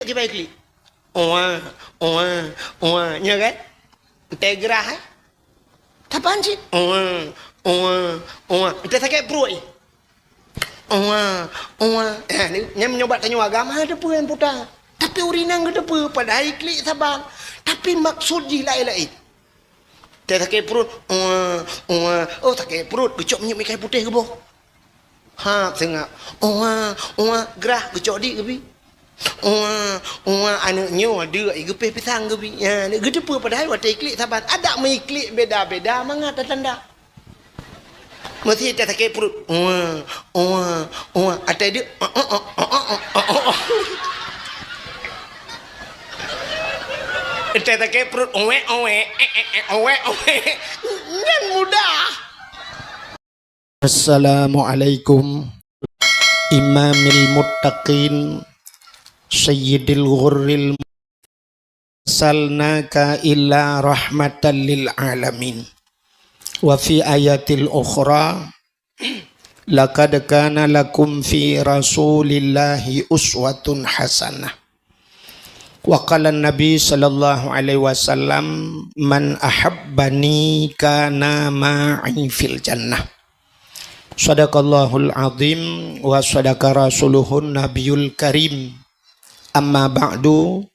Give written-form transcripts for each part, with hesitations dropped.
Kita klik. Nya kan? Tegrah. Tapan sih. Kita sakit perut. Ni menyobat tanya agama ada apa yang putar. Tapi urinang ada apa? Padahal klik sabar. Tapi maksud je lain-lain. Kita sakit perut. Oh sakit perut. Gecok minyak ikan putih ke boh? Ha, sengak. Gerah gecok di ke bi? Anaknya ada gepih pisang ke bi? Ya, ni gede apa padahal waktu klik sabar. Ada mengiklik beda-beda mangat tanda. Mesti tak sakit perut. Ada dia. Tak sakit perut. Kan mudah. Assalamualaikum. Imamil muttaqin. Sayyidil ghurril. Salnaka illa rahmatan lil alamin. Wa fi ayatil ukhra laqad kana lakum fi rasulillahi uswatun hasanah. Wa qala an-nabi sallallahu alaihi wasallam man ahabbani kana ma'i fil jannah. Sadaqallahul azim wa sadaqa rasuluhun nabiyul karim. Amma ba'du.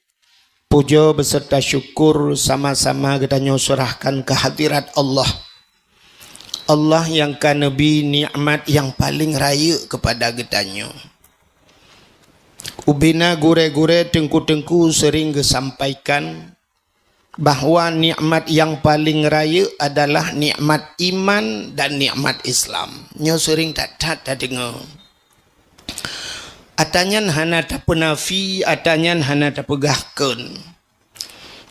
Puja beserta syukur sama-sama kita nyusurahkan kehadirat Allah. Allah yang kan Nabi nikmat yang paling raya kepada getanya. Ubina gure-gure tengku-tengku sering kesampaikan bahawa nikmat yang paling raya adalah nikmat iman dan nikmat Islam. Nyo sering tak dengar. Atanyan hana tak penafi, atanyan hana tak pegahkan.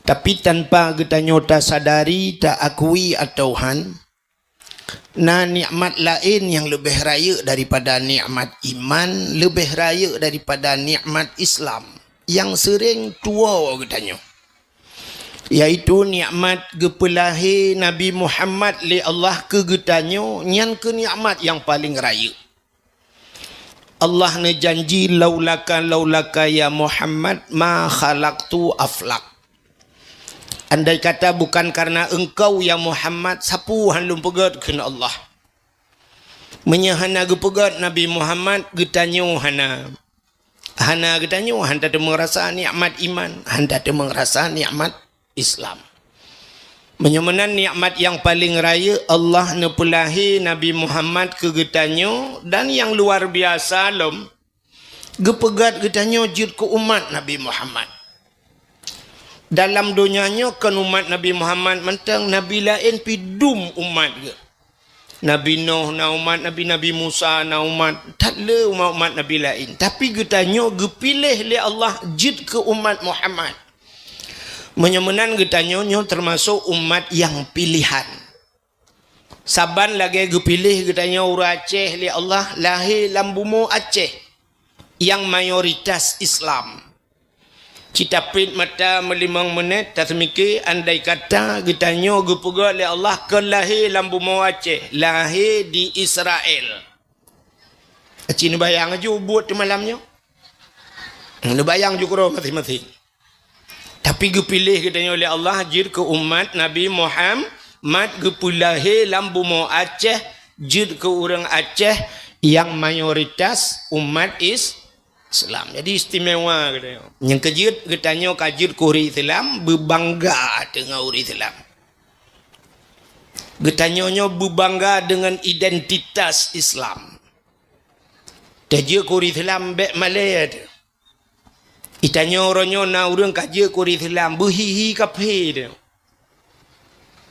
Tapi tanpa getanya tak sadari, tak akui atauhan, nah nikmat lain yang lebih raya daripada nikmat iman, lebih raya daripada nikmat Islam yang sering tua katanya, iaitu nikmat gepelahir Nabi Muhammad li Allah ke getanyo nyan ke nikmat yang paling raya. Allah ne janji laulaka ya Muhammad ma khalaqtu aflak. Andai kata bukan karena engkau ya Muhammad, sapu halum pegat kena Allah. Menyahana gepegat Nabi Muhammad getanyo hana getanyo hanta te merasa nikmat iman, hanta te merasa nikmat Islam. Menyemenan nikmat yang paling raya Allah nepelahi Nabi Muhammad ke getanyo, dan yang luar biasa lom gepegat getanyo jid ke umat Nabi Muhammad. Dalam dunianya kan umat Nabi Muhammad mentang Nabi lain pidum umat ke. Nabi Nuh na umat, Nabi Musa na umat, tak le umat Nabi lain. Tapi getanyo gepilih li Allah jid ke umat Muhammad. Menyemenan getanyo nyo termasuk umat yang pilihan. Saban lagi gepilih getanyo ura Aceh li Allah lahir lambumo Aceh yang mayoritas Islam. Kita pit mata melimang menit tak semikir andai kata getanyo gepegat li Allah ke lahir lambumo Aceh, lahir di Israel. Aceh ni bayang aja buat di malamnya. Ni bayang juga masing-masing. Tapi gepilih katanya oleh Allah jir ke umat Nabi Muhammad gepulahi lambumo Aceh jir ke orang Aceh yang mayoritas umat Islam. Jadi istimewa katanya. Yang kejir katanya kajir kuri Islam berbangga dengan uri Islam. Katanya berbangga dengan identitas Islam. Kajir kuri Islam bek Malaya tu. Itanya orangnya na orang kaji kuri Islam berhihi kafe dia.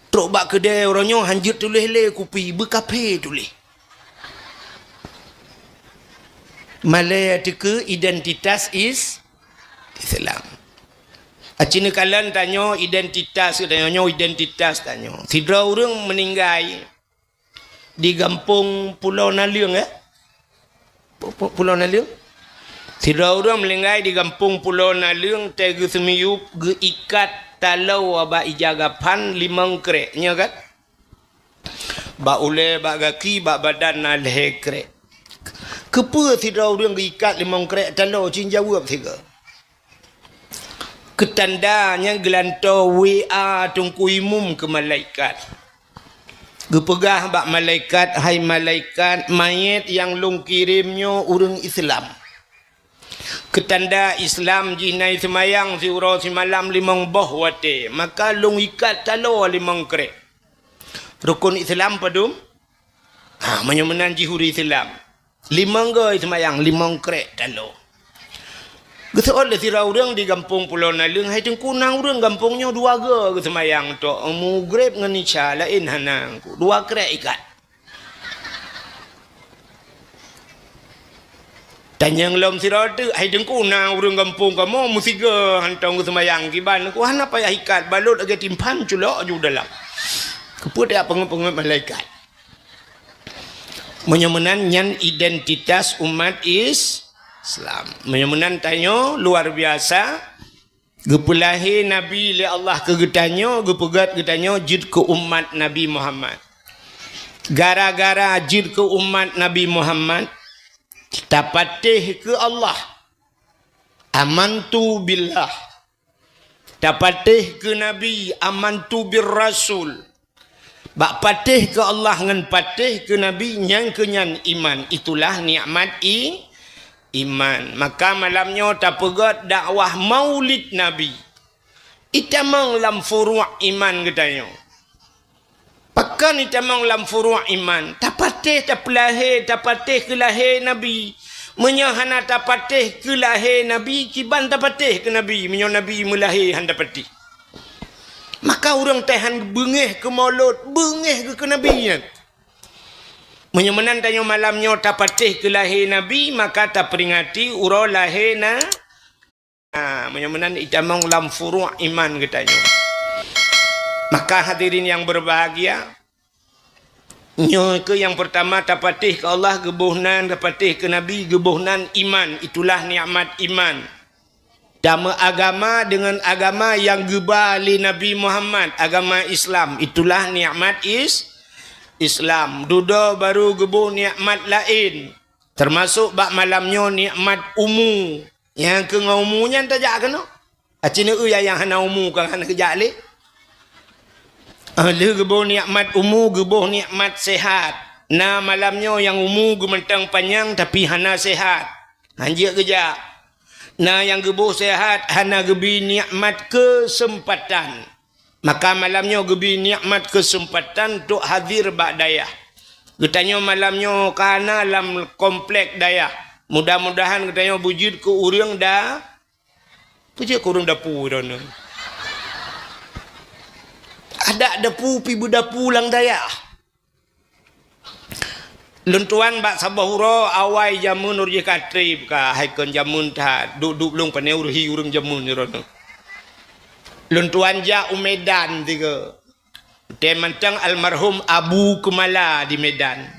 Truk bak kedai orangnya hanjut tulis le kopi berkafe tulis. Malaya ke identitas Islam. Acina kalan tanya identitas, tanya identitas. Sidra orang meninggal di kampung Pulau Naliung Pulau Naliung. Tidak orang melenggai di kampung Pulau Naliung tegu semiyup geikat talau aba ijagapan limang kreknya kan. Ba ule ba gaki ba badan na leh krek. Kepa tidak orang geikat limang krek talau cin jawab tiga. Ketandanya gelanto WA tungku imum ke malaikat. Gepegah bak malaikat, hai malaikat, mayat yang long kirimnya orang Islam. Ketanda Islam jinai semayang si uro si malam limang boh wate, maka long ikat talo limang krek. Rukun Islam padum? Menyemenan jihuri Islam. Limang goy semayang, limang krek talo. Geseol le sira urang di kampung Pulau Naleng, hai tengku nang urang kampungnya dua ge semayang to, mu grep ngan isya lain hanang, dua krek ikat. Tanyang lom sira tu, hai tengku nang urang kampung kamu mesti ge hantong semayang kiban, ku hana payah ikat balut age timpan culok ju dalam. Keput ya pengep-pengep malaikat. Menyemenan nyan identitas umat Islam. Menyemenan tanyo luar biasa. Gepulahi Nabi li Allah ke getanyo, gepegat getanyo jid ke umat Nabi Muhammad. Gara-gara jid ke umat Nabi Muhammad, tapatih ke Allah. Amantu billah. Tapatih ke Nabi, amantu bir Rasul. Bak patih ke Allah ngan patih ke Nabi nyang kenyan iman. Itulah nikmat iman. Maka malamnya tapegat dakwah maulid Nabi. Itamang lam furu' iman katanya. Pakan itamang lam furu' iman. Tapatih tapelahir, tapatih ke lahir Nabi. Menyahana tapatih ke lahir Nabi, kiban tapatih ke Nabi. Menyo Nabi melahir handa patih. Maka orang tahan bengih ke maulud, bengih ke Nabi. Menyemenan tanya malamnya tapatih ke lahir Nabi, maka tak peringati uro lahir na. Menyemenan itamang lam furu' iman katanya. Maka hadirin yang berbahagia, ke yang pertama tapatih ke Allah gebuhnan, tapatih ke Nabi gebuhnan iman. Itulah nikmat iman. Dama agama dengan agama yang gebali Nabi Muhammad, agama Islam. Itulah nikmat Islam. Duda baru gebuh nikmat lain. Termasuk bak malamnya nikmat umu. Yang ke ngumunya tajak kena. Acina yang hana umu kan hana kejak le. Ahli gebuh nikmat umu, gebuh nikmat sehat. Nah malamnya yang umu gementang panjang tapi hana sehat. Hanjir kejak. Nah yang gebuh sehat hana gebi nikmat kesempatan. Maka malamnya gebi nikmat kesempatan untuk hadir bak dayah. Getanya malamnya kana dalam komplek dayah. Mudah-mudahan getanya bujud ke urang dah. Bujud ke urang dapur dana. Ada dapur pi bedapu lang dayah. Lentuan bak sabahura awai jamun urje katrib ka haikon jamun ta duduk lung paneu hi urang jamun ni rono. Lentuan ja Medan tiga. Temantang almarhum Abu Kumala di Medan.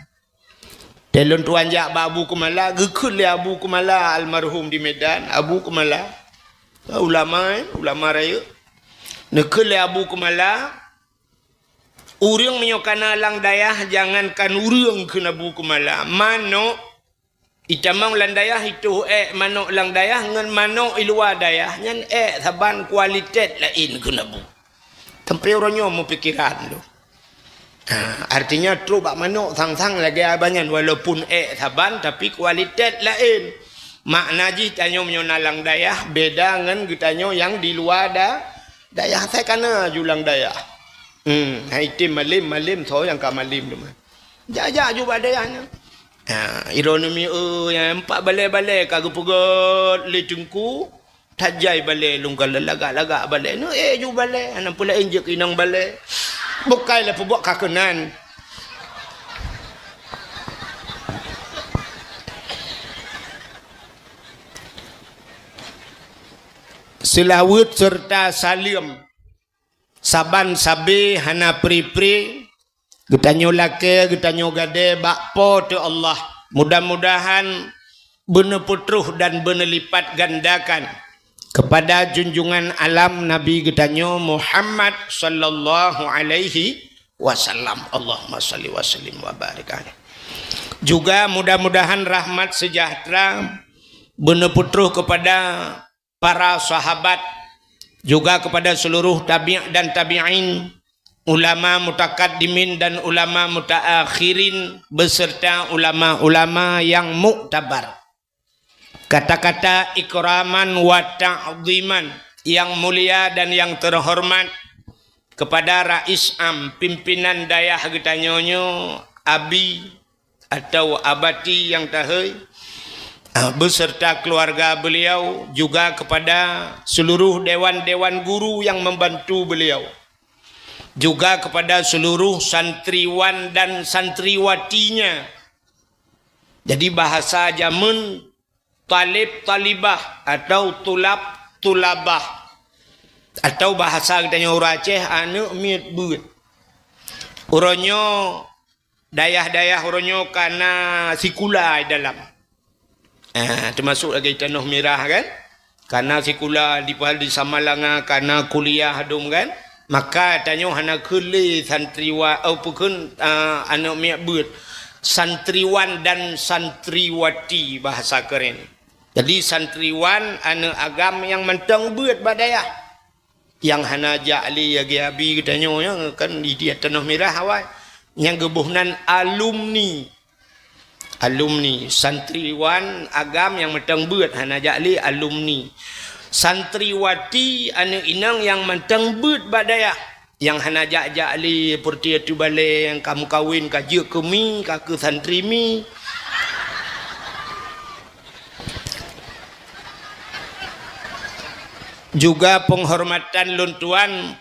Dan lentuan ja Abu Kumala gekul le Abu Kumala almarhum di Medan, Abu Kumala. Ulama raya. Nekul le Abu Kumala. Urang menyokana lang dayah jangankan urang kena Abu Kumala. Mano itamang lang dayah itu mano lang dayah ngan mano iluar dayah nyan saban kualitas lain kena bu. Tempe orangnya mau pikiran tu. Artinya tru bak mano sang-sang lagi abanyan walaupun saban tapi kualitas lain. Makna ji tanyo menyona lang dayah beda ngan gitanyo yang di luar dayah saya kana julang dayah. Hai tim malim so yang ka malim tu mah. Jaja ju badayahnya. Ironomi yang empat balai-balai kagak pegot le cengku tajai balai lunggal lagak-lagak balai no ju balai ana pula injek inang balai. Bukai le pebok kakenan. Selawat serta salim. Saban sabi hana pri-pri getanyo lake getanyo gade bakpo tu Allah. Mudah-mudahan benar putruh dan benar lipat gandakan kepada junjungan alam Nabi getanyo Muhammad sallallahu alaihi wasallam. Allahumma salli wa sallim wa barik alaihi. Juga mudah-mudahan rahmat sejahtera benar putruh kepada para sahabat juga kepada seluruh tabi' dan tabi'in, ulama mutakaddimin dan ulama mutaakhirin beserta ulama-ulama yang muktabar. Kata-kata ikraman wa ta'ziman yang mulia dan yang terhormat kepada Rais Am, pimpinan dayah kita nyonyo abi atau abati yang tahai, beserta keluarga beliau, juga kepada seluruh dewan-dewan guru yang membantu beliau, juga kepada seluruh santriwan dan santriwatinya. Jadi bahasa zaman talib talibah atau tulab tulabah, atau bahasa katanya orang Aceh anu miet buat uronyo dayah-dayah uronyo kana sikula dalam termasuk lagi tanah merah kan, karena sikula di pahal di Samalanga kana kuliah hadum kan, maka tanyo hana kele santriwa au pukun anu miet buat santriwan dan santriwati bahasa keren. Jadi santriwan anu agam yang mentang buat badayah, yang hana ja'li yagi abi katanya kan di dia tanah merah awal, yang gebuhnan alumni santriwan agam yang mentang buat hana ja'li alumni, santriwati anu inang yang mentang buat badayah, yang hana ja'li purti tu balik yang kamu kawin kaje kemi kake santri mi. Juga penghormatan luntuan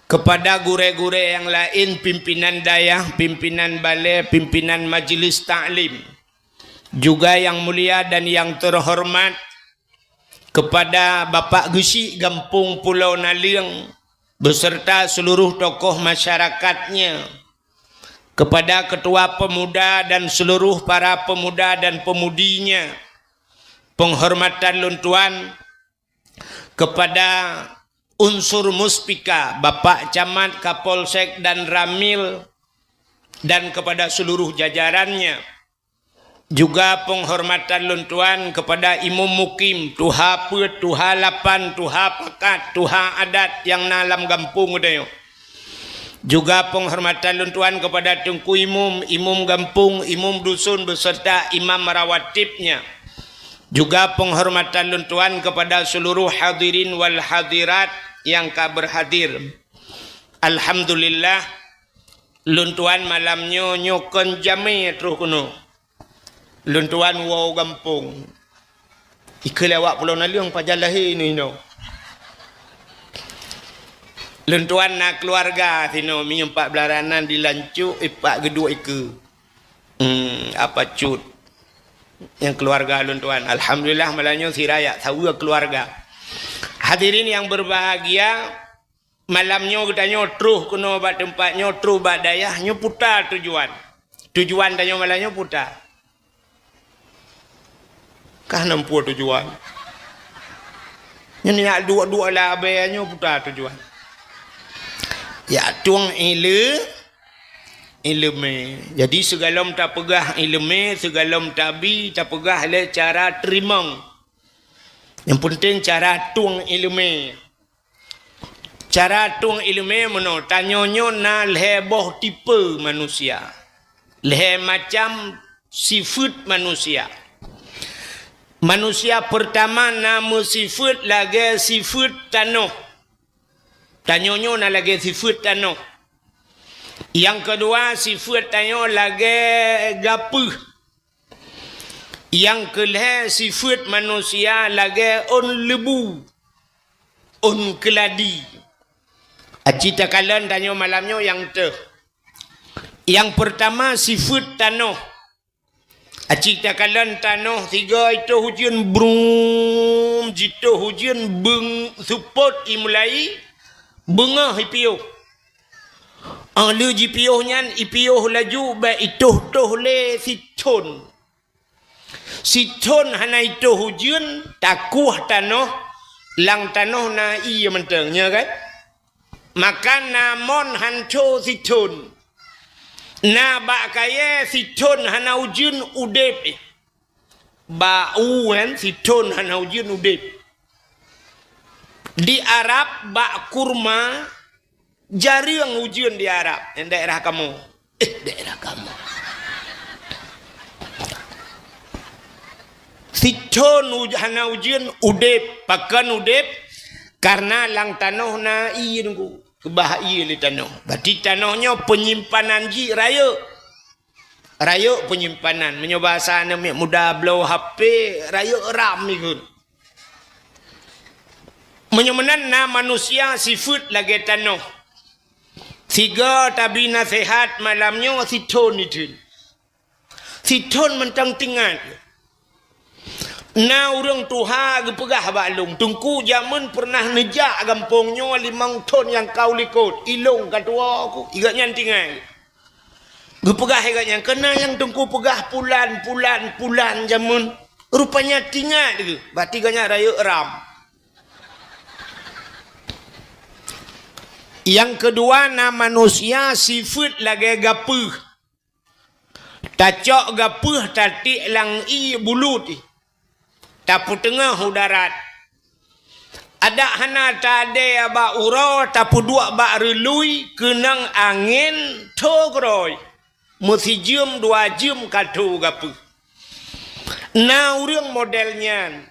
kepada gure-gure yang lain, pimpinan dayah, pimpinan balai, pimpinan majelis ta'lim, juga yang mulia dan yang terhormat kepada Bapak Gusi Gampung Pulau Naliang beserta seluruh tokoh masyarakatnya, kepada ketua pemuda dan seluruh para pemuda dan pemudinya, penghormatan luntuan kepada unsur muspika, Bapak Camat, Kapolsek dan Ramil, dan kepada seluruh jajarannya. Juga penghormatan luntuan kepada Imam Mukim, Tuha Pet, Tuha Lapan, Tuha Pakat, Tuha Adat yang nalam gampung udayo. Juga penghormatan luntuan kepada Tungku Imam, Imam Gampung, Imam Dusun beserta imam rawatibnya. Juga penghormatan luntuan kepada seluruh hadirin wal hadirat yang berhadir. Alhamdulillah, luntuan malamnya nyokon jami terus kuno. Luntuan wow gampung. Ikelawak Pulau Naliang pajalahi ini no. Luntuan nak keluarga sino menyempat belaranan di lancuk ipak gedua ike. Apa cut yang keluarga luntuan. Alhamdulillah malamnya si rakyat tahu keluarga. Hadirin yang berbahagia, malamnya katanya terus kena bat tempatnya terus bat dayahnya putar tujuan tanya malamnya putar kah nampu tujuan ini nak dua lah abayanya putar tujuan ya tuang ilmu. Jadi segalom tak pegah ilmu, segalom tabi tak pegah le cara terima. Yang penting cara tuang ilmu. Cara tuang ilmu mana? Tanyonyo na leboh tipe manusia. Leh macam sifat manusia. Manusia pertama nama sifat lagi sifat tanah. Tanyonyo na lagi sifat tanah. Yang kedua sifat tanyo lagi gapuh. Yang kelih sifat manusia lagi on lebu, on keladi. Acita kalian tanyo malamnya yang tu. Yang pertama sifat tanah. Acita kalian tanah tiga itu hujan brum, jitu hujan beng support imulai bunga hipiu. Lu jipiuh nyan ipiuh laju ba ituh toh le siton hana itu hujan takuh tanah lang tanah na iya mentengnya kan maka namon hanco siton na ba kaya siton hana hujan udep ba uan siton hana hujan udep Di Arab bak kurma jarang ujian di Arab. Yang daerah kamu. Daerah kamu. Siton hana ujian udep, pakan udep karena lang tanah na ieu kebahaya li tanah. Berarti tanahnya penyimpanan ji raya. Raya penyimpanan. Menyoba sana mudah blow HP raya ram ikut. Menyemenan na manusia sifat lagi tanah. Tiga tabi nasihat malamnya siton itu. Siton mentang tinggal. Na orang tuha gepegah balung tungku zaman pernah nejak gampongnya 5 ton yang kau likut ilung katua aku igaknya tinggal gepegah igaknya kena yang tungku pegah pulan zaman rupanya tinggal gitu berarti igaknya raya ram. Yang kedua na manusia sifat lagi gapuh tacok gapuh tatik lang i bulut tapu tengah udarat. Ada hana tade aba uro tapu dua ba relui kenang angin togroi. Mesti jam 2 jam katu gapu. Na urang modelnya.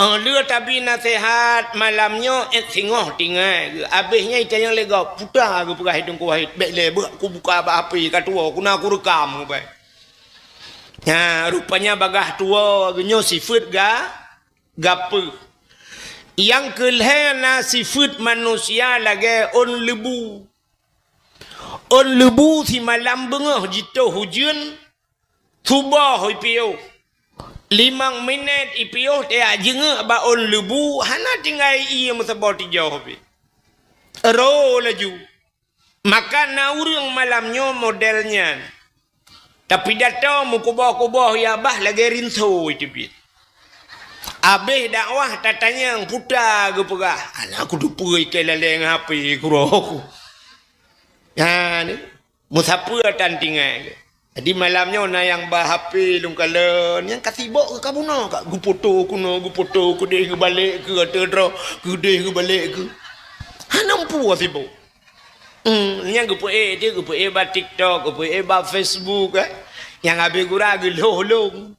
Lua tabi nasihat malamnya singoh tinggal. Habisnya itanya lega putar aku pegah hidung ku wahid. Baik le aku buka api katua aku nak aku rekam baik. Ya, rupanya bagah tua genyo sifat gape. Yang kelihana sifat manusia lagi on lebu. On lebu si malam bengah jito hujan subah ipio. 5 minit ipio dia jengah ba on lebu hana tinggal iya mesabot jauh pi. Ro laju. Maka na urang malamnya modelnya. Tapi datang mukubah-kubah ya bah lagi rinso itu bit. Habis dakwah tatanya yang putar ke pegah. Anak aku dupa ikan laleng HP aku. Ya ni. Musafir dan tinggal. Jadi malamnya na yang bah HP lungkalan. Yang katibok ke kamu nak. Gu foto ku deh ke balik ke. Atau ke deh ke balik ke. Hanampu katibok. Yang dia ba TikTok, ba Facebook yang habis gura gelong.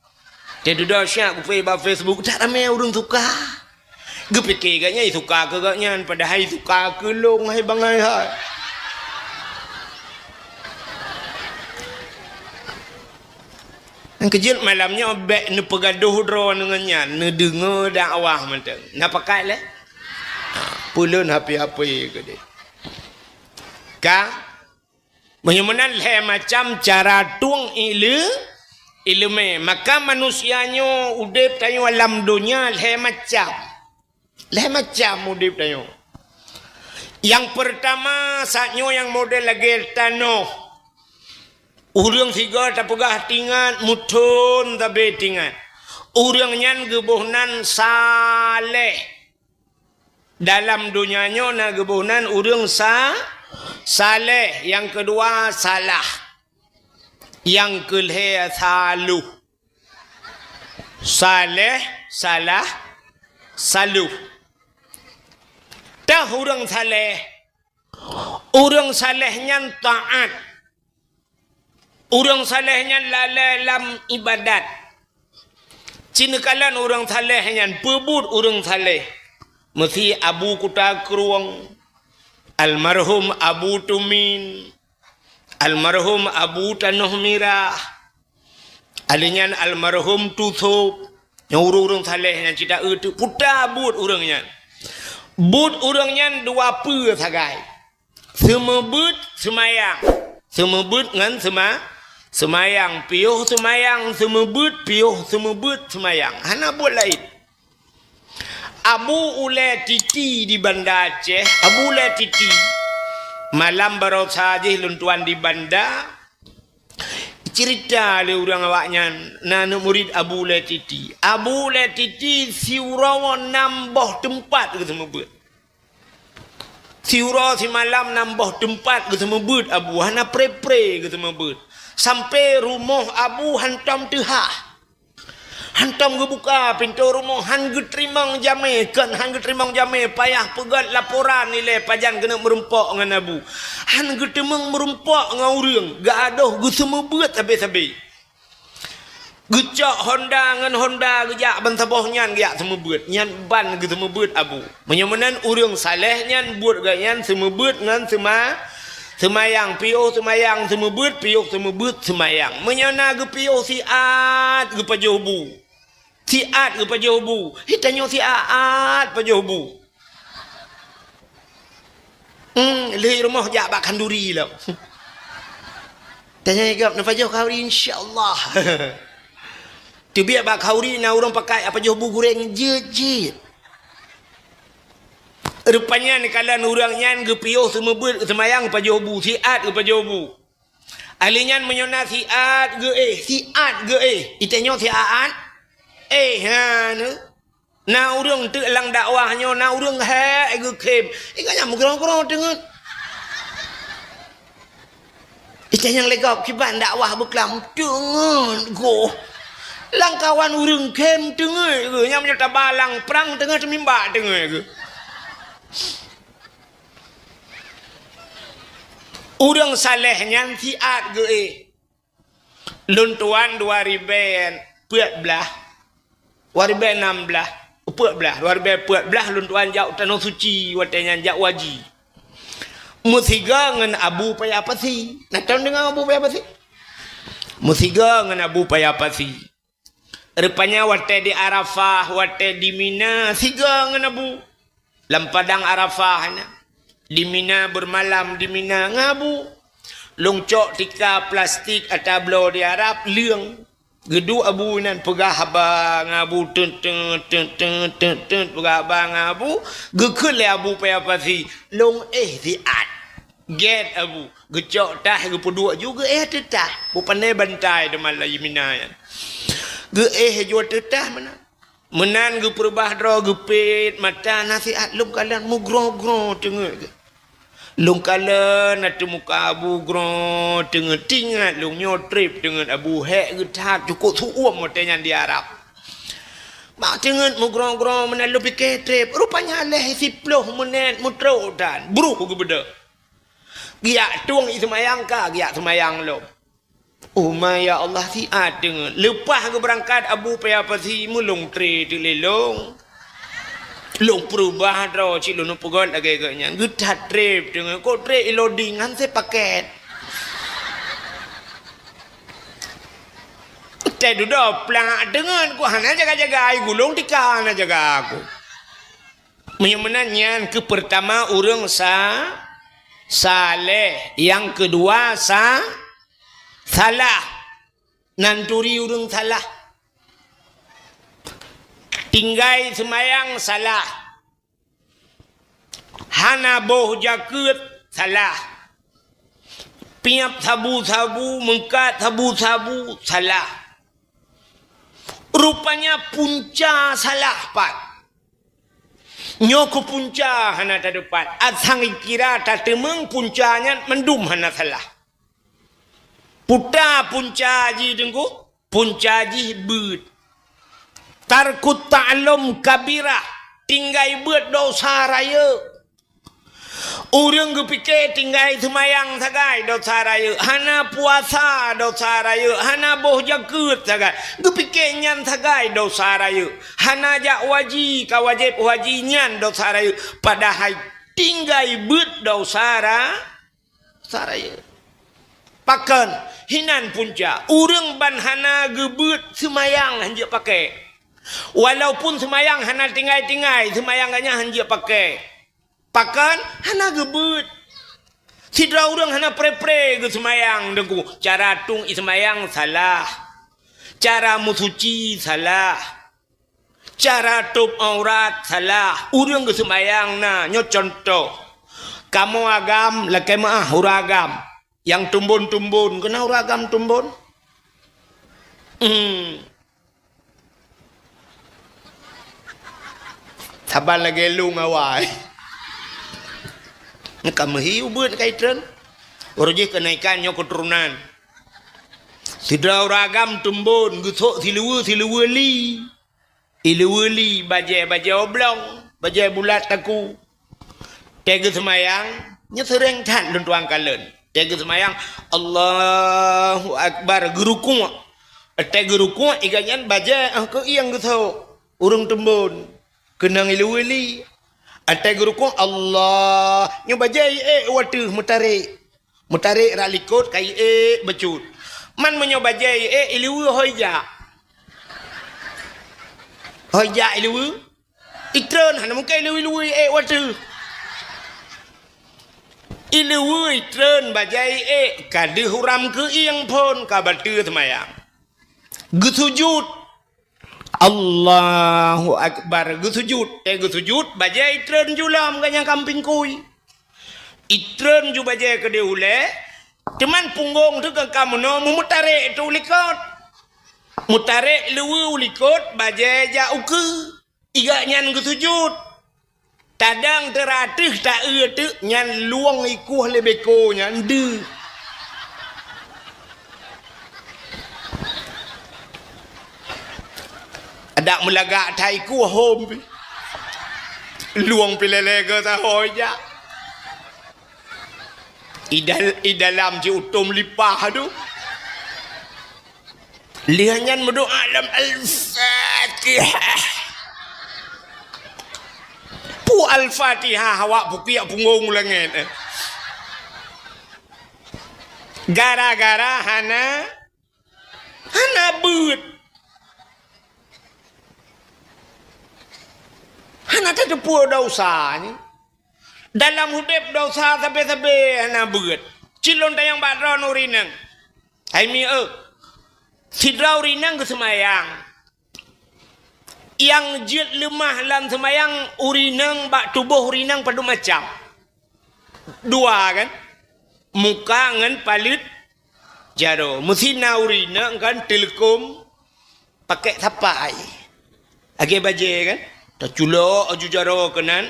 Dia duduk syak ba Facebook tak ramai orang suka. Gepikir katnya suka ke katnya padahal suka ke long hai bangai hai. Yang kejut malamnya bek ne pegaduh dro dengannya, ne dengar dakwah mentang. Nak pakai le? Pulun HP ke dia. Ka menyemenan le macam cara tuang ilmu maka manusianya udip tayo alam dunia le macam udip tayo. Yang pertama saatnya yang model lagi tanah urang tiga tapugah tingan mutun tabe tingan urang nyan gebuhnan saleh dalam dunianya na gebuhnan urang saleh, yang kedua salah, yang kelih saluh. Saleh, salah, saluh. Dah orang salehnya taat. Orang salehnya lalai dalam ibadat. Cinakalan orang salehnya pebut orang saleh. Mesti Abu Kuta Keruang. Almarhum Abu Tumin, almarhum Abu Tanuh Mirah, alinyan almarhum Tutup, yang urung saleh yang tidak itu putar but urangnya dua pe sagai, semebut semayang, semebut ngan semayang, piuh semayang, semebut piuh semebut semayang, hana buat lain. Abu Ule Titi di Banda Aceh, Abu Ule Titi malam baru saja luntuan di Banda cerita le orang awaknya nana murid Abu Ule Titi. Abu Ule Titi siurawa nambah tempat ke semua buat. Siura si malam nambah tempat ke semua buat Abu hana pre ke semua buat. Sampai rumah Abu hantam tehah. Hantam ge buka pintu rumah, han ge terimang jame, kan han ge terimang jame, payah pegat laporan nilai pajan kena merempak dengan abu. Han ge temang merempak dengan urang, gadoh ge semebeut habis-habis. Gecak Honda dengan Honda gejak ban saboh nyan gejak semebeut, nyan ban ge semebeut abu. Menyamanan urang saleh nyan buat ge nyan semebeut ngan semayang piuh semayang semebeut piuh semebeut semayang. Menyana ge piuh siat ge pajobu. Siat ke pajobu. Hitanyo siat pajobu. Lehi rumah jak bak kanduri lah. Tanya igap na pajoh kauri insya-Allah. Tu biar bak kauri na orang pakai apa jobu goreng jejit. Rupanya ni kalan orang nyan ge piuh semebeut semayang pajobu siat ke pajobu. Alinyan menyona siat ge Itanyo siat na urang tu lang dakwahnya na urang he ge kem ikanya mugrong-grong dengan yang legap kiban dakwah beklam dengan go lang kawan urang kem dengan ge nya menyata balang perang dengan temimba dengan ge urang saleh nyan siat ge luntuan 2000 puat belah 2016 luntuan jauh tanah suci watanya jak waji musiga ngan abu paya pasi nak tahu dengan abu paya pasi musiga ngan abu paya pasi rupanya wate di Arafah wate di Mina siga ngan abu lam padang Arafah di Mina bermalam di Mina ngabu longcok tika plastik atablo di Arab liang gedu abu nan pegah abang abu tun pegah abang abu gekul le abu paya pasi long siat get abu gecok tah ge pedua juga tetah bu pandai bantai deman la Mina yan ge jo tetah menan ge perbah dro ge pet mata nasihat lum kalan mugro-gro tengok ge lung kala nak muka abu gron dengan tingat lung nyotrip dengan abu hek getat cukup suam motenyan di Arab mak dengan mugron-gron mana lebih ketrip rupanya leh siploh menet mutro dan buru ke beda giak tuang ismayang ka giak semayang lo ya Allah siat dengan lepas ke berangkat abu paya pasi mulung tre dilelong long perubah draw cik lu pegon agak-agaknya getat trip dengan kok trip loadingan saya paket teh duduk pelang dengan ku hana jaga-jaga ai gulung tika hana jaga aku menyemenannya ke pertama urang saleh yang kedua salah nanturi urang salah tinggai semayang salah hana boh jakut salah piap sabu-sabu mengkat sabu-sabu salah rupanya punca salah pat nyoko punca hana tadepat asang kira tatemeng puncanya mendum hana salah puta punca ji dengku punca ji beut tarkut ta'lum kabirah tinggai beut dosa raya urang gepike tinggai semayang sagai dosa raya hana puasa dosa raya hana boh jakut sagai gepike nyan sagai dosa raya hana jak waji ka wajib waji nyan dosa raya padahal tinggai beut dosa raya pakan hinan punca urang ban hana gebeut semayang hanjak pakai walaupun semayang hana tinggai-tinggai semayangannya hanya pakai pakan hana gebut sidra urang hana pre-pre ke semayang dengku cara tung semayang salah cara musuci salah cara tup aurat salah urang ke semayang na nyo contoh kamu agam la kemah huragam yang tumbun-tumbun kena huragam tumbun sabar lagi lu ngawai nak mahi ubud kaitan orang je kenaikannya keturunan Sidau ragam tumbun gutok siluwe li. Iluwe li baje oblong, baje bulat taku. Tega semayang, nya sering tan lun tuang kalen. Tega semayang Allahu Akbar geruku. Tega geruku iganyan baje ke iang gutok urung tumbun. Kenang iluwe li. Tega geruku Allah nya baje watu mutarik ralikot kai becut. Man menyoba jai iluwe hoja iluwe itren hana muka iluwe watu iluwe itren bajai kade huram ke iang pon ka batu semayang gesujud Allahu Akbar gesujud gesujud bajai itren julam kanya kamping kui itren ju bajai kede ule cuman punggung tu ke kamu no mutarik tu ulikot mutarik luwe ulikot baje ja uke iga nyan gesujud tadang teratih tak tu nyan luang ikuh lebeko nyan de ada melagak tai ku hom luang pilele ke ta hoja dalam je utum lipah tu lihanyan berdoa alam al-fatihah pu al-fatihah awak pukiak punggung langit gara-gara hana beut hana tak tepu dosa ni dalam hidup dosa sampai hana beut cilon tayang badron urinang hai mi sidrau rinang ke semayang yang jid lemah dalam semayang urinang bak tubuh urinang padu macam dua kan muka ngan palit jaro mesina urinang kan telekom pakai tapai age baje kan tak culo aju jaro kenan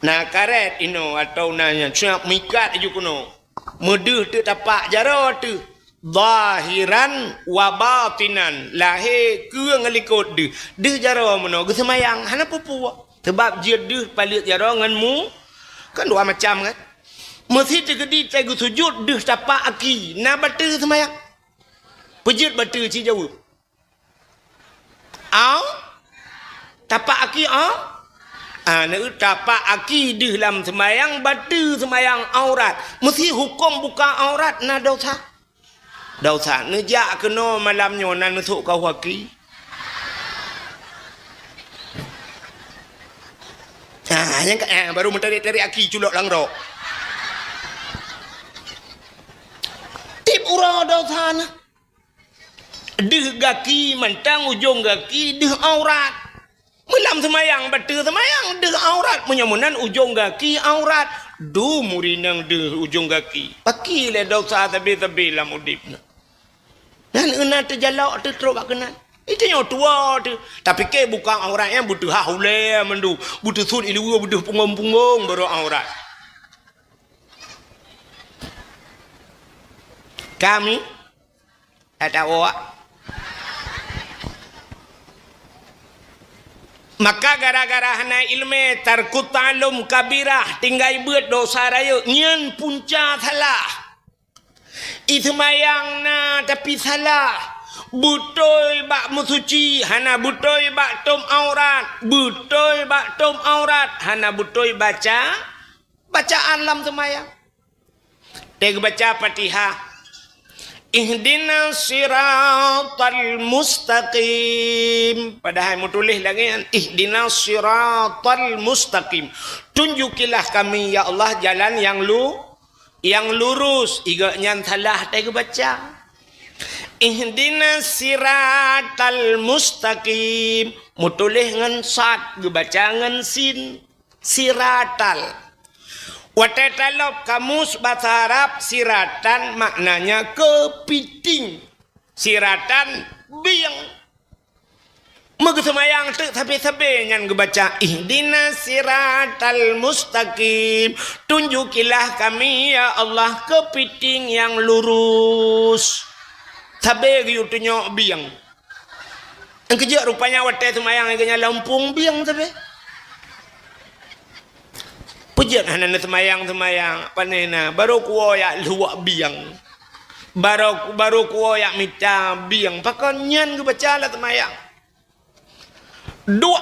na karet ino atau nanya siap mikat aju kuno medeh tu tapak jaro tu zahiran wa batinan lahir ke ngelikut de jaro meno ge semayang hana pupu sebab dia de palit jaro nganmu kan dua macam kan mesti tegedi tegu sujud de tapak aki na batu semayang pejut batu ci jawab au tapak aki na tapak aki di dalam semayang batu semayang aurat mesti hukum buka aurat na dosa nejak kena malam nyonan nusuk kau waki yang baru mencari aki culok langrok tip ura dosa na deh gaki mentang ujung gaki deh aurat malam semayang batu semayang deh aurat menyamunan ujung gaki aurat du murinang deh ujung gaki paki le dosa tabi-tabi lam udipna dan ena terjalak teruk bak kena itu yang tua tu tapi ke bukan aurat yang butuh haule mendu butuh sud ilu butuh punggung baru aurat kami ada awak maka gara-gara hana ilmu tarkut ta'lum kabirah tinggal buat dosa raya nyen punca salah ismayang na tapi salah butoy bak musuci hana butoy bak tom aurat hana butoy bacaan lam semayang teg baca Fatihah ihdinas siratal mustaqim padahal mau tulis lagi ihdinas siratal mustaqim tunjukilah kami ya Allah jalan yang lurus iga nyan salah tega baca ihdinas siratal mustaqim mutulih ngan sad ge baca ngan sin siratal watetalop kamus bahasa Arab siratan maknanya kepiting siratan biang semayang tu sabi-sabi nyan gebaca ihdinas siratal mustaqim tunjukilah kami ya Allah kepiting yang lurus tabe yu tunyo biang. Ang kerja rupanya wate semayang kanya lampung biang tabe. Pujat hanan semayang panena baru kuo ya luak biang. Baru kuo ya mita biang. Pakan nyan ke baca lah semayang.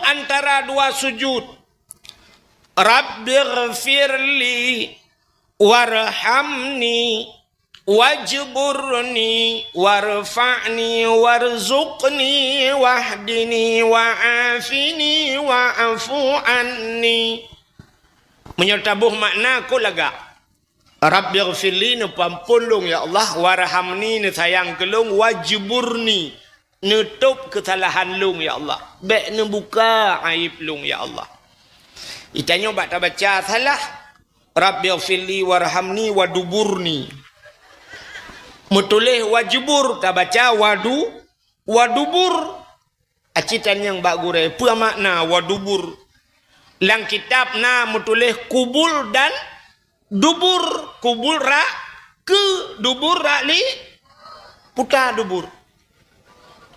Antara dua sujud. Rabbighfirli warhamni wajburni warfa'ni warzuqni wahdini wa'afini wa'afu anni. Menyertabuh makna ko laga. Rabbighfirli ni pampulung ya Allah, warhamni ni sayang kelung, wajburni nutup kesalahan lung ya Allah. Baik ni buka aib lung ya Allah. Itanya baca salah. Rabbighfirli warhamni waduburni. Mutulih wajibur tak baca wadubur. Acitan yang bak gure. Apa makna wadubur? Lang kitab na mutulih kubul dan dubur. Kubul ra ke dubur ra li putar dubur.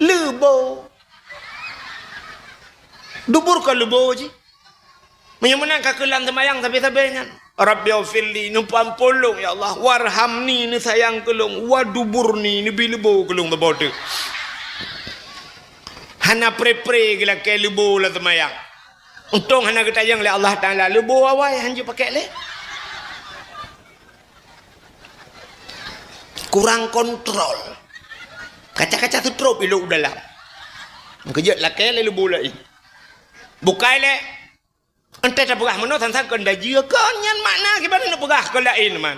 Lebo. Dubur ke lebo je. Menyemana kakelan semayang tapi-tabinya. Rabbighfirli ni pampulung ya Allah. Warhamni ni sayang kelung. Waduburni ni bilebo kelung terbodoh. Hana pre-pre gila ke lebo lah semayang. Untung hana ketayang le Allah Ta'ala. Lebo awal hanya pakai le. Kurang kontrol. Kaca-kaca tu trop iluk dalam. Kejut lah ke le lebo lah. Bukai le. Entah tak pegah mana tentang kendaji ke nyan makna gimana nak pegah ke lain man.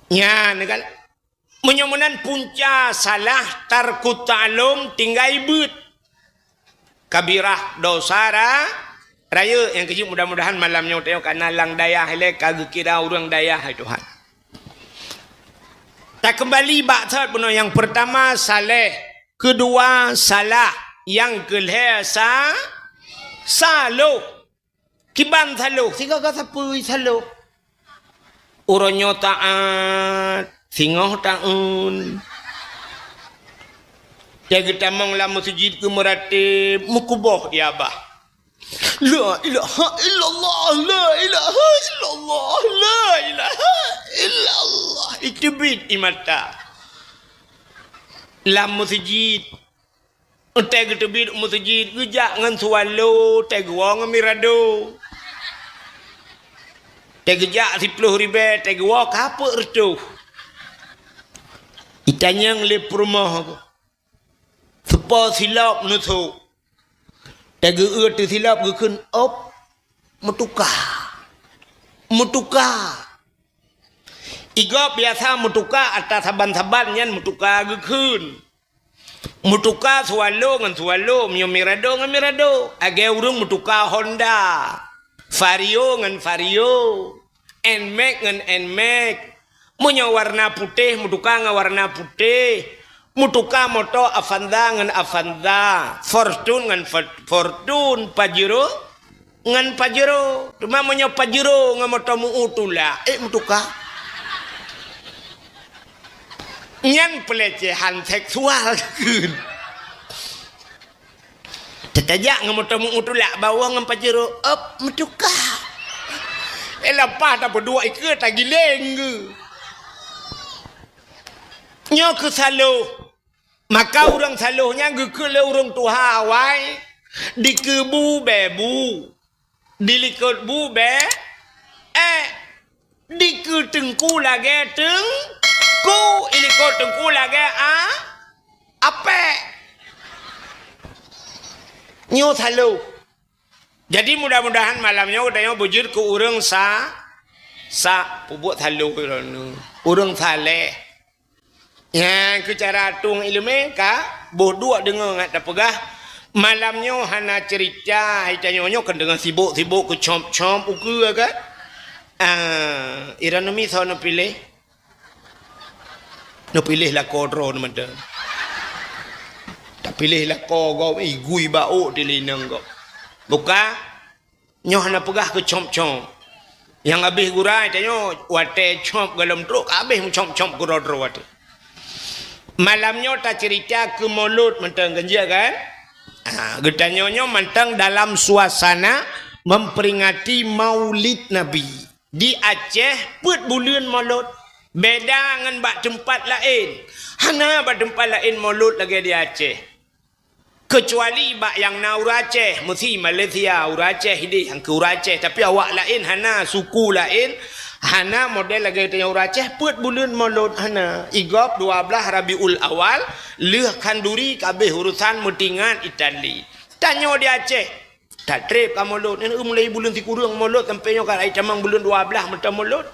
Nyan kan. Menyemunan punca salah tarku ta'lum tinggal ibut. Kabirah dosara raya yang kecil mudah-mudahan malamnya tengok kana lang dayah le kagak kira orang dayah hai Tuhan. Tak kembali baca benar yang pertama saleh, kedua salah, yang kelima salo. Kiban salo, tiga kata pui salo. Uronyo taat, singoh taun. Jaga tamang lah masjid ke meratib, mukuboh ya bah. La ilaha illallah, la ilaha illallah, la ilaha illallah. Itu bid imata. La masjid. Teg tebid masjid gejak ngan swallow teg wong mirado. Teg jak 10,000 teg wong apa ertu. Itanyang le rumah. Sepa silap nusu. Teg tu silap gekeun op mutuka. Iga biasa mutuka atas saban-saban nyan mutuka gekeun. Mutuka swallow ngan swallow, mio mirado ngan mirado. Age urung mutuka Honda. Vario ngan Vario. Nmax ngan Nmax. Munyo warna putih mutuka ngan warna putih. Mutuka moto Avanza ngan Avanza. Fortune ngan Fortune. Pajero ngan Pajero. Cuma munyo Pajero ngan moto muutula. Mutuka. Nyan pelecehan seksual kun. Tetajak ngemotong utulak bawah ngem pajero up metuka. Elapa tak berdua ikut tak gileng ke. Nyo ke salo. Maka orang salohnya ke le orang tuha awai. Dikebu bebu. Dilikut bu be. Diketengku lagi teng. Ku ilikot tengku lagi apa? Nyo salo. Jadi mudah-mudahan malamnya udahnya bujur ke urang sa pubuk salo urang saleh. Yang ke cara tung ilmu ka bodoh dengar ngat pegah malamnya hana cerita hitanya kan dengan sibuk-sibuk ke comp-comp uku kan. Iranumi sono pilih. No pilih lah kodro nama dah. Tak pilih lah kau gui bau di linang kau. Buka nyoh nak pegah ke comp-comp. Yang habis gurai tanya wate comp dalam truk habis comp-comp kodro wate. Malamnya tak cerita ke mulut mentang genja kan? Getanyonyo mentang dalam suasana memperingati Maulid Nabi. Di Aceh put bulan mulut. Beda dengan bak tempat lain. Hana bak tempat lain mulut lagi di Aceh. Kecuali bak yang na Aceh, mesti Malaysia Aceh ini yang ke Aceh, tapi awak lain hana suku lain. Hana model lagi tanya Aceh put bulan mulut hana igop 12 Rabiul Awal leh kanduri kabeh urusan mutingan Itali. Tanya di Aceh tak trip ka mulut ni mulai bulan 3 mulut sampai nyo ka ai camang bulan 12 mentang mulut.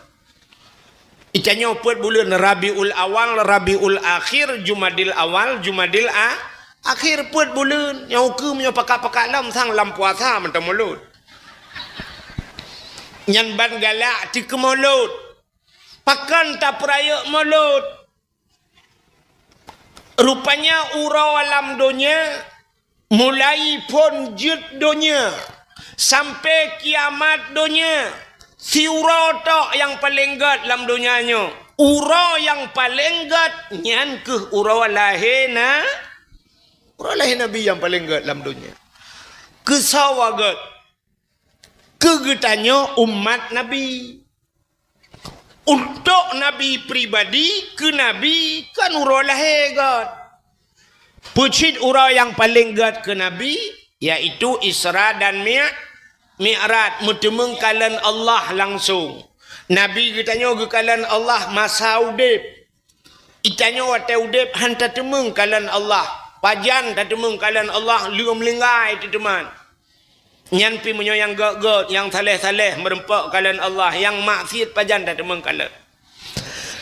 Icanyo put bulan Rabiul Awal, Rabiul Akhir, Jumadil Awal, Jumadil Akhir put bulan yang hukum nyo pakak-pakak lam sang lam puasa mentang mulut. Yang ban galak di kemulut. Pakan tak peraya mulut. Rupanya urau alam dunia mulai pun jut dunia sampai kiamat dunia. Si urau tok yang paling gat dalam dunianya. Urau yang paling gat nyan ke urau lahir na. Urau lahir Nabi yang paling gat dalam dunia. Kesawagat. Kegetannya umat Nabi. Untuk Nabi pribadi ke Nabi kan urau lahir gat. Pucit urau yang paling gat ke Nabi iaitu Isra dan Mi'raj, mutemeng kalan Allah langsung. Nabi kitanya ke kalan Allah masa udip. Itanya wate udip hanta temeng kalan Allah. Pajan tak temeng kalan Allah lium linggai tu teman. Nyan pi menyo yang gak yang saleh-saleh merempak kalan Allah, yang maksiat pajan tak temeng kalan.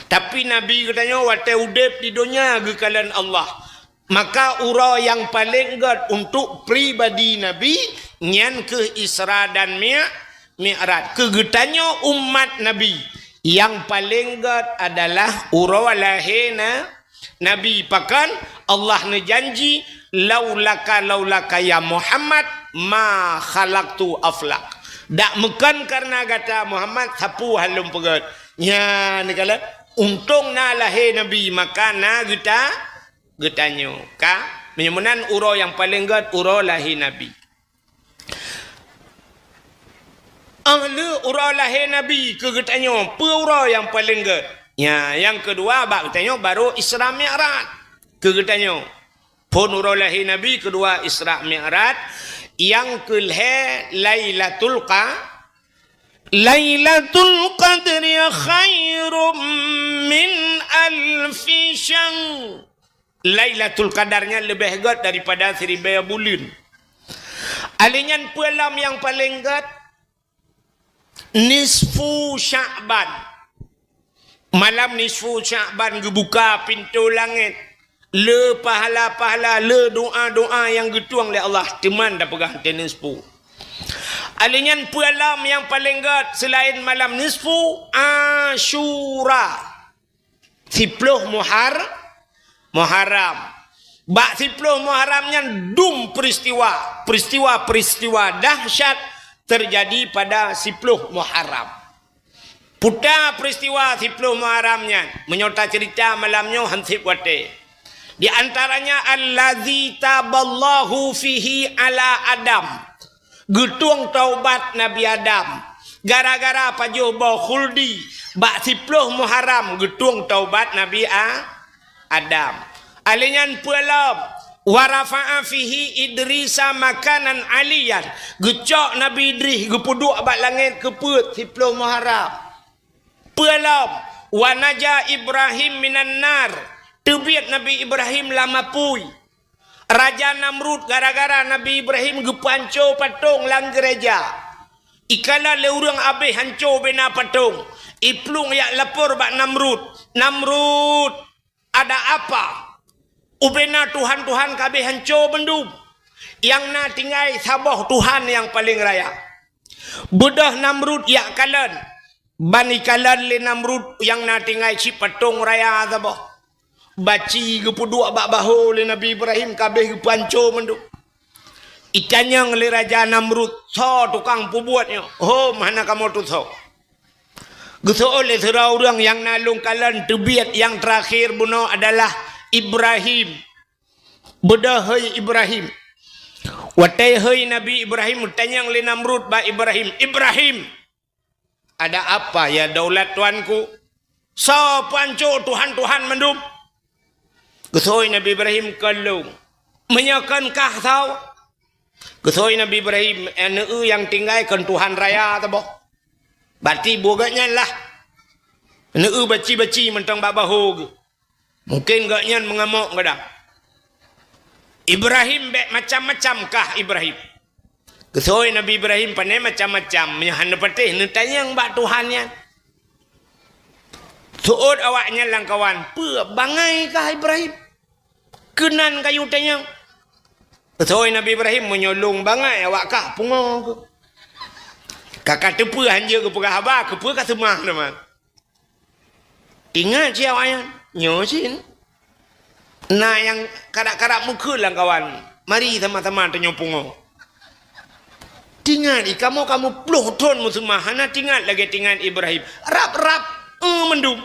Tapi Nabi katanya wate udip di dunia ke kalan Allah. Maka urau yang paling gat untuk pribadi Nabi nyan ke Isra dan Mi'raj. Kegetannya umat Nabi yang paling gat adalah urau lahir Nabi. Pakan Allah ne janji laulaka ya Muhammad ma khalaqtu aflak. Dak mekan karena kata Muhammad sapu halum pegat. Nya ni kala untung na lahir Nabi maka na getanyo ka menyemunan urau yang paling gat urau lahir Nabi. Ahli urau lahir Nabi ke getanyo pe urau yang paling gat. Ya, yang kedua bak getanyo baru Isra Mi'raj. Ke getanyo pun urau lahir Nabi, kedua Isra Mi'raj, yang kelhe Lailatul Qadri khairum min alfi syahr. Lailatul Qadarnya lebih gat daripada 1000 bulan. Alinyan pulam yang paling gat nisfu Sya'ban. Malam nisfu Sya'ban gebuka pintu langit. Le pahala-pahala, le doa-doa yang getuang oleh Allah. Teman dah pegang nisfu. Alinyan pulam yang paling gat selain malam nisfu Asyura. 10 Muharram. Bak 10 Muharramnya dum peristiwa dahsyat terjadi pada 10 Muharram. Putar peristiwa 10 Muharramnya menyerta cerita malamnya hansip wate. Di antaranya allazi taballahu fihi ala Adam. Getung taubat Nabi Adam. Gara-gara pajuh bau khuldi. Bak 10 Muharram getung taubat Nabi Adam. Alinyan pulam warafa'a fihi Idrisa makanan aliyan. Gecok Nabi Idris gepuduk abad langit keput 10 Muharram. Pulam wanaja Ibrahim minan nar. Tebiat Nabi Ibrahim lama pui. Raja Namrud gara-gara Nabi Ibrahim gepanco patung lang gereja. Ikala le urang abe hanco bena patung. Iplung yak lapor bak Namrud ada apa? Ubena Tuhan-Tuhan kabeh hanco bendum. Yang na tinggal sabah Tuhan yang paling raya. Bedah Namrud yak kalan. Bani kalan le Namrud yang na tinggal si patung raya sabah. Baci gepuduk bak bahu le Nabi Ibrahim kabeh gepanco bendum. Itanyang le Raja Namrud so tukang pubuatnya. Oh mana kamu tu so? Geso oleh surau orang yang nalung kalan tebiat yang terakhir buno adalah Ibrahim. Bedah hai Ibrahim. Watai hai Nabi Ibrahim tanya le Namrud ba Ibrahim. Ibrahim, ada apa ya daulat tuanku? So panco Tuhan mendum. Gesoi Nabi Ibrahim kalau menyakankah tahu? Gesoi Nabi Ibrahim yang tinggal kan Tuhan raya tu boh. Berarti boganya lah. Baci mentang babahu. Mungkin gaknya mengamuk gadah. Ibrahim macam-macam kah Ibrahim? Kesoi Nabi Ibrahim pandai macam-macam. Yang patih tanya yang bak Tuhannya. Suud awaknya lang kawan. Bangai kah Ibrahim? Kenan kayu tanya. Kesoi Nabi Ibrahim menyolong bangai awak kah pungo. Kakak tepu hanya ke pegah abah, ke pegah semah teman. Tinggal siapa yang nyosin. Nah yang karak-karak muka lah kawan. Mari sama-sama tanya pungo. Tinggal kamu puluh ton muslimah. Hana tinggal lagi tinggal Ibrahim. Rap mendum.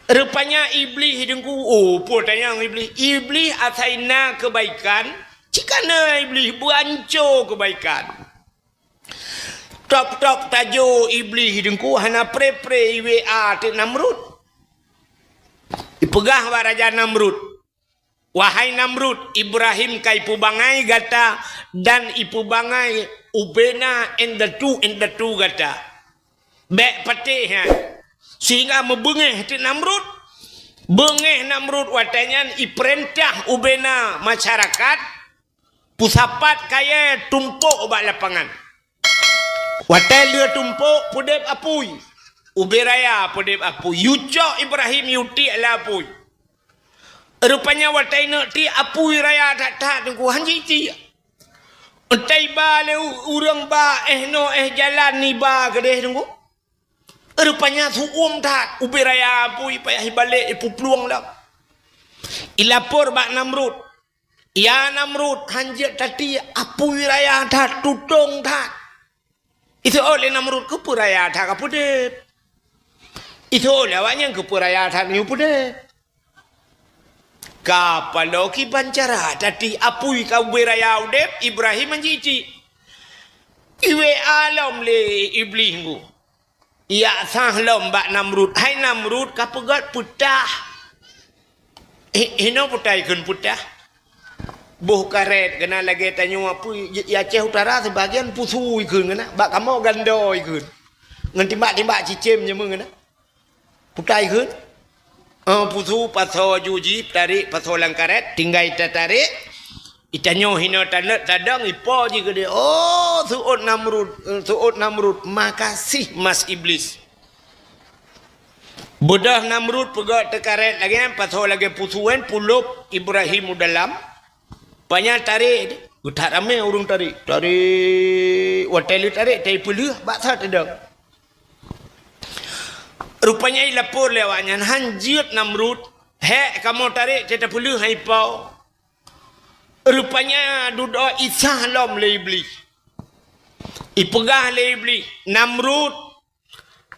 Rupanya iblis hidungku. Oh tanya iblis. Iblis asaina kebaikan. Cikana iblis buanco kebaikan. Top tajo iblis hidungku. Hana pre IWA ti Namrud. Ipegah wa Raja Namrud. Wahai Namrud, Ibrahim kai pubangai gata dan ipu bangai ubena in the two gata. Bek patih ha. Sehingga membengeh ti Namrud. Bengeh Namrud watanya iperintah ubena masyarakat pusapat kaya tumpuk bak lapangan. Watai lua tumpuk pudep apui. Uberaya podep apu yucok Ibrahim yuti ala apu. Rupanya watai nak ti apu raya tak tunggu hanji ti. Entai ba le urang ba no jalan ni ba kedeh tunggu. Rupanya suum tak uberaya apu payah balik ipu peluang dah. Ilapor ba Namrud. Ya Namrud hanji tadi apu raya tak tutung tak. Itu oleh Namrud ke puraya tak kapudep. Itu lawanya ke puraya tani upude. Kapaloki pancara tadi apui kau beraya udep Ibrahim menjici. Iwe alam le iblismu. Ya sahlom bak Namrud. Hai Namrud kapegat putah. Hino putah ikun putah. Buh karet kena lagi tanya apa ya Aceh Utara sebagian pusu ikun kena. Bak kamu gando ikun. Ngan timbak cicim je mengena. Putai ke? Putu paso juji tarik paso langkaret tinggal ita tarik. Itanyo hino tadang ipo je ke dia. Oh suud Namrud. Makasih Mas Iblis. Bedah Namrud pegat tekaret lagi paso lagi pusuan pulup Ibrahim dalam. Banyak tarik. Tak ramai orang tarik. Tarik wateli tarik tai puluh baksa tadang. Rupanya ilapor lewatnya hanjir Namrud. Hek kamu tarik cerita puluh hai pau. Rupanya duduk isah lom le iblis. Ipegah le iblis. Namrud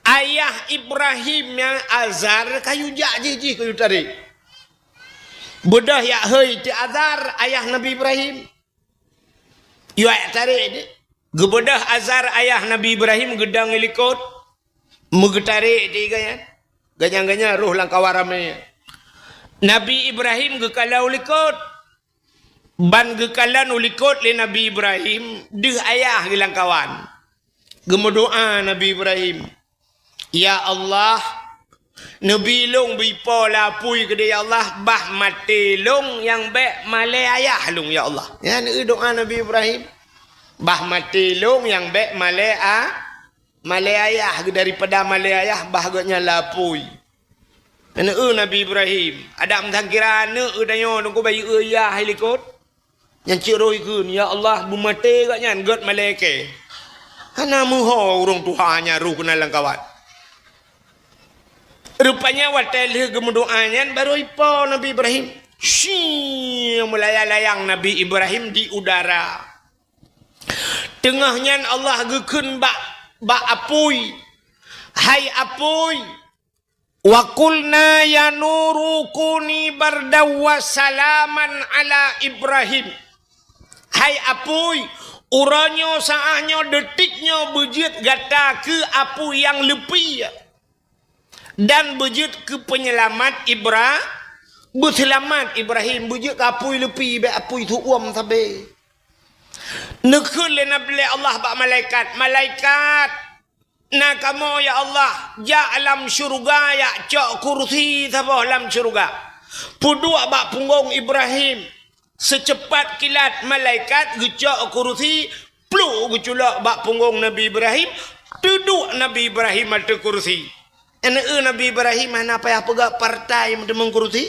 ayah Ibrahim yang Azar kayu jiji kayu tarik. Bedah ya hei ti Azar ayah Nabi Ibrahim. Yu ayat tarik ni. Gebedah Azar ayah Nabi Ibrahim gedang helikot. Mengetarik dia kan. Ganyang-ganyang roh langkawar ramai. Nabi Ibrahim gekalau ulikot. Ban gekalan ulikot le Nabi Ibrahim. Dih ayah gilang kawan. Gemedoa Nabi Ibrahim. Ya Allah. Nabi long bipo lapui ke dia ya Allah. Bah mati long yang baik malai ayah long ya Allah. Ya ni doa Nabi Ibrahim. Bah mati long yang baik malai ayah daripada malai ayah bahaganya lapui. Nabi Ibrahim. Ada mentangkira danyo nunggu bayi ayah helikot. Yang ciroi kun ya Allah bumate katnya god maleke. Hana muho urung Tuhannya ruh kenalang kawan. Rupanya watel gemendoanya baru ipo Nabi Ibrahim. Melayang-layang Nabi Ibrahim di udara. Tengahnya Allah gekun bak apui. Hai apui. Wa qulna ya nuru kuni bardaw salaman ala Ibrahim. Hai apui, uranyo saahnya detiknya bejit gata ke apu yang lepi dan bejit ke penyelamat berselamat Ibrahim bejit ke apui lepi be apui tu sabe. Nekul le nabi Allah ba malaikat na kamu ya Allah ja alam syurga ya cok kursi sabah alam syurga puduk bak punggung Ibrahim secepat kilat malaikat gecok kursi plu geculak bak punggung Nabi Ibrahim duduk Nabi Ibrahim ada kursi Nabi Ibrahim mana payah pegak partai mendemang kursi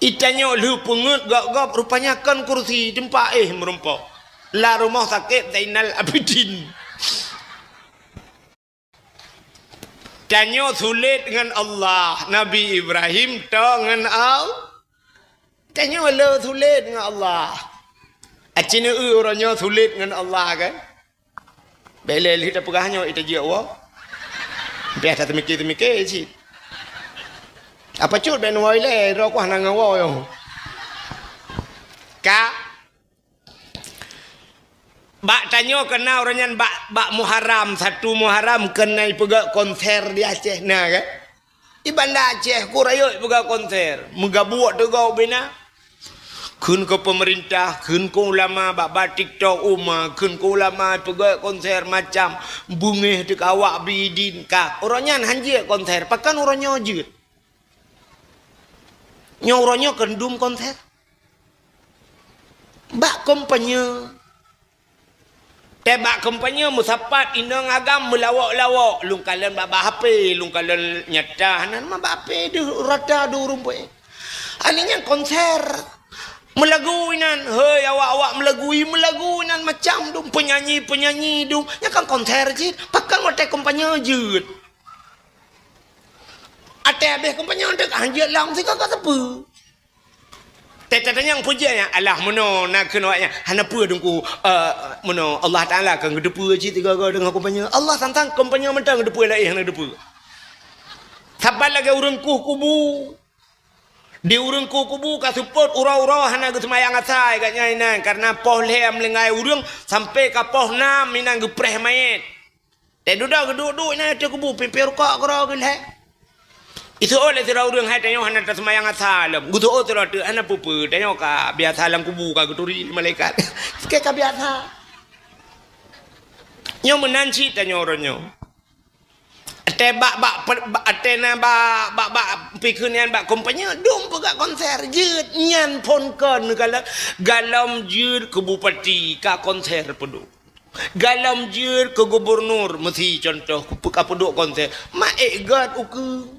itanya lu pungut gak rupanya kan kursi tempat merempok la rumah sakit Zainal Abidin. Tanya sulit dengan Allah. Nabi Ibrahim dengan Allah. Tanya Allah sulit dengan Allah. Acina orangnya sulit dengan Allah kan. Bila kita pegahnya itu je Allah. Biar tak temikir sih. Apa cut ben wile ro ko nang ngawo yo. Ka bak tanya kena orangnya bak Muharram satu Muharram kena pegak konser di Aceh nah kan di bandar Aceh ku raya pegak konser megabuat tegau bina kun ke pemerintah kun ke ulama bak TikTok kun ke ulama pegak konser macam bungih dek awak bidin ka orangnya hanjir konser pakan orangnya jut orangnya kendum konser bak kompanya tebak kampanye musapat indang agam melawak-lawak lung kalian baba HP lung kalian nyata nan baba HP du rata du rumput alinya konser melaguinan hei awak-awak melaguinan macam dum penyanyi dum nya kan konser jit pakan mote kampanye jut ate habis kampanye dek anjir lang sik kata apa tetanya yang puja ya Allah mono nak kenawanya hana pu dengku mono Allah Taala kan gedepu ji tiga dengan kompanya Allah tantang kompanya mentang gedepu lai hana gedepu sabal lagi urang kubu di urang kubu ka support urau-urau hana ge semayang asai katnya inan karena poh le melengai urang sampai ka poh 6 minang ge preh mayit te duduk ina te kubu pimper kok kro ge le itu oleh tira urang hai tanya hana semayang asalam gutu o tira tu hana pupu tanya ka biasa lang kubu ka guturi malaikat ke ka biasa nyo menanci tanya orangnya ate atena pikunian bak kompanya dum pegak konser jeut nyan pon kon galam jeut ke bupati ka konser pedu galam jeut ke gubernur mesti contoh ka peduk konser maek gad uku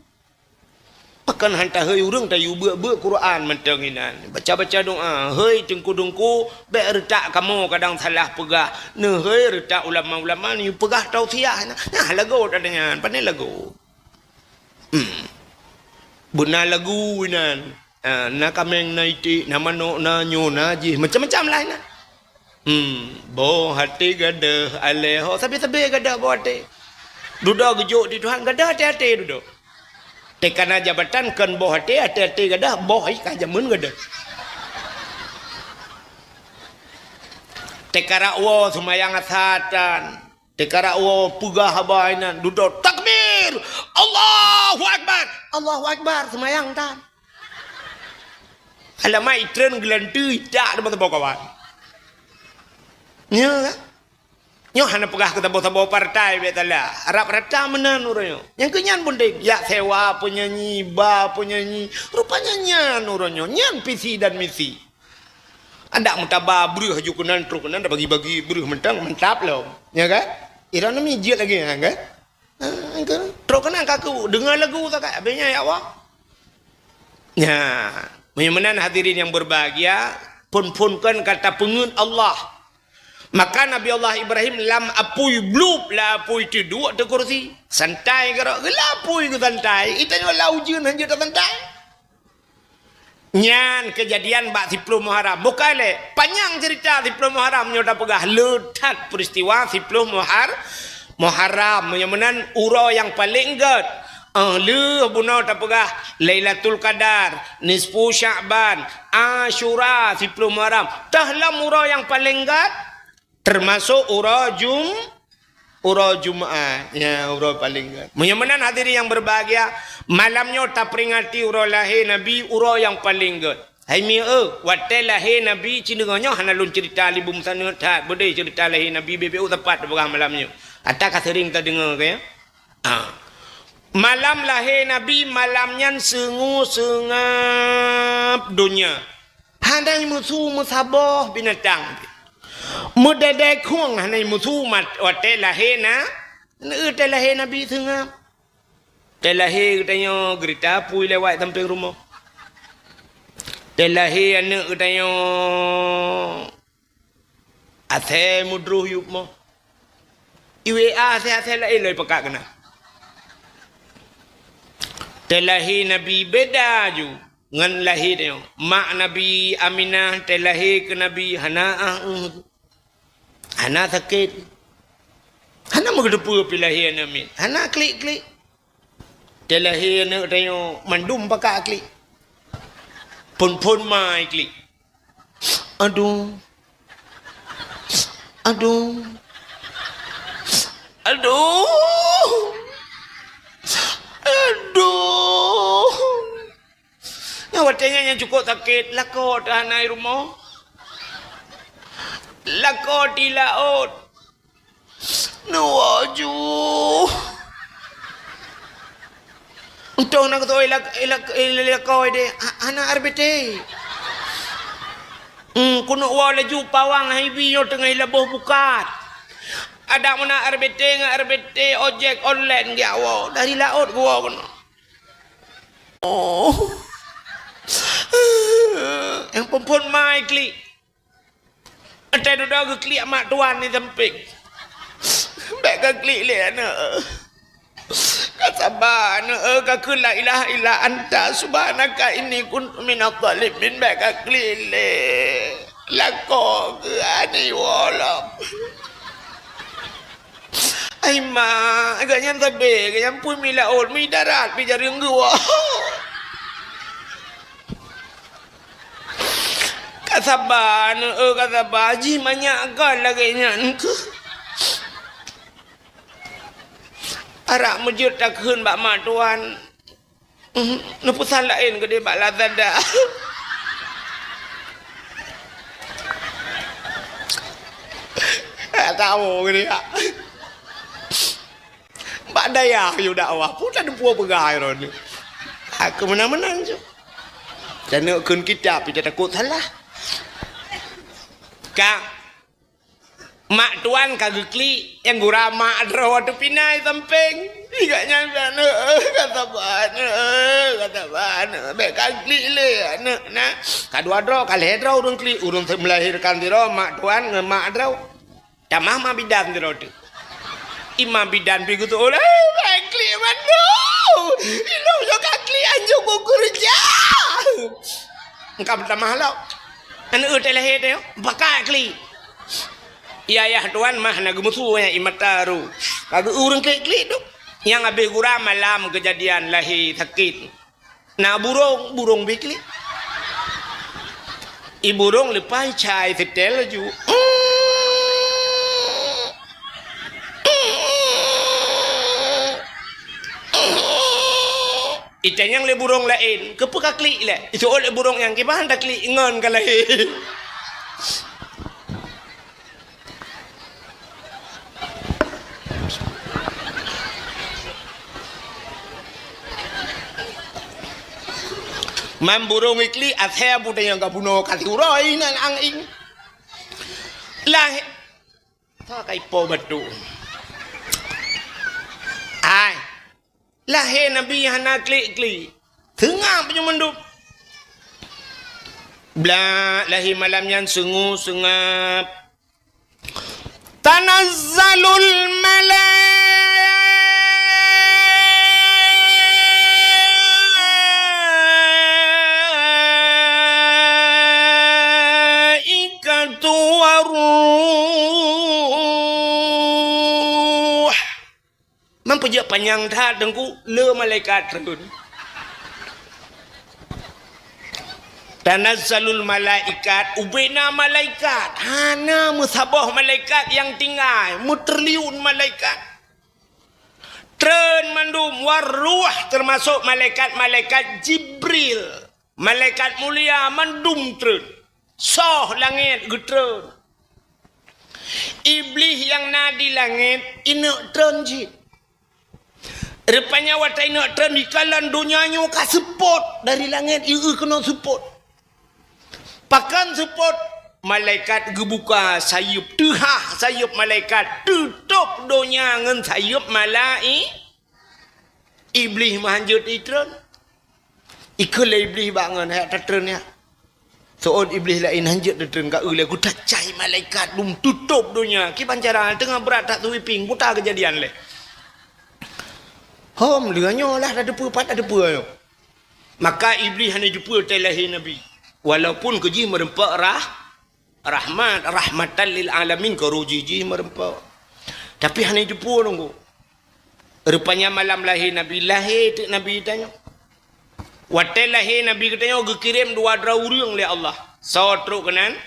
makan hantar hei urang tayu be Quran mentenginan baca doa hei tengku-dengku be retak kamu kadang salah pegah ne hei retak ulama-ulama ni pegah tausiah nah lagu adanya pandai lagu benar lagu inan na kameng naiti nama no na nyona ji macam-macam lah inan bo hati gadah aleho sabi-sabi gadah bo hati duduk gejuk di Tuhan gadah hati-hati duduk tekana jabatan kan boh hati-hati gadah boh ka jamun gadah tekara wo sumayang asatan tekara wo pugah habainan duduk takbir Allahu akbar sumayang tan alamai tren gelantu tak ada kawan nya nyo hana pegah ke tabo-tabo partai betala harap rata menan uranyo yang kenyan bunding ya sewa penyanyi rupanya nyan uranyo nyan visi dan misi anda mutaba bruh haju kunan truk kunan bagi-bagi bruh mentang mentap lo ya kan irana mijit lagi ya kan truk kunan kaku dengar lagu tak abenya ya Allah ya menan hadirin yang berbahagia pun-punkan kata pengun Allah. Maka Nabi Allah Ibrahim lam apui blub la apui tu dua tu kursi santai gerak gelapui ke santai itanya laujun hanya tu santai nyan kejadian bak 10 Muharram bukan panjang cerita 10 Muharram nyoda pegah letak peristiwa 10 Muharram yang menan uro yang paling gad. Lu buno tapagah Lailatul Qadar, Nisfu Sya'ban, Asyura, 10 Muharram. Tahlam uro yang paling gad termasuk uro Jumaat. Ya, uro paling gad. Yang menan hadirin yang berbahagia, malamnya tak peringati uro lahir Nabi, uro yang paling gad. Hai mi waktu lahir Nabi cindengannya hana lun cerita libu musana tak bodai cerita lahir Nabi BBU tepat berah malamnya. Atak sering tak dengar ke ya? Malam lahir Nabi malamnya sengap dunia. Handai musuh musabah binatang. Mudadai kuang handai musuh mat waktu lahir na. Waktu lahir Nabi sengap. Waktu lahir katanya gerita pui lewat sampai rumah. Lahir anak katanya asal mudruh yuk mo. IWA asal lain lagi pakak kena. Lahir Nabi beda ju ngan lahir dia. Mak Nabi Aminah lahir ke Nabi Hana Hana sakit. Hana mengedepu pi lahir Nabi. Hana klik. Lahir anak katanya mandum pakak klik. Pun mai klik. Aduh. Yang watanya yang cukup sakit. Lakot hanai rumah. Lakot di laut. Nuwaju. Untung nak tahu ilakoi dia anak RBT. Kuno wala ju pawang hibi yo tengah labuh bukat. Ada mana RBT ojek online dia wo dari laut gua kono. Oh. Yang perempuan mai klik. Ada duduk klik mak tuan ni sempik. Baik klik le anak. Kasaban ka la ilaha illa anta subhanaka inni kuntu minadh dhalimin baka klile lako ke ani wala ai ma agaknya tabe agaknya pun mila ol mi darat pi jari ngua kasaban kasabaji banyak kan lagi nyanku arak mujud tak khun bak mak tuan. Nepusan lain ke dia bak lazada. Tak tahu ke dia. Bak daya you dakwah pun tak ada puas pegai ron. Aku menang-menang je. Dan nak kun kitab kita takut salah. Kak mak tuan kagak klik yang gura mak draw tu pinai samping igaknya kata ban baik klik le anak nak kadua draw kali draw urung klik urung melahirkan diro mak tuan ngemak draw tamah ma bidan diro tu imam bidan pigu tu oleh baik klik manu ilo yo klik anjo gugur ja engkau tamah lo anak udah lahir dia bakal klik. Ya tuan mah nak musuh yang imataru. Kagak urang klik tu. Yang habis gura malam kejadian lahir sakit. Nah burung bikli. Burung lepas cai setel ju. Itu yang le burung lain. Kepeka klik lah. Itu oleh burung yang kibahan tak klik ngon kan lahir. Man burung ikli asal budaya yang kabuno kasih uroi nan anging lah tak kai po batu ai lahir Nabi hana klik tengah punya menduk bla lahir malamnya sengap tanazzalul je panjang tha dengku le malaikat turun. Tanazzalul malaikat, ubena malaikat, hana musabah malaikat yang tinggal, mutriliun malaikat. Tren mandum waruh termasuk malaikat-malaikat Jibril, malaikat mulia mandum tren. Soh langit getren. Iblis yang nadi langit ina tren jid. Rupanya watai ina tren di kalan dunianya ka support dari langit ieu kena support. Pakan support malaikat gebuka sayup tuhah sayup malaikat tutup dunia ngan sayup iblis mahanjut itron ikul iblis bangun hak tatron ya soon iblis lain hanjut tatron ka ule ku tacai malaikat dum tutup dunia ki pancara tengah berat tak tu ping putar kejadian le hom lianyo lah ada depu pat ada depu maka iblis hanya jumpa telahi nabi. Walaupun keji merempak rahmatan lil alamin kerujiji merempak. Tapi hanya jumpa nunggu. Rupanya malam lahir Nabi tanya. Watai lahir Nabi katanya kirim dua draurung oleh Allah. So teruk kenan.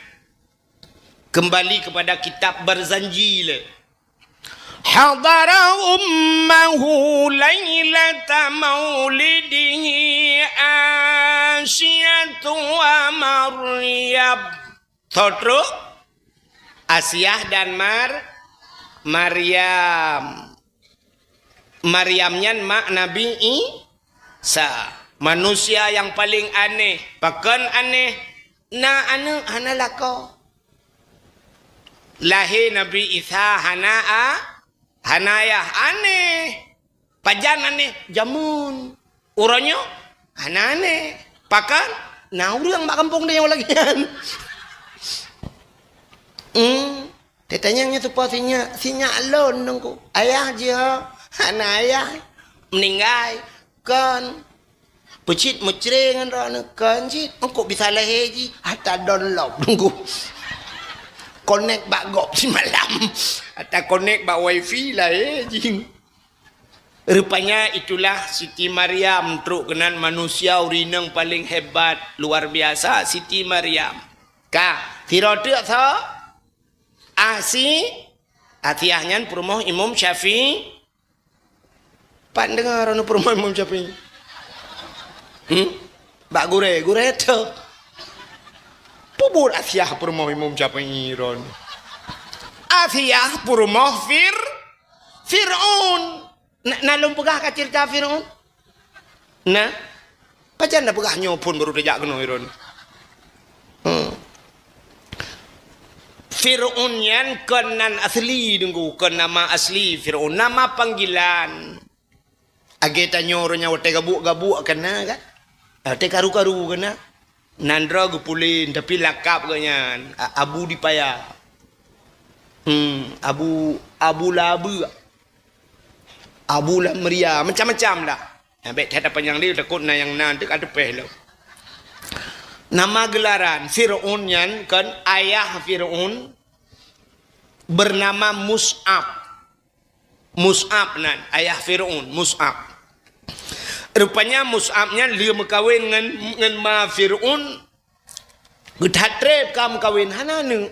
Kembali kepada kitab berzanji le. Hadara ummahu laylata maulidihi Asyatu wa Maryam. Terus Asyah dan Maryam. Maryamnya mak Nabi Isa. Manusia yang paling aneh. Bahkan aneh. Hana lako. Lahir Nabi Isa Hanayah aneh. Pajan aneh. Jamun. Uranyo aneh. Pakan orang mak kampung dia yang lagi kan. Tetanya supaya sinya alon nunggu. Ayah je. Anak ayah meninggal kan. Pecit mucring kan kan jit. Engkau bisa lahir ji. Hatta download nunggu. Connect bak gop si malam. Atau connect bak wifi lah jing. Rupanya itulah Siti Maryam truk kenan manusia urinang paling hebat luar biasa Siti Maryam. Ka tirodak so atiahnya perumahan Imam Syafi'i. Pak dengar anu perumahan Imam Syafi'i. Bak gure tu. Pubur Asyah purmoh Imam Syafi'i ron. Asyah purmoh Fir'aun. Nalung pegah ka cerita Fir'aun. Nah. Pajan dah pegah nyopun baru dia kena ron. Fir'aun yan kenan asli dengku ken nama asli Fir'aun nama panggilan. Ageta nyoronya wate gabuk kena kan. Te karu-karu kena. Nandra gupulin tapi lakap ganyan Abu Dipaya. Abu Labu. Abu Lamria macam-macam dah. Baik tak panjang dia takut na yang nanti ada peh lah. Nama gelaran Fir'aun yan kan ayah Fir'aun bernama Mus'ab. Mus'ab nan ayah Fir'aun Mus'ab. Rupanya Mus'abnya dia berkahwin dengan ma Fir'aun. Gedatrep kamu kawin hana nu.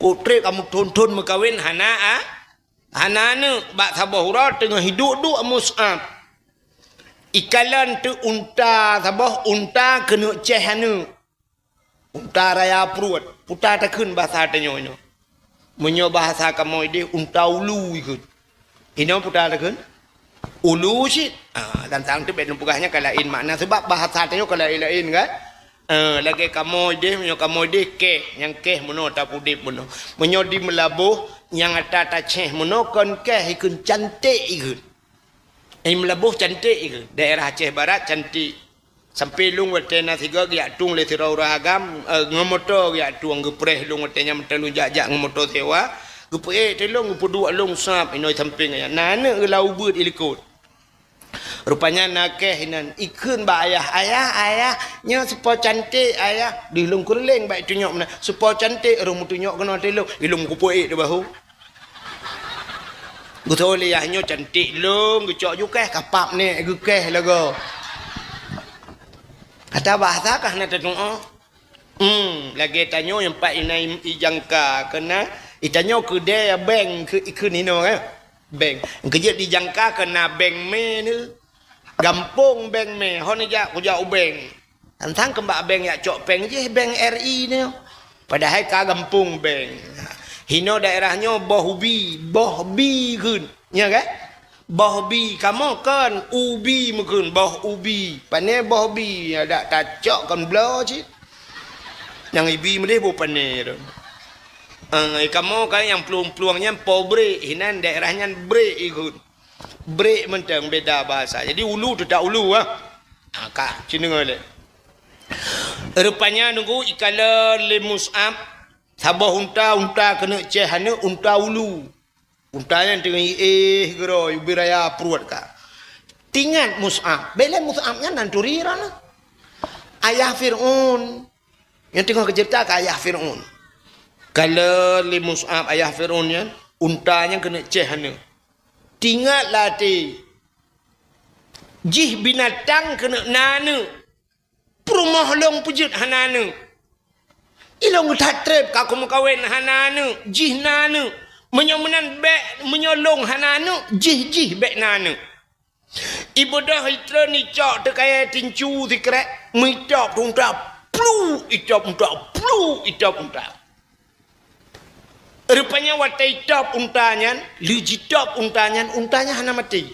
Kutre kamu tonton berkahwin hana nu bak sabahura tengah hidup duk Mus'ab. Ikalan tu unta sabah unta kena ceh hana. Unta raya perut. Putar takun bahasa tanya nyo. Menyo bahasa kamu dia unta ulu ikut. Ini putar takun. Ulu sih, dan sang tu bedung pugahnya kalain makna sebab bahasa tanya kalain kan. Lagi kamu dia keh yang keh mono tak pudip mono. Menyo di melabuh yang ada taceh mono kon keh ikut cantik ikut. Ini melabuh cantik ikut. Daerah Aceh Barat cantik. Sampai lung watena siga dia tung le tirau ragam ngomoto dia tuang gepreh lung watenya mentelu jajak ngomoto sewa. Gupe telung gupu dua lung sap inoi samping ya. Nana gelau beut ilikut. Rupanya nakeh inan ikun ba ayah nya supaya cantik ayah di lung kurling baik tunyok mana supaya cantik rum tunyok kena telung ilung kupuik di bahu Gutoliahnya cantik long, gecok juga kapap ni, gukeh lagu. Kata bahasa kah nak tengok? Lagi tanya yang pak inai ijangka kena itanya ke dia bank ke ni no kan? Bank. Kerja dijangka kena bank me ni. Gampung bank me, hon ja ku jau bank. Tantang kembak bank ya cok bank je bank RI ni. Padahal ka gampung bank. Hino daerahnya Bohbi kun. Ya kan? Bohbi kamu kan ubi mungkin Bohbi. Pane Bohbi ada tacok kan blo cik. Yang ibi melih bu pane tu. Kamu kan yang peluang-peluangnya pobre, hinan daerahnya break ikut. Break mentang beda bahasa. Jadi ulu tu tak ulu ah. Kak, cina ngale. Rupanya nunggu ikala le Mus'ab. Sabah unta kena cehana unta ulu. Untanya dengan gero ubiraya pruat ka. Tingat Mus'ab. Bela Mus'abnya nanturi rana. Ayah Fir'aun. Yang tengah kecerita ke ayah Fir'aun. Kalau li Mus'ab ayah Fir'aunnya untanya kena cehana. Tingatlah ti. Jih binatang kena nana. Perumah long pujut hanana. Ilong tatrep kaku mukawin hananu jih nanu menyomenan bek menyolong hananu jih bek nanu ibu dah hitra ni cok terkaya tincu zikrek mitop unta plu itop unta rupanya watai top untanya lijitop untanya hana mati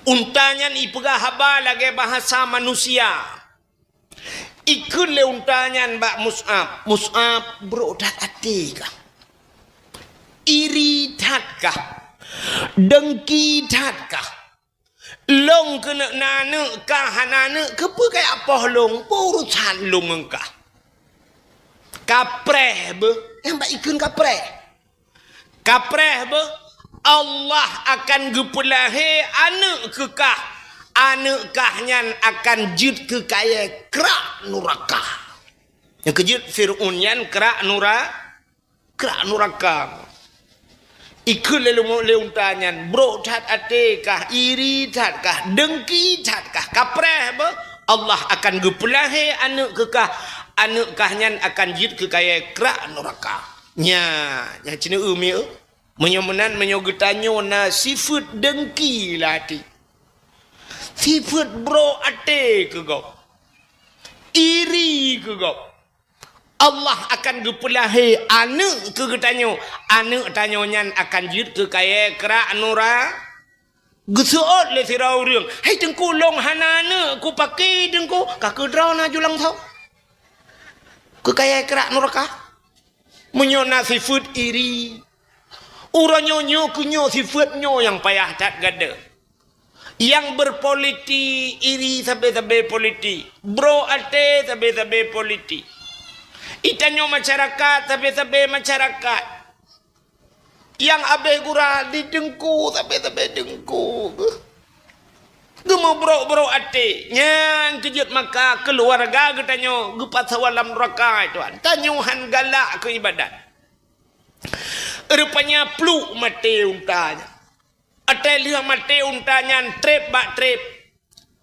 untanya ipegah haba lagi bahasa manusia. Ikut le untanya mbak Mus'ab. Mus'ab bro dah hati kah? Iri tat kah? Dengki tat kah? Long kena nana kah hanana kepa kayak apa long? Urusan long engkah. Kapreh be? Yang mbak ikun kapreh. Kapreh be? Allah akan gepulahi anak kekah. Anak kahnya akan jid ke kaya kerak nuraka. Yang kejut Fir'aunyan kerak nuraka. Ikut leuntanyan bro tat ate kah iri tat kah dengki tat kah kapreh ba Allah akan gepulahi anak kekah anak kahnya akan jid ke kaya kerak nuraka. Nya yang cina umi menyomenan menyogetanyo na sifat dengki lah hati. Sifat bro ate ke kau. Iri ke kau. Allah akan gepulahi anak ke getanyo. Anak tanyonya akan jid ke kaya kerak nura. Gesuot le sirau riang. Hei tengku long hanana ku pakai tengku. Kak kedraw na julang tau. Ke kaya kerak nuraka. Menyona sifat iri. Uranyo kunyo sifatnyo yang payah tak gada. Yang berpolitik iri sampai politik. Bro ate sampai politik. Itanyo masyarakat sampai masyarakat. Yang abe gura di dengku sampai dengku. Gemo bro ate. Yang kejut maka keluarga getanyo gepat sawalam neraka itu. Tanyuhan galak ke ibadat. Rupanya pluk mati untanya. Ada lihat mati untanya trip bak trip.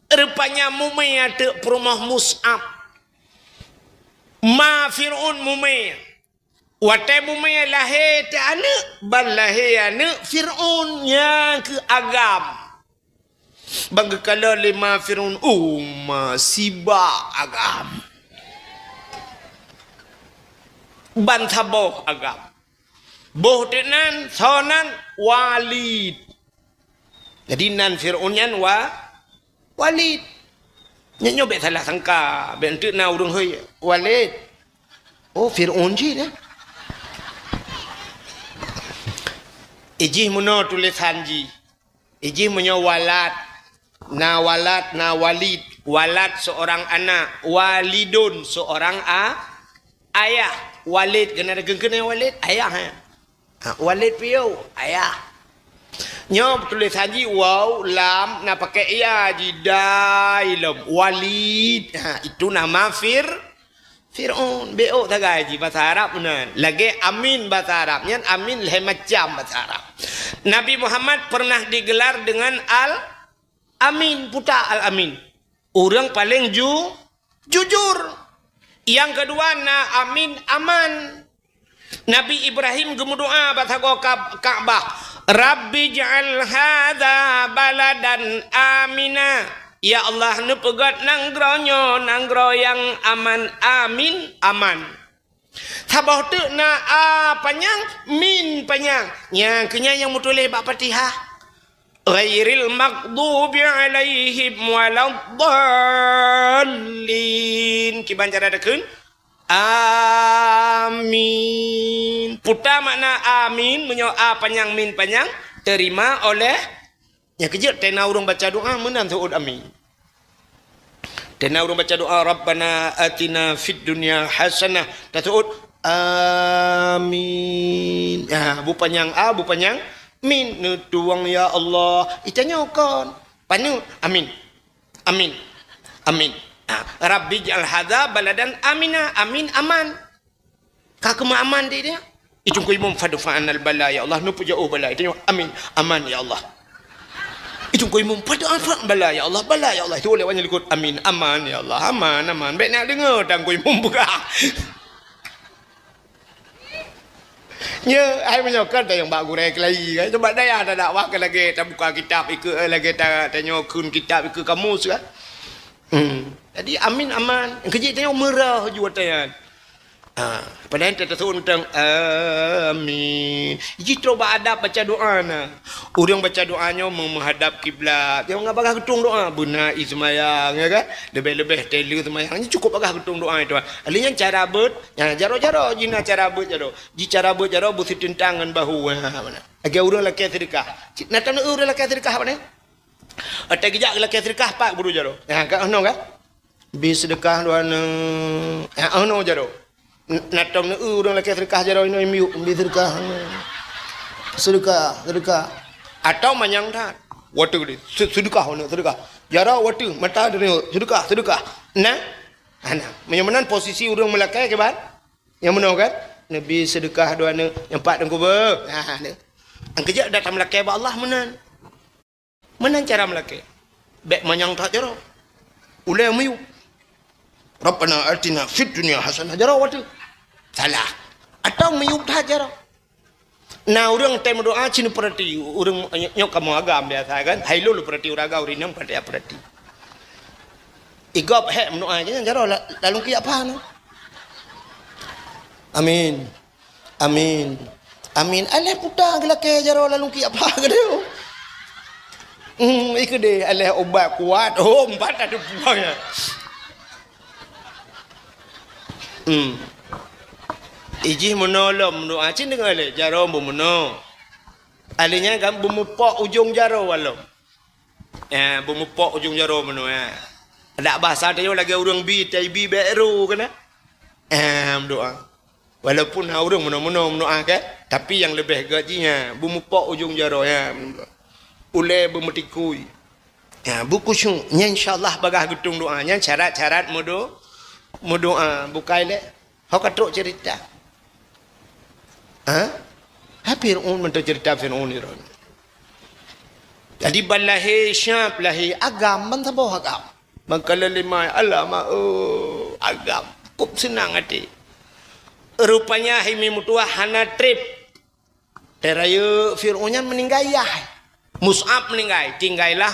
Rupanya mumi ada perumah Mus'ab. Ma Fir'aun mumi. Watai mumi lahir tak anak. Ban lahir anak Fir'aun yang ke agam. Bagi kalau lima Fir'aun. Sibak agam. Ban taboh agam. Boh tenan, sonan, Walid. Jadi nan Fir'aunyan Walid. Nyanyo bet salah sangka. Bet untuk na urung hui. Walid. Oh Fir'aun je dah. Ijih muno tulisan ji. Ijih munyo walad. Na walid. Walad seorang anak. Walidun seorang ayah. Walid kena kena Walid. Ayah. Walid piau. Ayah. Nyo tulis haji waw lam na pakai iya jidailum Walid. Itu nama Fir'aun. Beo tagay ji bahasa Arab benar. Lagi amin bahasa Arabnya amin leh macam bahasa Arab. Nabi Muhammad pernah digelar dengan Al-Amin, putra Al-Amin. Orang paling jujur. Yang kedua, Amin, aman. Nabi Ibrahim gemudoa batago Ka'bah. Rabbi ja'al hadha baladan amina. Ya Allah, nu pegat nanggronyo, nanggro yang aman, amin, aman. Sabah tu na panjang, min panjang. Yang kenya yang mutulih bak Fatihah. Ghairil maghdubi alaihim waladdallin. Kiban cara dekun? Amin. Puta makna amin, menyo a panjang, min panjang, terima oleh yang kejut. Tena urung baca doa menan suud amin. Tena urung baca doa Rabbana atina fid dunya hasanah. Tasuud amin. Bu panjang a, bu panjang min. Nu tuang ya Allah. Itanya kon. Panu amin. Amin. Amin. Rabbi ja'al hadza baladan amina. Amin, aman. Kakema aman dia. Icung ko imam fadfa'an al bala ya Allah. Nu pujau bala. Itanya amin. Aman ya Allah. Itu kau imam pada apa bala ya Allah, bala ya Allah. Itu oleh wanita ikut amin, aman ya Allah, aman, aman. Baik nak dengar dan kau imam buka. Nya, ai menyokar dah yang bak gurek lagi kan. Sebab dah ada dakwah ke lagi tak buka kitab ikut lagi tak tanya kun kitab ikut kamu kan. Jadi amin aman. Kejit tanya merah juga tanya. Padahal kita tahu tentang amin. Jadi coba adab baca doa na. Orang baca doanya menghadap kiblat. Dia enggak bagah ketung doa buna ismayang ya kan. Lebih-lebih telu semayang. Ini cukup bagah ketung doa itu. Alinya cara bet, ya jaro-jaro jina cara bet jaro. Ji cara bet jaro busi tentangan bahu mana. Agi orang laki sedekah. Natan orang laki sedekah mana? Ada gejak laki sedekah pak buru jaro. Ya kan ono kan? Bi sedekah doana. Ya ono jaro. Natong na urang laki sedekah jaro ini miu ambil sedekah atau manyang dah watu gede sedekah ono sedekah jaro watu mata dari sedekah nah ana menyemenan posisi urang melakai ke ban yang menau kan nabi sedekah dua ne yang empat dengku be nah ne ang kerja datang melakai ba Allah menan cara melakai bek manyang tak jaro ulai miu Rabbana atina fid dunya hasanah jaro watu. Salah. Atau meyub dah jaro. Nah, orang time doa cina perhati, orang nyok kamu agam biasa kan. Hai lu perhati orang agam orang yang perhati. Igop he doa aja jaro lalu ki apa no. Amin. Amin. Amin. Ale puta gelake jaro lalu ki apa gede. Ikut deh ale obat kuat. Oh, 4 ada buahnya. Iji menolong doa cin dengan ale jaro bumono. Alinya kan bumupok ujung jaro walau. Bumupok ujung jaro meno ya. Ada bahasa dia lagi orang bi tai bi beru kan. Doa. Walaupun orang meno doa kan, tapi yang lebih gajinya bumupok ujung jaro ya. Ule bumetikui. Buku syung nya insyaallah bagah gutung doanya syarat-syarat doa bukai le hok katruk cerita Fir'aun mentah cerita Fir'aun ni jadi balahi syab lahi agam man saboh agam mangkala lima alama agam kup senang hati rupanya himi mutua hana trip teraya Fir'aun meninggal ya Mus'ab meninggal tinggailah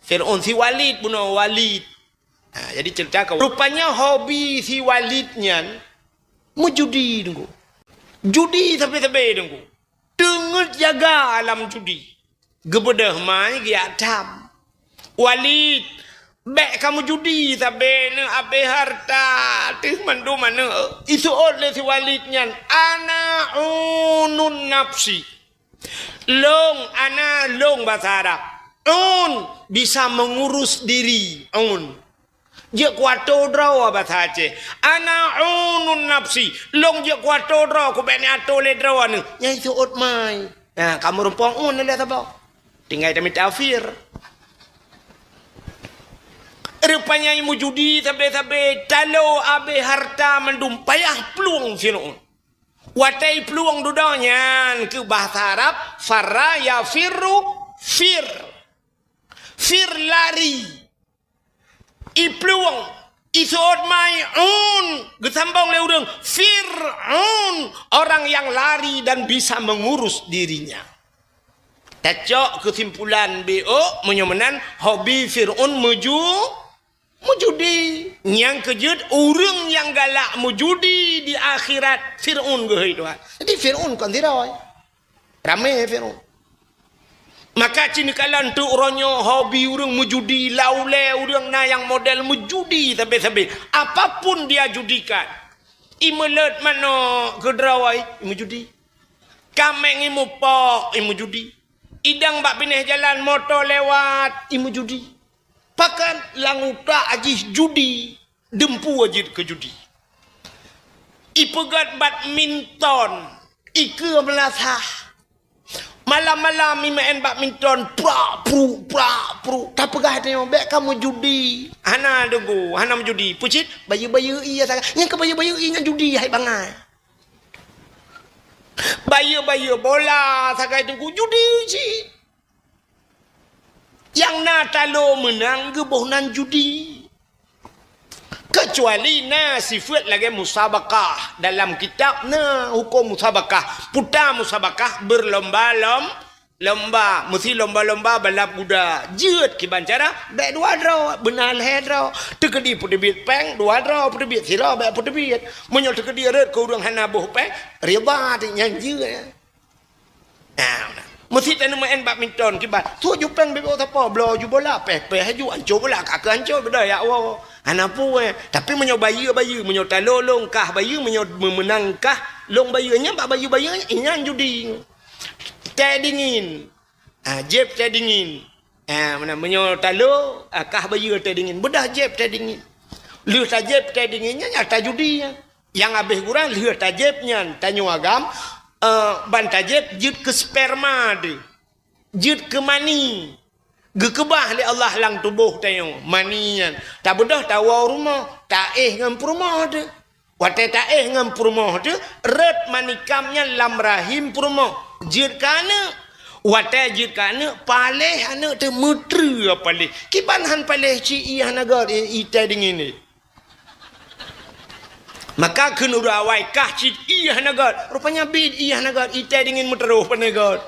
Fir'aun si Walid bunuh Walid. Jadi cerita kau. Rupanya hobi si Walidnya menjudi dengku. Judi sampai dengku. Dengar jaga alam judi. Gebedah mai dia tam. Walid, bek kamu judi sampai ne abe harta. Tih mandu mana? Itu oleh si Walidnya. Ana unun nafsi. Long bahasa Arab. Bisa mengurus diri. Je kuato draw bahasa Aceh. Ana unun nafsi. Long je kuato draw. Ku beni ato le draw ni. Nyai suut mai. Nah, kamu rumpong le tabau. Tinggal demi tafsir. Rupanya imu judi sampai talo abe harta mendum payah pelung Fir'aun. Watai peluang dudanya ke bahasa Arab farra ya firru fir. Fir lari. I peluang isod mai'un gesambung le urang Fir'aun, orang yang lari dan bisa mengurus dirinya. Tacok kesimpulan BO menyomenan hobi Fir'aun mujudi. Yang kejut orang yang galak mujudi di akhirat Fir'aun gehoi Tuhan. Jadi Fir'aun kan tidak ramai Fir'aun. Maka cini kalan tu orangnya hobi orang mujudi, laule orang na yang model mujudi tapi apapun dia judikan. Imelet mana kedrawai mujudi. Kameng imu pok mujudi. Idang bak pineh jalan motor lewat mujudi. Pakan languta ajih judi, dempu ajih ke judi. Ipegat badminton, ike melasah. Malam-malam main badminton, pra pru. Tak pegah tengok bek kamu judi. Hana dengu, hana judi. Pucit bayu-bayu iya sangat. Yang ke bayu-bayu iya judi hai bangai. Bayu-bayu bola sakai dengu judi cik. Yang na talo menang geboh nan judi. Kecuali na sifat lagi musabakah dalam kitab na hukum musabakah. Putar musabakah lomba mesti lomba balap kuda. Jeut ki bancara baik dua draw benar he draw. Tekedi putebit peng dua draw putebit sira baik putebit. Menyol tekedi red ke urang hana boh peng riba ti nyang jeut. Mesti tak main badminton kibat. Tu ju peng bebo siapa blo ju bola peh haju ancur bola kak ancur beda ya Allah. Anak pun tapi menyo bayu menyo talolong kah bayu menyo memenangkah long bayunya bak bayu inyan judi. Teh dingin. Jeb teh dingin. Mana menyo talo kah bayu teh dingin. Bedah jeb teh dingin. Liu ta jeb teh dinginnya nyata judi. Yang habis kurang liu ta jebnya tanyo agam bantajep jut ke sperma de. Jut ke mani. Gekebah li Allah lang tubuh tayo manian. Tak bedah tawa rumah, tak ngam rumah de. Wate tak ngam rumah de, red manikamnya lam rahim rumah. Jut kana wate jut kana paleh ana te metru paleh. Kiban han paleh ci iya nagar ite dingin ni. Maka kena rawai kah cid iya nagar. Rupanya bid iya nagar ite dingin meteruh panegar.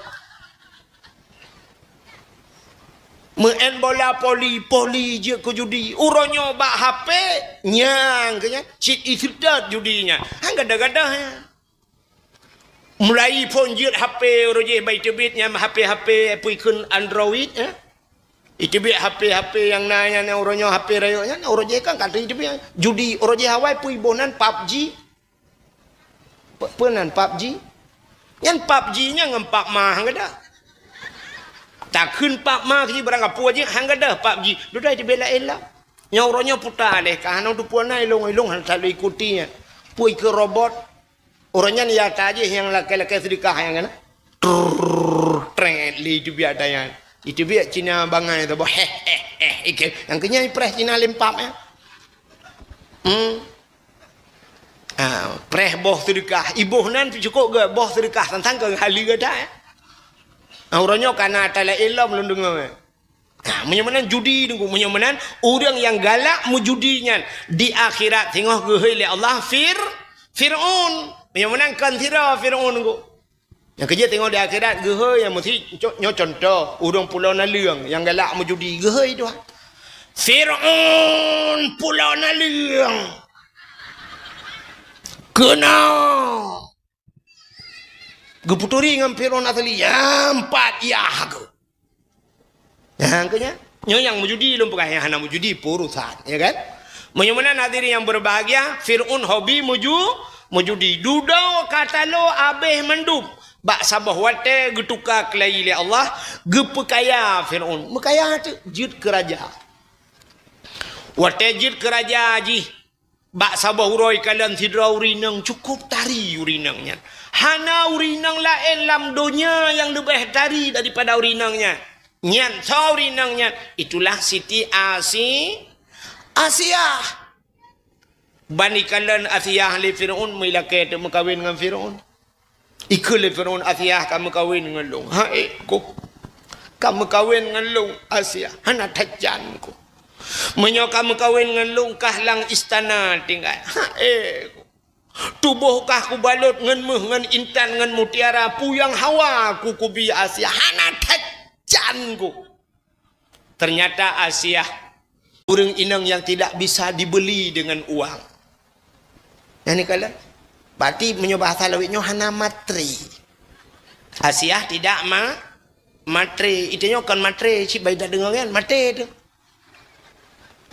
Main bola poli je ke judi. Uronyo bak HP nyang kenya cid isidat judinya. Hang gadah-gadah ya. Mulai pun je HP roje baik tebitnya HP puikun Android ya. Itu biar HP yang nanya uronyo HP rayoknya uroje kan kata itu biar judi uroje Hawaii pui bonan PUBG. Penan PUBG. Yang PUBG-nya ngempak mah hang ada. Tak kun pak mah ki barang apa aja hang ada PUBG. Dudai di bela elak. Nya uronyo putar leh kan hang tu puan ilong hang tak ikutinya. Pui ke robot. Orangnya ni ya aja yang laki-laki sedekah yang kan. Treng li itu biar daya. Itu biar Cina bangai tu boh yang kenyai press Cina lempap ya. Press boh sedekah ibuh nan cukup ke boh sedekah tentang ke hali ke dah ya. Orangnya kana tala ilam lundung menyamanan judi nunggu menyamanan orang yang galak mujudinya di akhirat tengok gehoi le Allah Fir'aun menyamanan kan tira Fir'aun nunggu. Yang kerja tengok di akhirat gehoi yang mesti contoh urang pulau Naliang yang galak mujudi gehoi tu. Fir'aun pulau Naliang. Kena. Geputuri ngam Fir'aun asli empat ya ke. Yang kenya yang mujudi lum pakai yang hana mujudi purusan ya kan. Menyamanan hadirin yang berbahagia Fir'aun hobi mujudi dudau kata lo abeh mendub. Bak sabah wate getuka kelai li Allah gepekaya Fir'aun. Mekaya tu jid keraja. Wate jid keraja ji. Bak sabah uroi kalian sidra urinang cukup tari urinangnya. Hana urinang lain lam dunia yang lebih tari daripada urinangnya. Nyan so urinangnya. Itulah Siti Asia. Bani kalian Asia li Fir'aun melaki tu mekawin dengan Fir'aun. Ikut Fir'aun Asia kamu kahwin dengan long. Ko. Kamu kahwin dengan long Asia. Hana tajan ko. Menyo kamu kahwin dengan long kahlang istana tinggal. Ko. Tubuhkah ku balut dengan meh dengan intan dengan mutiara puyang hawa ku kubi Asia. Hana tajan ko. Ternyata Asia burung inang yang tidak bisa dibeli dengan uang. Yang ni kala berarti menyubah bahasa lawitnya hana matri. Asia tidak matri. Itanya kan matri. Cik bayi dah dengar kan? Matri tu.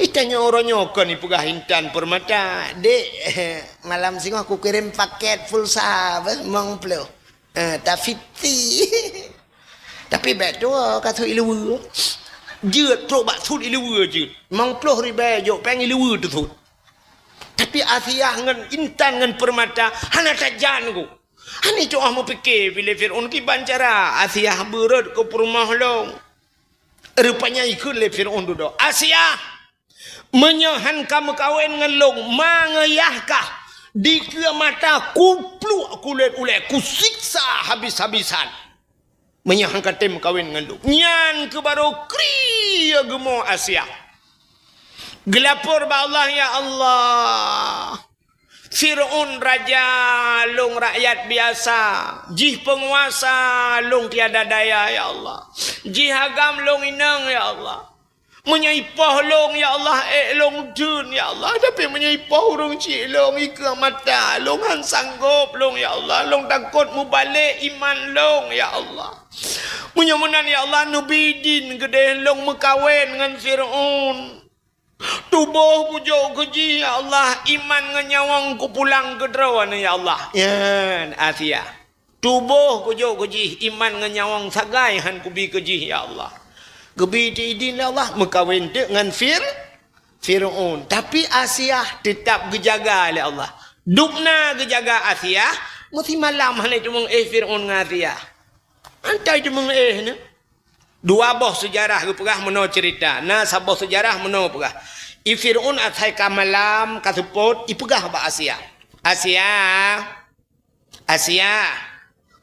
Itanya orangnya kan ni pegah intan permata. Dek, malam sini aku kirim paket pulsa. Mengplau. Tafiti. Tapi baik tu kata ilu. Jut truk bak thut ilu jut. Mengplau ribai jok peng ilu tu thut. Tapi Asia dengan intan dengan permata hana tajan ku. Hani tu mau fikir bila Fir'aun ki bancara Asia berat ke rumah long. Rupanya ikut le Fir'aun tu dah. Asia menyahan kamu kahwin dengan long mangayahkah di mata kupluk kulit ulet ku siksa habis-habisan. Menyahan katem kahwin dengan long. Nyan ke baru kri gemo Asia. Gelapur ba Allah ya Allah. Fir'aun raja long rakyat biasa. Jih penguasa long tiada daya ya Allah. Jih agam long inang ya Allah. Menyaipah long ya Allah long jun ya Allah. Tapi menyaipah urung cik long ika mata long han sanggup long ya Allah. Long takut mubalik iman long ya Allah. Munyamunan ya Allah nubidin gede long mekawin dengan Fir'aun. Tubuh pujuk keji ya Allah. Iman ngenyawang ku pulang ke derawan ya Allah. Ya Asia. Tubuh pujuk keji. Iman ngenyawang sagai han ku bi keji ya Allah. Gebi diidin ya Allah. Mekawin dengan Fir'aun. Tapi Asia tetap gejaga oleh Allah. Dukna gejaga Asia. Mesti malam hanya cuma Fir'aun dengan Asia. Antai cuma ni. Dua boh sejarah ke pegah meno cerita. Nah saboh sejarah meno pegah. Fir'aun atai kamalam kasuput ipegah ba Asia. Asia.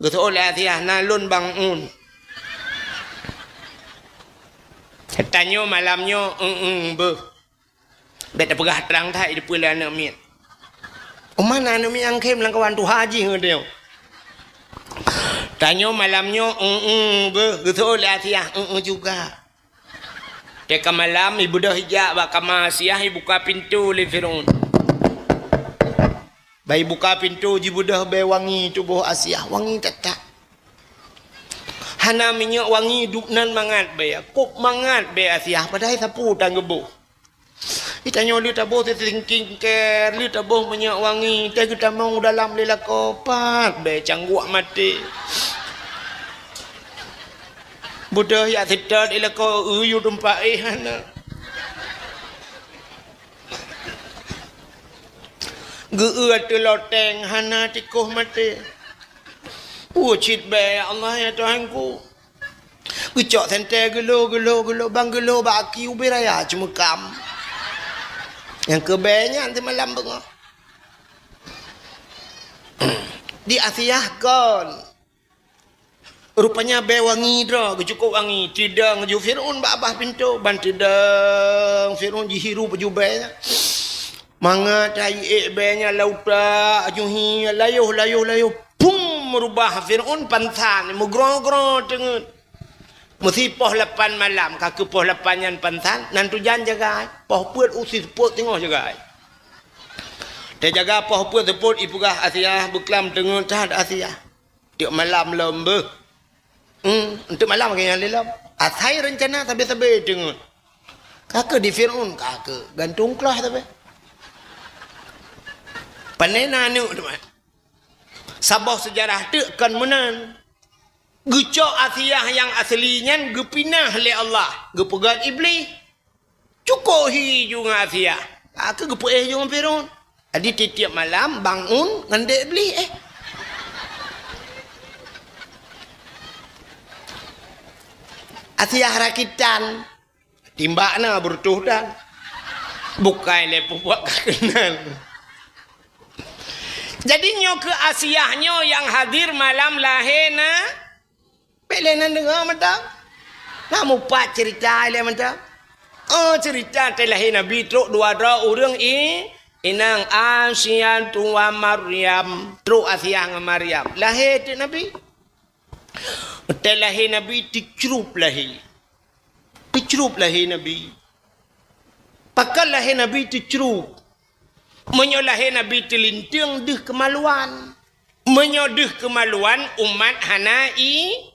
Gitu oleh Asia nalun bangun. Tanyo malamnya be. Bet pegah terang thai di pula anak miet. Mana anak miet angkem lang kawan tu haji ngedeu. Tanyo malamnya gitu oleh Asia juga. Teka malam ibu dah hijab bakama Asia buka pintu le Fir'aun. Bayi buka pintu ibu dah be wangi tubuh Asia wangi tetap. Hana minyak wangi duknan mangat be kop mangat be Asia padahal sapu tang gebu. Itanya lu tabuh tertingking ke lu tabuh minyak wangi teh kita mau dalam lela kopat be cangguk mati. Budak ya tidak ila ko uyu tempat hana. Geu tu loteng hana tikuh mati. Cit be Allah ya Tuhanku. Gecok sente gelo bang gelo baki ubiraya cuma kam. Yang kebenya nanti malam bengah. Di Asia kon. Rupanya be wangi dah, cukup wangi. Tidak ngeju Fir'aun babah pintu. Ban tidak Fir'aun jihiru baju be. Manga cai be-nya lauta ajuhi layuh. Pum merubah Fir'aun pantan. Mugro-gro tengut. Mesti poh 8 malam. Kaki poh 8 yang pantan. Nantu jan jaga. Poh puat usi seput tengok jaga. Dia jaga poh puat seput ipugah Asia. Buklam tengut cahad Asia. Tiap malam lembah. Untuk malam kayaknya lelam. Athai rencana tapi dengar. Kakak di Fir'aun kakak gantung kelah tapi. Panena nu teman. Sabah sejarah tu kan menan. Gecok Asia yang aslinya gepinah oleh Allah. Gepegat iblis. Cukup hi juga Asia. Kakak gepeh juga Fir'aun. Jadi tiap malam bangun ngandek iblis Asia rakitan timbakna bertuh dan bukan le puak kenal. Jadinya ke Asiahnya yang hadir malam lahir na. Pelenan dengar macam. Nak mupat cerita ile macam. Oh cerita lahir Nabi truk dua orang inang Asian tua Maryam truk Asiah dengan Maryam. Lahir tu Nabi. Lahir Nabi dicrup lahir. Dicrup lahir Nabi. Pakal lahir Nabi dicrup. Menyolahi Nabi telintung deh kemaluan. Menyodeh kemaluan umat hanai.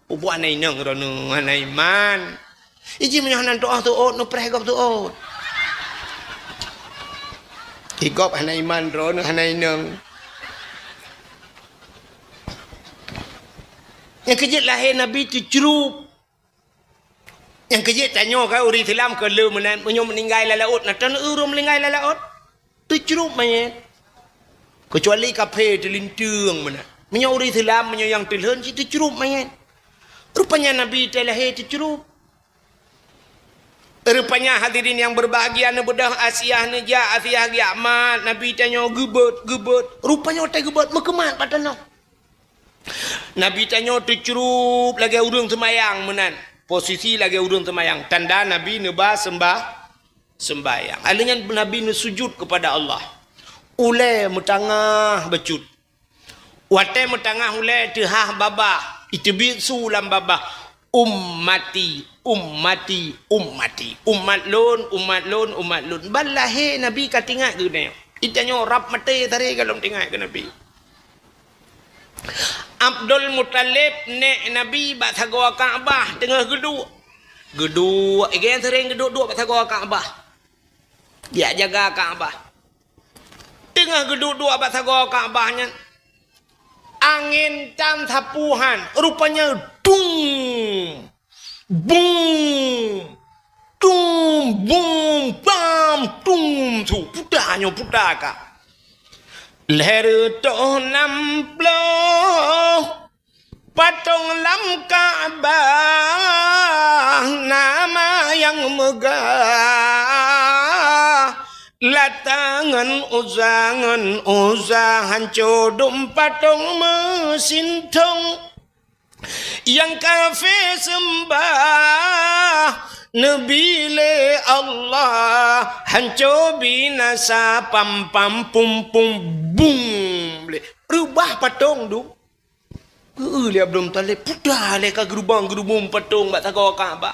Ubuat hanai nang rono hanai man. Iji menyohanan doa tuot no prehgop tuot. Higop hanai man rono hanai nang. Yang kejut lahir Nabi dicerup. Yang kejut tanya kau uri Islam ke lu meninggal lalaut. Nak tan urum meninggal lalaut. Tercerup mayat. Kecuali kafe terlintung mana. Menyuri Islam yang terhun si tercerup mayat. Rupanya Nabi telah tercerup. Rupanya hadirin yang berbahagia ni bedah Asiah ni ja Asiah giamat Nabi tanya gebet. Rupanya otak gebet mekemat patana. Nabi tanya tercerup lagi urang semayang menan. Posisi lagi urang semayang. Tanda Nabi nebah sembahyang. Alanya Nabi sujud kepada Allah. Ulai metangah becut. Wate metangah ulai tehah babah. Itu bisu lam babah. Ummati. Umat lun. Balahe Nabi katingat ke ni. Itanya rap mati tadi kalau tinggal ke Nabi. Abdul Muttalib nek Nabi bak thagwa Kaabah tengah geduk. Again sering geduk bak thagwa Kaabah. Dia jaga Kaabah. Tengah geduk dua abad saga Kaabahnya. Angin dan sapuhan. Rupanya dung. Bum. Dung. Bum. Bam. Dung. Tu. Pudahnya pudahkah. Leher toh namploh. Patung lam Kaabah. Nama yang megah. Latangan uzahan codom patung mesin tong yang kafe sembah Nabile Allah hanco binasa pam pum bum rubah patung tu dia belum talib pudah le ka gerubang patung bak takau Kaabah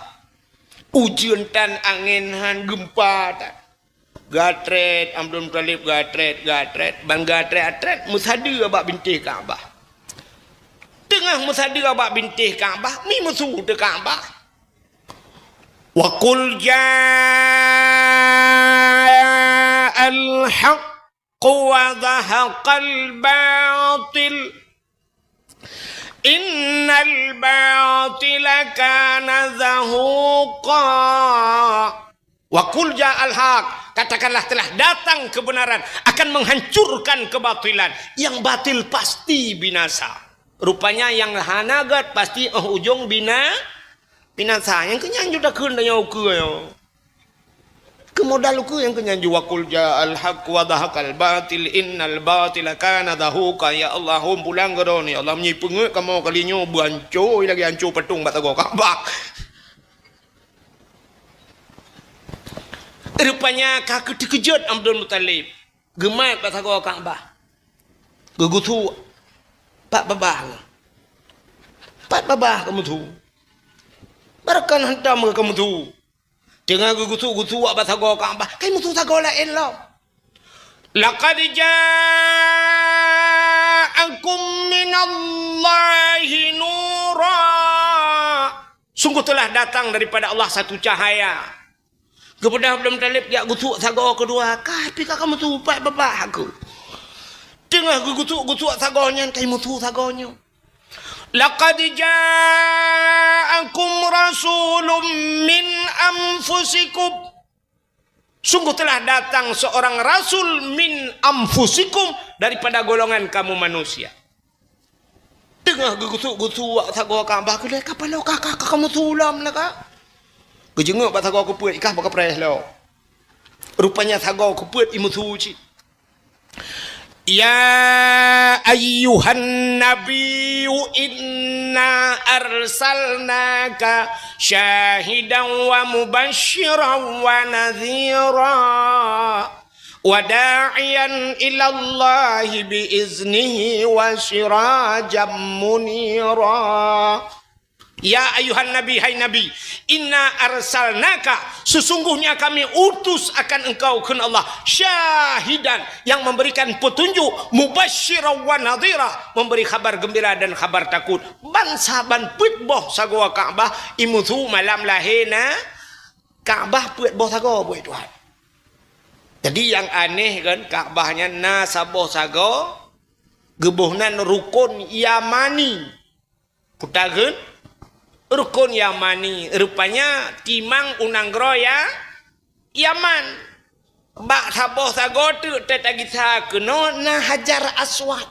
ujian tan angin han gempa tak gatret Abdul Muttalib gatret bang gatret musadi abak bintih Kaabah tengah musadi abak bintih Kaabah mi musuh de Kaabah wa qul ja'al haqq wa dhahaqal batil innal batila kana zahuqa wa qul ja'al haqq. Katakanlah telah datang kebenaran akan menghancurkan kebatilan. Yang batil pasti binasa. Rupanya yang hanagat pasti ujung binasa. Yang kenyanju dah kena yang ukur ya. Kemodal ukur yang kenyanju wakul ja'al haq wa dhahaqal batil innal batila kana dhahuqa. Ya Allah pulang ke ni. Allah menyipengek kamu kalinya bancoi lagi hancur petung bat tago Kaabah. Rupanya kakak dikejut Abdul Muttalib. Gemai kat saga Kaabah. Gegutu. Pak babah kamu tu. Barakan hentam kamu tu. Tengah gegutu kat saga Kaabah. Kamu tu saga lain lah. Laqad ja'akum minallahi nura. Sungguh telah datang daripada Allah satu cahaya. Kepada Abdul Muttalib dia gutuk saga kedua. Tapi kamu tu upat babah aku. Tengah gutuk saganya kamu tu saganya. Laqad ja'akum rasulun min anfusikum. Sungguh telah datang seorang rasul min anfusikum daripada golongan kamu manusia. Tengah gutuk saga Kaabah kedai kapal kakak kamu tulam lah kak. Kejenguk bat saga keput ikah pakai pres lo. Rupanya saga keput imusu ci. Ya ayyuhan nabiyyu inna arsalnaka syahidan wa mubasysyiran wa nadhira wa da'iyan ila Allahi biiznihi wa sirajan munira. Ya ayuhan nabi, hai nabi, inna arsalnaka, sesungguhnya kami utus akan engkau kepada Allah, syahidan, yang memberikan petunjuk, mubasysyiran wa nadhira, memberi kabar gembira dan kabar takut. Ban saban put boh sagoa Kaabah imuthu malam lahirna Kaabah put boh sagoa boh Tuhan. Jadi yang aneh kan Kaabahnya na saboh sago gebuhnan rukun Yamani. Kutageun rukun Yamani, rupanya timang unanggro ya Yaman. Bak saboh sago tu tetagisa keno na Hajar Aswad.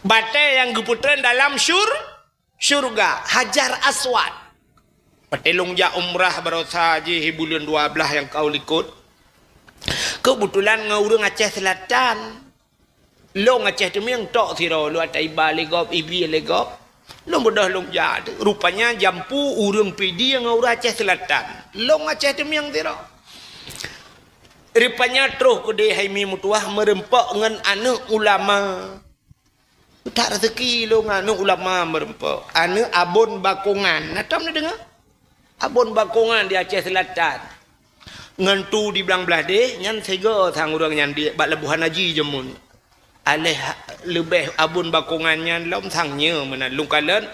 Bate yang geputren dalam surga, Hajar Aswad. Petelung ja umrah barosa haji bulan 12 yang kau likut. Kebetulan ngaurung Aceh Selatan. Long Aceh tu yang tok siro lu atai ba legop ibi legop. Long bodoh long jad. Rupanya jampu urung pidi yang ngau Aceh Selatan. Long Aceh tu yang tiro. Rupanya terus kode haimi mutuah merempak dengan anak ulama. Tak rezeki long anak ulama merempak. Anak Abon Bakongan. Natam ni dengar? Abon Bakongan di Aceh Selatan. Ngantu di belang belah deh. Nyan sega sang orang nyan di bak lebuhan haji jemun. Aleh lebih Abun Bakongannya lom sangnya mana lung kalen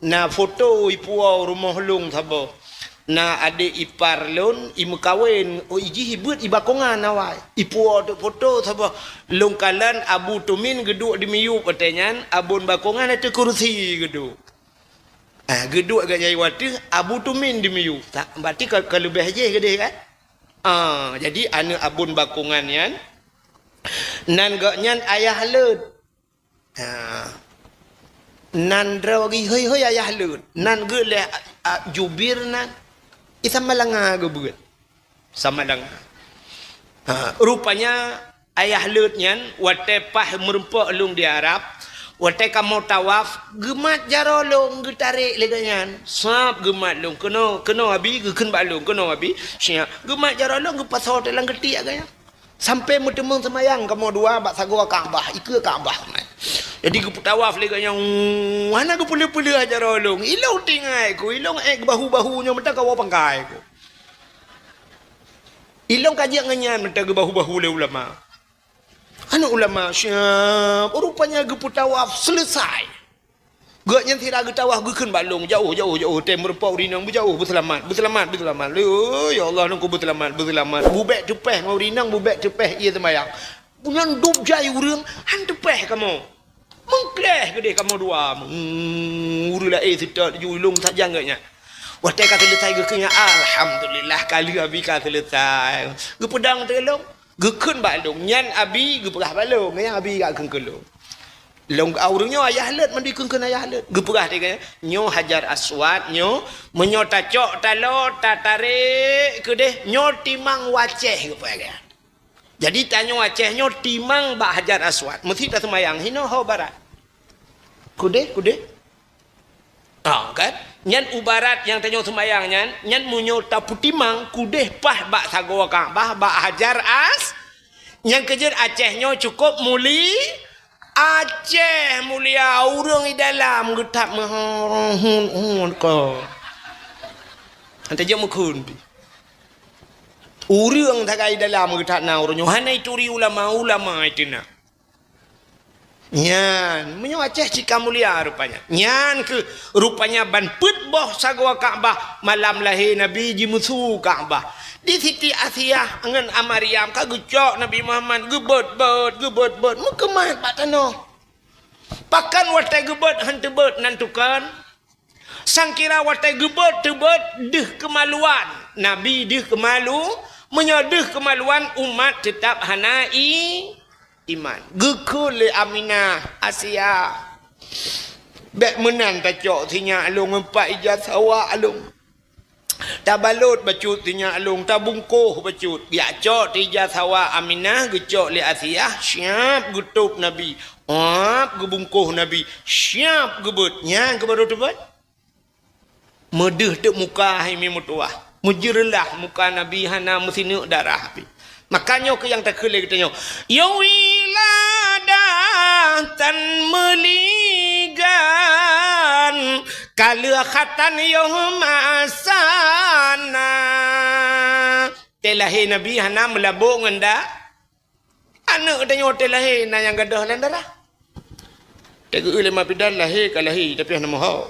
na foto ipuau rumah lung sabo na adik ipar lun imu kawin o iji hibut ibakongan awai ipuau tu foto sabo lung kalen Abu Tumin geduk di miyu petenyan Abun Bakongan ada kursi geduk geduk agak jai wati Abu Tumin di miyu tak berarti kalau lebih aja gede kan jadi anu Abun Bakongannya nan gak nyan ayah lut nan dragi hoi ayah lut nan ge le jubir nan isama langa ge buat sama langa rupanya ayah lut nyan wate pah merempak lung di Arab wate kamu tawaf gemat jarolong ge tarik leganyan sap gemat lung kena abi ge ken balung kena abi sia gemat jarolong ge pasal dalam getik agaknya. Sampai mutemeng semayang kamu dua bak sagoa Kaabah, ikut Kaabah. Jadi ku tawaf lagi yang mana ku pulih-pulih aja rolong. Ilau tingai ku, ilau bahu-bahunya mentang kau pangkai ku. Ilau kajian nganyan mentang bahu-bahu le ulama. Anak ulama siap, rupanya ku tawaf selesai. Gak yang tidak getawah guken balung jauh tem merpau rinang berjauh berselamat ya Allah nunggu berselamat bubek tepeh mau rinang bubek tepeh ia temayang punya dub jai urang han tepeh kamu mengkleh gede kamu dua urula tidak julung tak jangganya watai kata selesai gekenya alhamdulillah kali abi kata selesai ge pedang telong geken balung nyan abi ge perah balung yang abi gak kelong long aurungnya ayah let mandi kengken ayah let geperah dia kaya nyo Hajar Aswad nyo menyo tacok talo tarik ke deh nyo timang Waceh geperah. Jadi tanya Waceh nyo timang bak Hajar Aswad mesti tak semayang hino ho barat kude kan nyan ubarat yang tanya semayang nyan munyo tapu timang kude pah bak sagoa Kaabah bak Hajar yang kejar Aceh nyo cukup muli Aceh mulia urang di dalam getap mahun ko. Ante je mukun. Urang tagai dalam getap na urang hanai turi ulama itu na. Nyan, menyo Aceh cika mulia rupanya. Nyan ke rupanya ban put boh sagoa Kaabah malam lahir Nabi jimusu Kaabah. Di Siti Asiyah dengan Amariam kagecok Nabi Muhammad gebet mukemat pak tano pakan watai gebet hentebet nantukan sangkira watai gebet tebet deh kemaluan Nabi deh kemalu menyodeh kemaluan umat tetap hanai iman gekul Aminah Asia bek menan tacok sinya alung empat ijazah awak alung Tabalut bacut tinya alung tabungkuh bacut. Biak cok tija sawa Aminah gecok li Asiyah siap gutup Nabi. Gebungkuh Nabi siap gebut. Yang kebaru tebet. Medeh tek muka hai mi mutuah. Mujirlah muka Nabi hana mesinuk darah. Makanya ke yang tak kelih katanya. Ya wiladah tan meligan kala khatan yom asana. Telahi Nabi hana melabuk ngenda. Anak katanya telahi na yang gadah lan darah. Tak ulai mapidan lahir kalahi tapi hana mohon.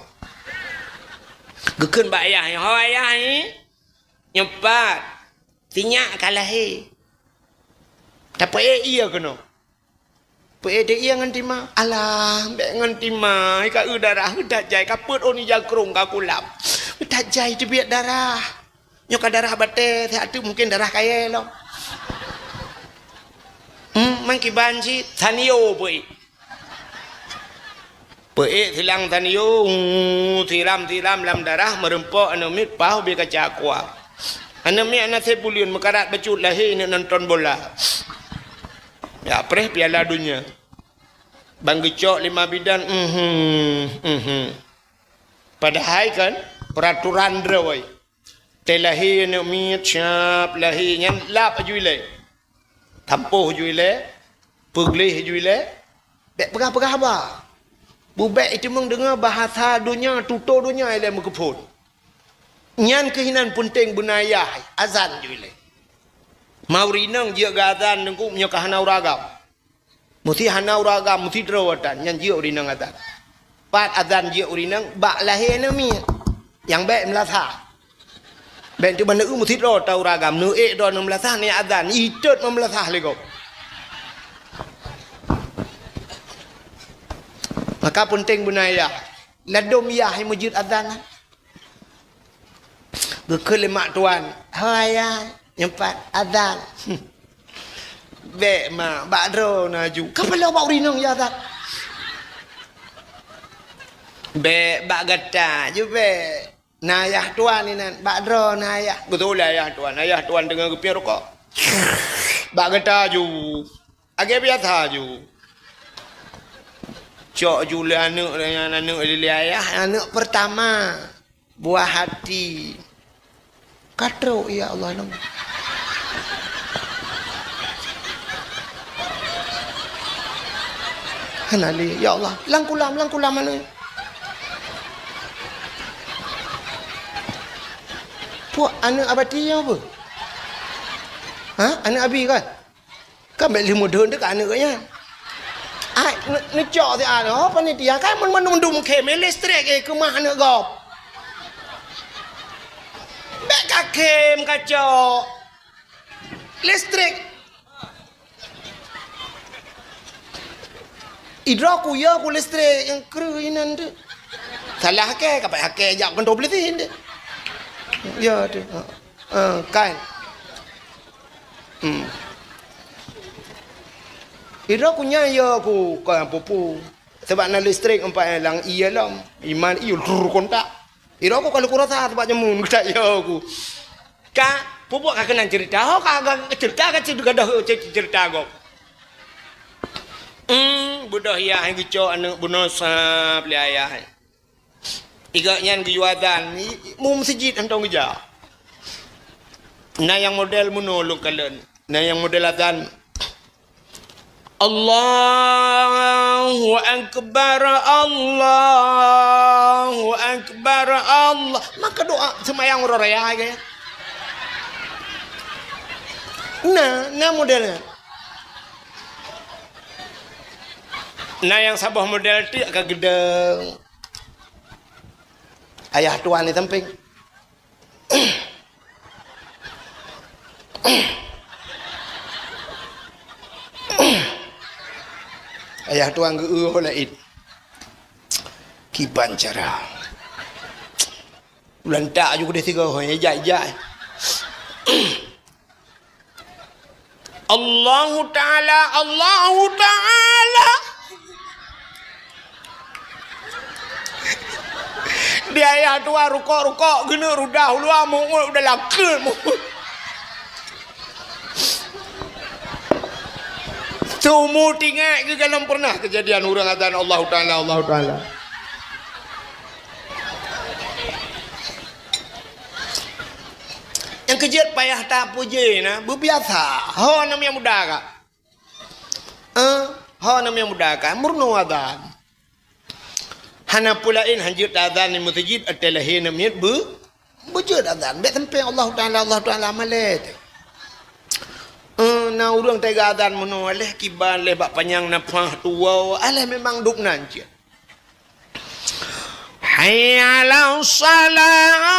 Gekun bak ayah yang ayah ni nyepat tinyak kalahi. Tapi iya kena. Dia iya nganti ma. Alah, mbak nganti ma. Ika darah dak jai kaput oni jakrung ka kulap. Tak jai tu biar darah. Nyoka darah bate, tak tu mungkin darah kaya lo. Mangki banji tanio boy. Boy tilang tanio tiram lam darah merempok anomit pau bi kaca kuah. Anomit anak sebulion mekarat becut lahir ni nonton bola. Ya, preh piala dunia. Bang gecok 5 bidan. Padahal kan peraturan drawai. Telahi nak mit siap lahi nyan lap juile. Tampuh juile. Peglih juile. Bek pegah-pegah apa? Bubek itu mendengar bahasa dunia, tutur dunia yang mengkeput. Nyan kehinan penting bunayah azan juile. Maurinang dia gazan dengku menyokah hanau ragam. Mesti hanau ragam mesti terawatan yang dia urinang azan. Pat azan dia urinang bak lahir nami yang baik melasah. Baik tu mana mesti terawat tahu ragam nu do melasah ni azan itut melasah lego. Maka penting bunaya ladom ya hai masjid azan. Berkelimat tuan. Hai nyempat azan. Bek ma bakro naju. Kapala bau rinang ya tak. Bek bak gata je bek. Nayah tuan ni nan bakro nayah. Betul lah ayah tuan. Ayah tuan dengan kepian rokok. Bak gata ju. Agak biasa ju. Cok ju le anak dengan anak le ayah. Anak pertama buah hati. Katro ya Allah nang. Hanali ya Allah langkulam mana puak anak abadi apa anak abi kan beli modern dekat anak nya ngecok ti apa ni dia kan mendum kem listrik ke mah anak gop bek kakem kacok listrik Idraku ya ku listrik yang kerinan tu. Salah ke kapai hake jak kan 12 tin dia. Ya tu. Kan. Idraku nya ya ku kan pupu. Sebab na listrik empat lang iya lam. Iman iul kontak. Idraku kalau ku rasa sebab nyemun tak ya ku. Ka pupu ka kenan cerita. Ka cerita ka cerita go. Budak ayah yang gecok anak bunosa beli ayah. Igaknya yang gejuadan mu masjid antong geja. Na yang model menolong kalian. Na yang model azan. Allahu akbar Allahu akbar Allah. Maka doa semayang raya ya. Nah modelnya. Nah yang sabah model tu agak gedeng. Ayah tuan ni samping. Ayah tuan ke lain. Kiban cara. Bulan tak juga dia tiga orang jai. Allahu Ta'ala Dia ayah tua rukuk gena rudah luar mungul udah lakil mungul. Semua tinggal ke dalam pernah kejadian orang azan Allah Ta'ala. Yang kejut payah tak puji na berbiasa. Ho namanya mudah kak. Ho namanya mudah kak. Murnu azan. Hana pulain hanjut azan ni masjid adalah namanya bujud azan. Baik sampai Allah Ta'ala malet. Na urang tega azan mono aleh kiban leh bak panjang napah tua aleh memang duk nanti. Hayya 'alas salat.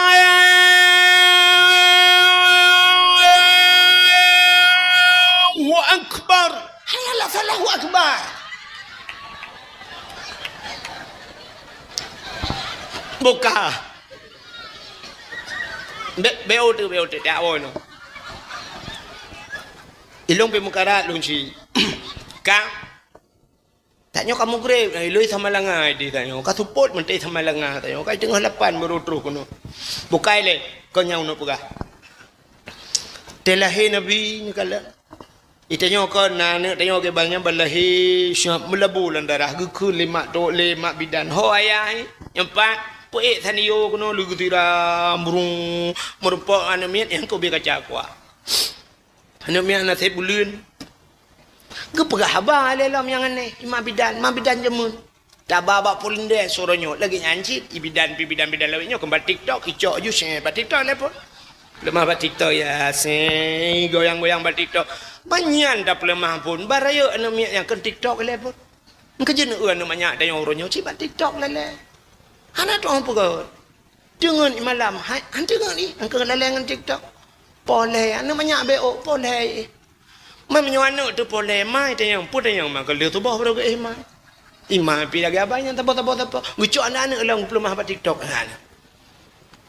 Akbar. Hayalah Allahu Akbar. Buka. Beo tu tak awon. Ilong pe mukarat lung si. Ka. Tanya kamu grave, iloi sama langai di tanya. Ka support mentei sama langai tanya. Ka tengah lapan baru terus kono. Bukai le kau nyau no puga. Telahi Nabi ni kala. Itanya kau nana tanya ke balnya balahi syab melabu landarah geku lemak bidan ho ayah ni empat poek taniyo kono lu gutira murung merupa anamiat yang kau bi kaca kwa anamiat na teh bulun ge pegah haba lelam yang aneh mak bidan jemun tak baba pulinde soronyo lagi nyancit bidan lawinyo kembali TikTok icok ju se TikTok le pun lemah bat TikTok ya se goyang-goyang bat TikTok banyak dah pelemah pun baraya anamiat yang ke TikTok le pun kejen namanya ada yang orangnya si bat TikTok le hana tu apa kau dengan malam hantu kau ni angka lalengan TikTok boleh namanya beo boleh memang anu tu boleh mai tu yang pun yang mak kalau tu bawa berapa imam pi lagi abang yang tapa gucok anak-anak lang pelemah bat TikTok hana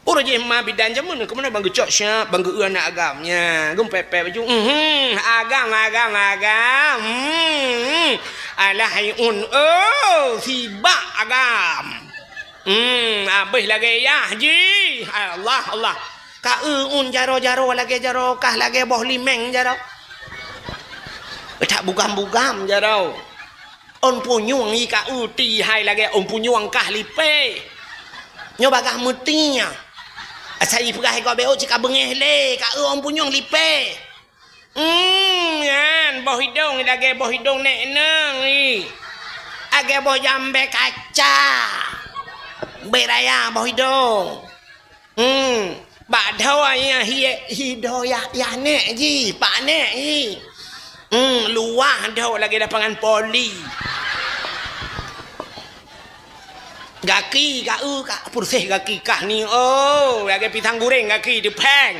orang je mah bidan jamun kemana bang gecok siap bang geu anak agamnya gum pepe baju agam alahaiun siba agam abih lagi ya ji Allah ka jaro lagi jaro kah lagi boh limeng jaro tak bugam jaro on punyung i ka ti hai lagi on punyung kah lipe nyobagah mutinya saya pergi kau beo cika bengeh le ka orang punyong lipe yan boh hidung lagi boh hidung nek neng ni age boh jambe kaca beraya boh hidung bak dawanya hido ya nek ji pak nek ji luah dah lagi lapangan poli gaki kak pursih gaki kah ni lagi pisang goreng gaki dipeng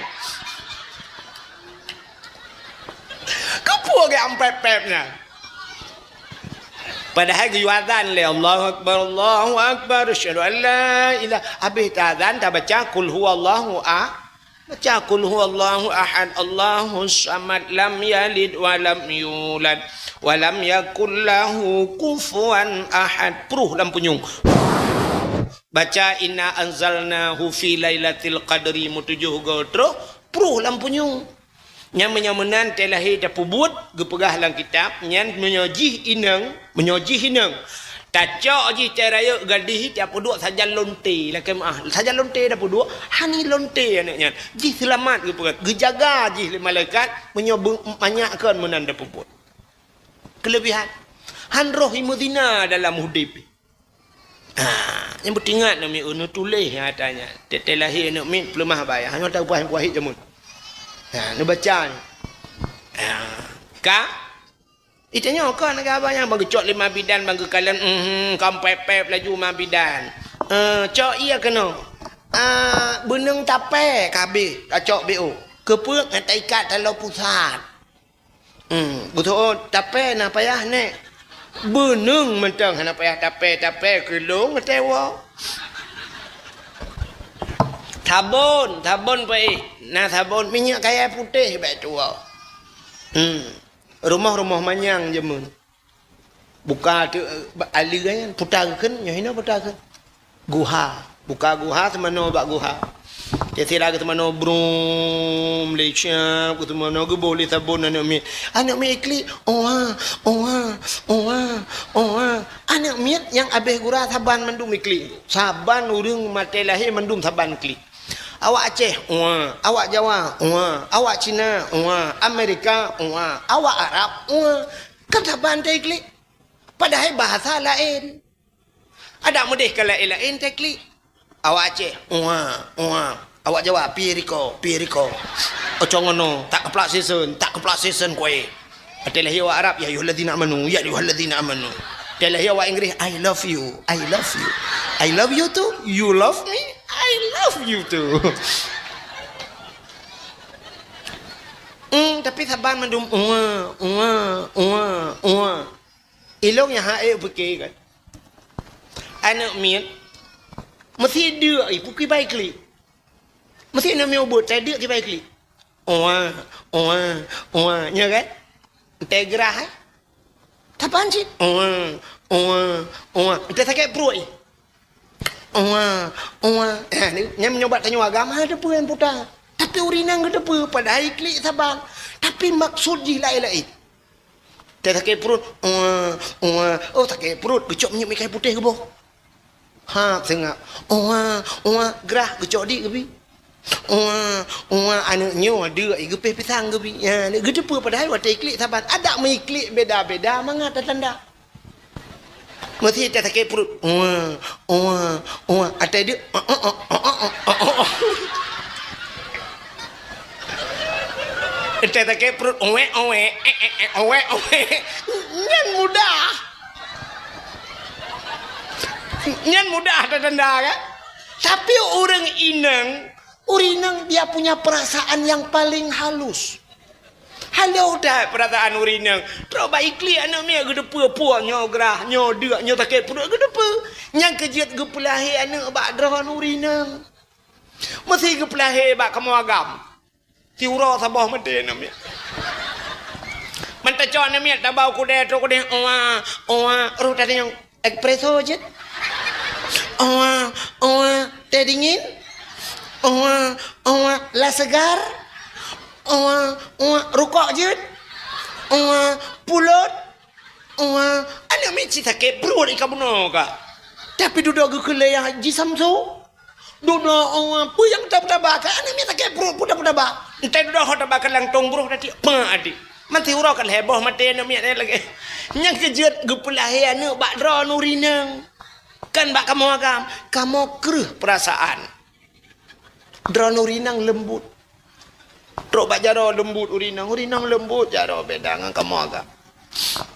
kepuh ke ampep-pepnya padahal giwazan le Allahu Akbar asyhadu an la ilaha habis azan tak baca qul huwallahu baca qul huwallahu ahad Allahus samad lam yalid wa lam yulad wa lam yakul lahu kufuwan ahad peruh dalam punyung baca inna anzalnahu fi lailatul qadri mutujuh gotro pruh lampunyung nyamenan telahi dapubut gepegah lang kitab nyan menyojih hinang tacok ji caraya gadih tiap dua saja lonte lah kemah saja lonte dapat dua hani lonte anaknya ji selamat gepegah gejaga ji malaikat menyobung banyakkan menanda puput kelebihan han roh imudina dalam hudib yang bertingat nami unu tulis yang katanya tetel lahir nak min pelemah bayar hanya tahu puas jamun nak baca ni ka itanya kan nak abang yang bagi cok 5 bidan bagi kalian kampep laju 5 bidan cok iya kena beneng tape kabe cok bo kepuk ngan ikat kalau pusat betul tape nak payah nek beneng mentang hana payah tape kelong tewa sabun pai nah sabun minyak kayu putih baik tua rumah manyang jemun buka tu aliran putarkan nya hina putarkan Guha. Buka guha semana bak guha. Dia sila ke semana brum Malaysia ke semana ke boleh sabun anak mi. Anak mi ikli anak mi yang abeh gura saban mandum ikli. Saban urang mati lahir mandum saban ikli. Awak Aceh, awak Jawa, awak Cina, Amerika, awak Arab, kan saban ikli. Padahal bahasa lain. Ada mudih ke lain tekli. Awak Aceh, awak Jawa, piriko. Ocongono, tak keplak season kowe. Adalah awak Arab, ya ayyuhalladzina amanu, ya ayyuhalladzina amanu. Adalah awak Inggeris, I love you. I love you too. You love me? I love you too. Tapi saban mandum ilong yang hae fikir kan. Anak miat mesti dia pukul baik kli. Mesti nak miat buat saya dia di baik kli. Nya kan? Integrah eh. Tapan sih? Kita sakit perut ni. Ni menyobat tanya agama ada apa yang putar. Tapi urinang ada apa pada hari klik sabar. Tapi maksud je lain-lain. Dia sakit perut. Sakit perut. Gecok minyak mikai putih ke boh? Sengap. Gerah gecok di ke bi? Anaknya ada gepih pisang ke bi? Gede apa pada hari waktu iklik sabar. Ada mengiklik beda-beda mangat tanda. Mesti dia sakit perut. Ada dia. Dia sakit perut. Nyan mudah tanda kan. Tapi orang urinang dia punya perasaan yang paling halus. Halau dah perasaan urinang. Terus baik li anak mi gede puak nyo gerah nyo dak nyo takek perut gede pe. Yang kejut ge pelahi anak bak drahan urinang. Mesti ge pelahi bak kamu agam. Tiuro sabah mede anak mi. Manta cok anak mi tabau kude tro kude ru tadi yang espresso je. Teh dingin. La segar. Rukuk je. Pulut. Anak meci sakit perut ikan bunuh kak. Tapi duduk ke kelai yang Haji Samsu. Duduk apa yang tabak kan. Anak meci sakit perut pun tabak. Entah duduk tabak langtong buruh tadi. Apa adik? Mati urau kan heboh mati anak meci lagi. Yang kejut gepulahi anak bak drone urinang. Kan bak kamu agam. Kamu keruh perasaan. Drone urinang lembut. Trok bak jaro lembut urinang lembut jaro beda dengan kamu agam.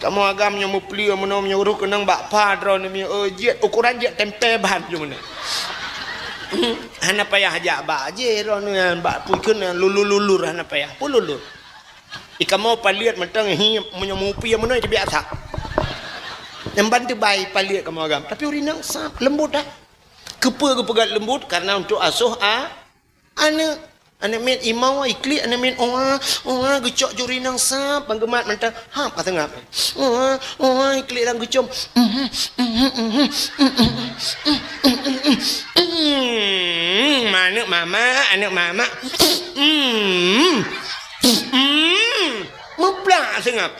Kamu agam yang mupli mana menyuruh kenang bak padron ni jet ukuran jet tempe bahan je mana. Hana payah ajak bak je ron bak pun lulur hana payah pun lulur. Ika mau paliat mentang hi menyumupi mana dia biasa. Yang bantu baik paliat kamu agam tapi urinang sap lembut dah. Kepegat lembut karena untuk asuh anak min imau ikli anak min gecok jurinang sap banggemat mentang kata ngap ikli lang gecom anak mama meplak sengap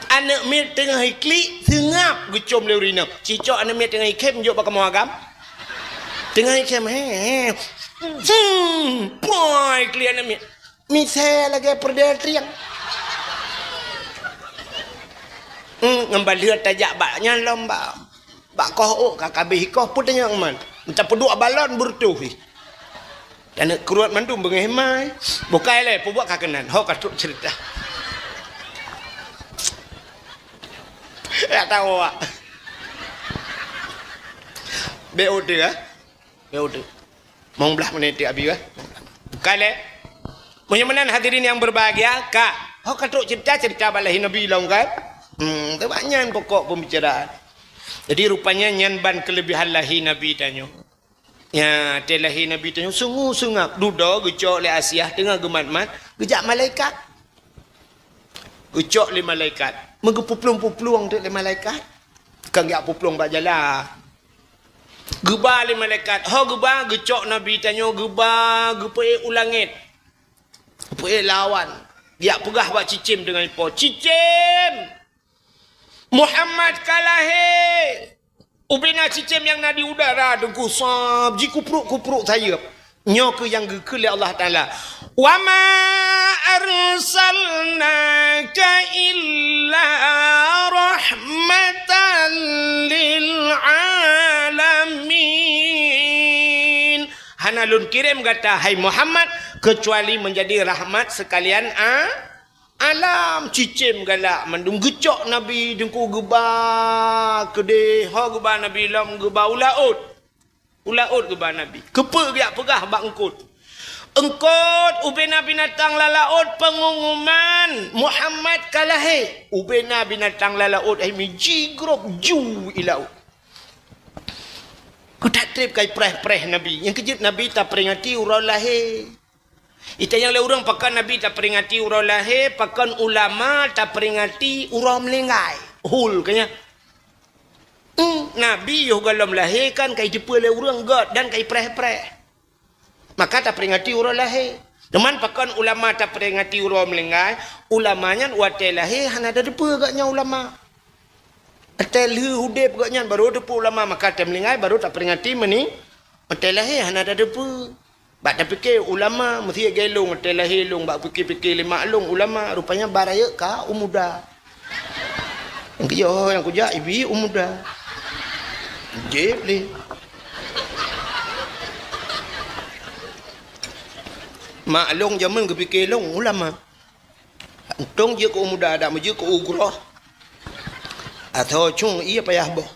anak min tengah ikli sengap gecom jurinang cicok anak min tengah ikem jok bakal agam tengah ikem boy klien mi saya lagi predator yang ngembalian tajak baknya lomba bak koh kakabih koh putnya man minta peduk balon bertuh dan keruat mandu bengehmai bukai le buat kakenan ho katuk cerita ya tahu ah BOD ah BOD mau belah menit abi kan kale menyamanan hadirin yang berbahagia kak katuk cerita balahi nabi long kan tu banyak pokok pembicaraan jadi rupanya nyanban kelebihan lahi nabi tanyo ya telahi nabi tanyo sungguh dudo gecok le Asia tengah gemat-mat gejak malaikat gecok le malaikat mengepuplung-puplung tu le malaikat kan gak puplung bak jalan Geba le malaikat. Ho geba gecok Nabi tanya geba gepe ulangit. Gepe lawan. Dia pegah buat cicim dengan ipo. Cicim. Muhammad kalah he. Ubina cicim yang nadi udara dengku sab ji kupruk saya. Nyo ke yang ke Allah Taala. Wa ma arsalnaka illa rahmatan lil alamin. Hanalun kirim kata hai Muhammad kecuali menjadi rahmat sekalian alam. Cicim galak mandung gecok Nabi dengku geba kedeh ha geba Nabi lam geba ulaut geba Nabi kepe giak pegah bak engkut ubena binatang lalaut pengumuman Muhammad kalah he ubena binatang lalaut ai mi jigrop ju ilau ku tak trip kai preh Nabi yang kejut Nabi tak peringati urang lahir. Ita yang le orang pakan Nabi tak peringati urang lahir, pakan ulama tak peringati urang melenggai. Hul kanya. Nabi yo galam lahir kan kai depa le urang god dan kai preh-preh. Maka tak peringati urang lahir. Teman pakan ulama tak peringati urang melenggai, ulamanya wate lahir han ada depa gaknya ulama. Atel hudep gaknya baru depa ulama maka tak melenggai baru tak peringati meni. Atel lahir han ada depa. Bak dah fikir ulama mesti gelong telah hilung bak fikir-fikir lima long ulama rupanya baraya ka umuda. Yang kerja yang kerja ibi umuda. Jeb le. Mak long zaman ke fikir long ulama. Untung je ke umuda dak meje ke ugrah. Atau cung ia payah boh.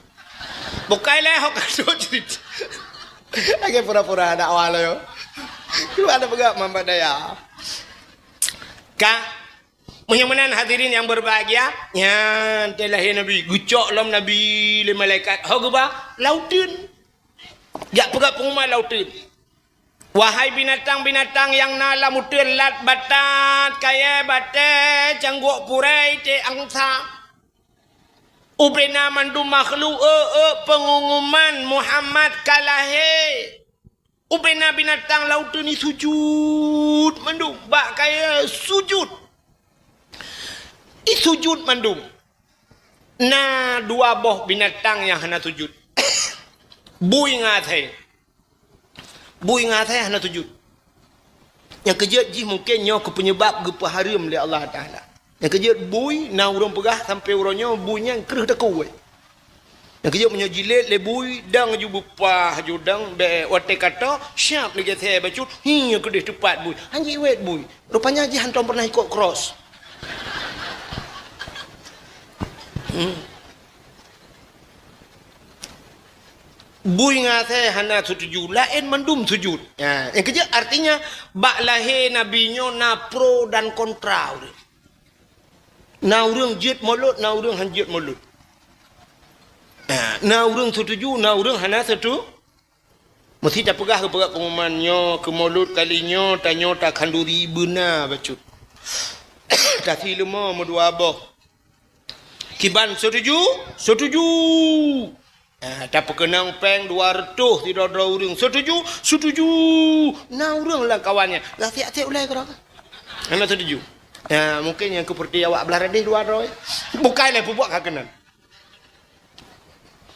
Bukailah hok so cerita. Lagi pura-pura dakwah lo yo. Itu ada pegak Muhammad daya. Kak, muhyimanan hadirin yang berbahagia, yang telah Nabi, gucok lam Nabi le malaikat. Hogba lautin. Jak pegak pengumuman lautin. Wahai binatang-binatang yang nala mutin lat batat kaya bate cangguk purai te angsa. Ubena mandum makhluk pengumuman Muhammad kalahe. Ubena binatang laut ni sujud mandum bak kaya sujud. Sujud mandum. Na dua boh binatang yang hana sujud. Bui ngatai. Bui ngatai hana sujud. Yang kejut ji mungkin nyo ke penyebab gepa haram oleh Allah Taala. Yang kejut bui na urang pegah sampai urangnya buinya kereh deku. Yang kejut punya jilid le bui dang ju bupah ju dang be wate kata siap lagi saya bacut hi kedeh tepat bui. Anji wet bui. Rupanya ji hantam pernah ikut cross. Bui ngate hana sujud lain mandum sujud. Ya, yang kejut artinya bak lahir nabinyo na pro dan kontra. Na urang jit mulut, na urang hanjit mulut. Na urang setuju, na urang hana setuju. Mesti tak pegah ke perak pengumumannya, ke mulut kalinya, tanya tak kanduri benar bacut. Tak silema medua abah. Kiban setuju? Setuju. Tak perkenang peng 200 tidak ada urang. Setuju? Setuju. Na urang lah kawannya. Lah tiap-tiap ulai ke tak? Hana setuju. Mungkin yang keperti awak belah radih 200. Bukanlah buat kakenan.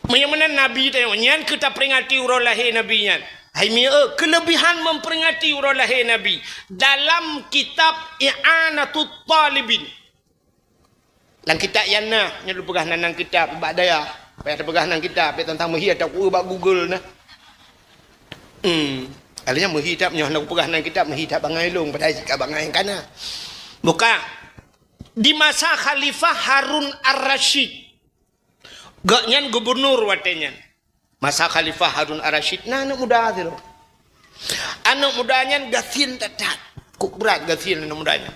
Menyemenan Nabi tanya, nyan kita peringati urang lahir Nabi nyan. Hai mia kelebihan memperingati urang lahir Nabi dalam kitab I'anatut Talibin. Dalam kitab yana nya lu pegah nang kitab bak daya. Payah pegah nang kitab tentang mehi atau bak Google nah. Alanya mehi tak nyoh nak pegah nang kitab mehi tak bangai long pada sikap bangai kana. Buka di masa Khalifah Harun Ar-Rasyid. Gaknyan gubernur watenyan. Masa Khalifah Harun Ar-Rasyid nah anak muda tu. Anak mudanya gasin tatat. Kuk berat gasin anak mudanya.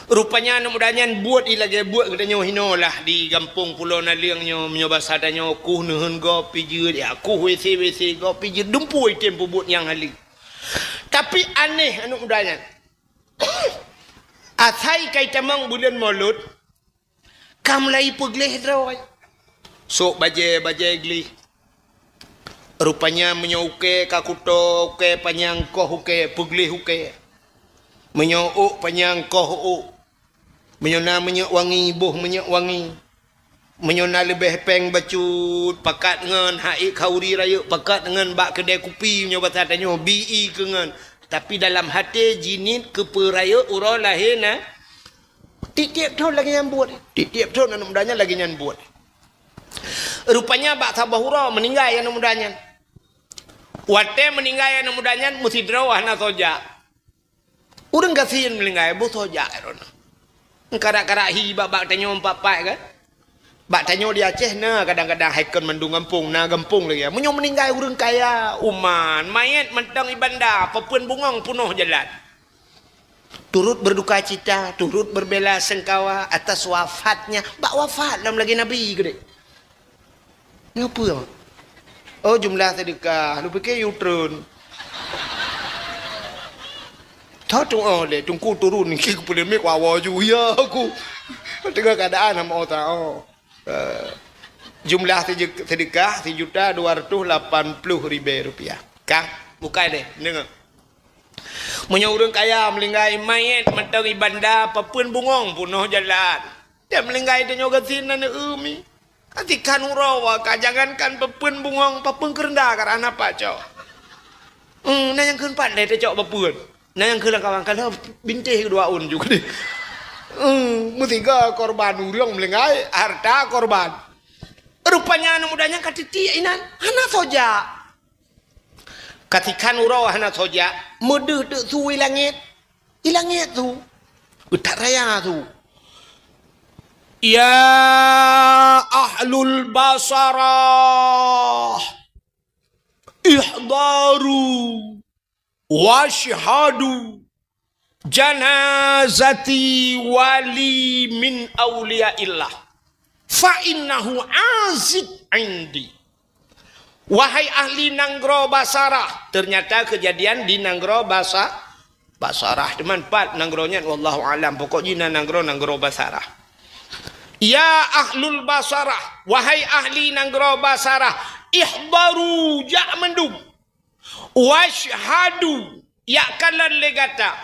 Rupanya anak mudanya buat ilage buat katanya hino lah di kampung Pulau Naliangnya menyoba sadanya kuh nehen gopi je dia kuh WC gopi je dumpui tempo buat yang hali. Tapi aneh anak mudanya. Athai kai tamang bulan Maulud kam lai pegleh droy. Sok bajai gli. Rupanya menyauke kakuto uke panyang koh uke pugli uke. Menyau panyang koh u. Menyona menyak wangi buh menyak wangi. Menyona lebih peng bacut pakat dengan hai kauri raya pakat dengan bak kedai kopi nya batatanyo bi kengan. Tapi dalam hati jinit keperaya ura lahir na. Tiap tahun lagi yang buat. Tiap tahun anak mudanya lagi yang buat. Rupanya bak tabahura meninggal anak mudanya. Wate meninggal anak mudanya mesti drawah na soja. Urang kasihan meninggal bu soja erona. Karak-karak hi bak tanyo empat-empat kan. Bak tanyo di Aceh na kadang-kadang haikon mendung gampung na gampung lagi. Menyo meninggal urang kaya uman mayat mentang ibanda papuan bungong punuh jalan. Turut berduka cita, turut berbela sengkawa atas wafatnya. Bak wafat dalam lagi Nabi gede. Ngapa? Oh jumlah sedekah, lu fikir U-turn. Tahu tu le, tungku turun ni aku boleh make wawa ju ya aku. Tengah keadaan nama otak. Oh. Jumlah sedekah Rp1.280.000. Kang, buka deh, dengar. Punya orang kaya melinggai mayat mentang ibanda papun bungong punuh jalan. Dia melinggai dia nyoga sina ne umi. Katikan urawa kajangankan papun bungong papun kerendah karena apa cok. Nah yang keempat deh cok papun. Nah yang kawan kalau bintih kedua un juga deh. Mestiga korban urang melinggai harta korban. Rupanya anak mudanya katiti inan anak soja. Katikan urau anak soja mudah tu ilangit tu utak raya tu. Ya ahlul basarah ihdaru washhadu janazati wali min awliyaillah fa innahu azid indi. Wahai ahli Nanggro Basarah, ternyata kejadian di Nanggro Basarah teman empat Nanggronya wallahu alam pokoknya Nanggro Basarah. Ya ahlul Basarah, wahai ahli Nanggro Basarah, ihbaru ja mendum washhadu ya kalan legata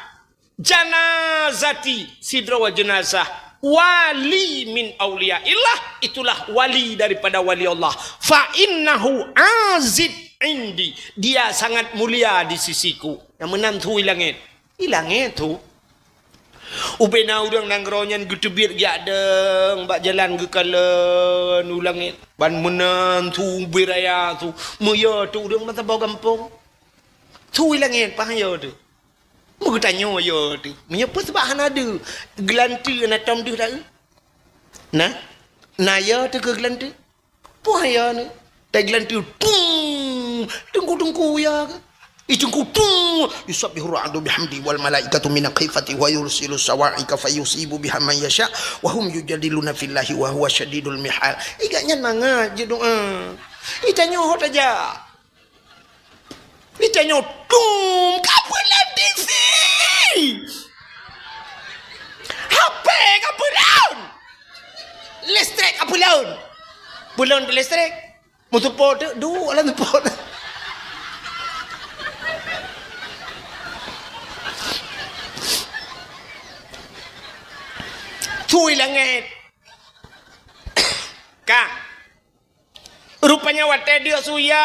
janazati sidra wa jenazah wali min awliyaillah, itulah wali daripada wali Allah. Fa innahu azid indi, dia sangat mulia di sisiku. Yang menantu ilangit tu. Ubena urang Nangronyan getebir giadeng bak jalan ke kalen ulangit ban menantu biraya tu. Moyo tu urang mata bau gampung. Tu ilangit pahaya tu. Mereka tanya ya tu. Menyapa sebab hana ada. Gelanti nak tom tu tak? Nah. Naya tu ke gelanti. Puan ya ni. Tak gelanti. Tunggu ya ke. Tunggu. Yusabbihu ra'adu bihamdi wal malaikatu min khifati wa yursilu sawa'ika fayusibu biha man yasha wa hum yujadiluna fillahi wa huwa syadidul mihal. Igaknya manga je doa. Tanya hot aja. Tanya kapulan TV. HP kapulan. Listrik kapulan. Bulan listrik. Motor tu dua lah tu. Tui langit. Kak. Rupanya wate dia suya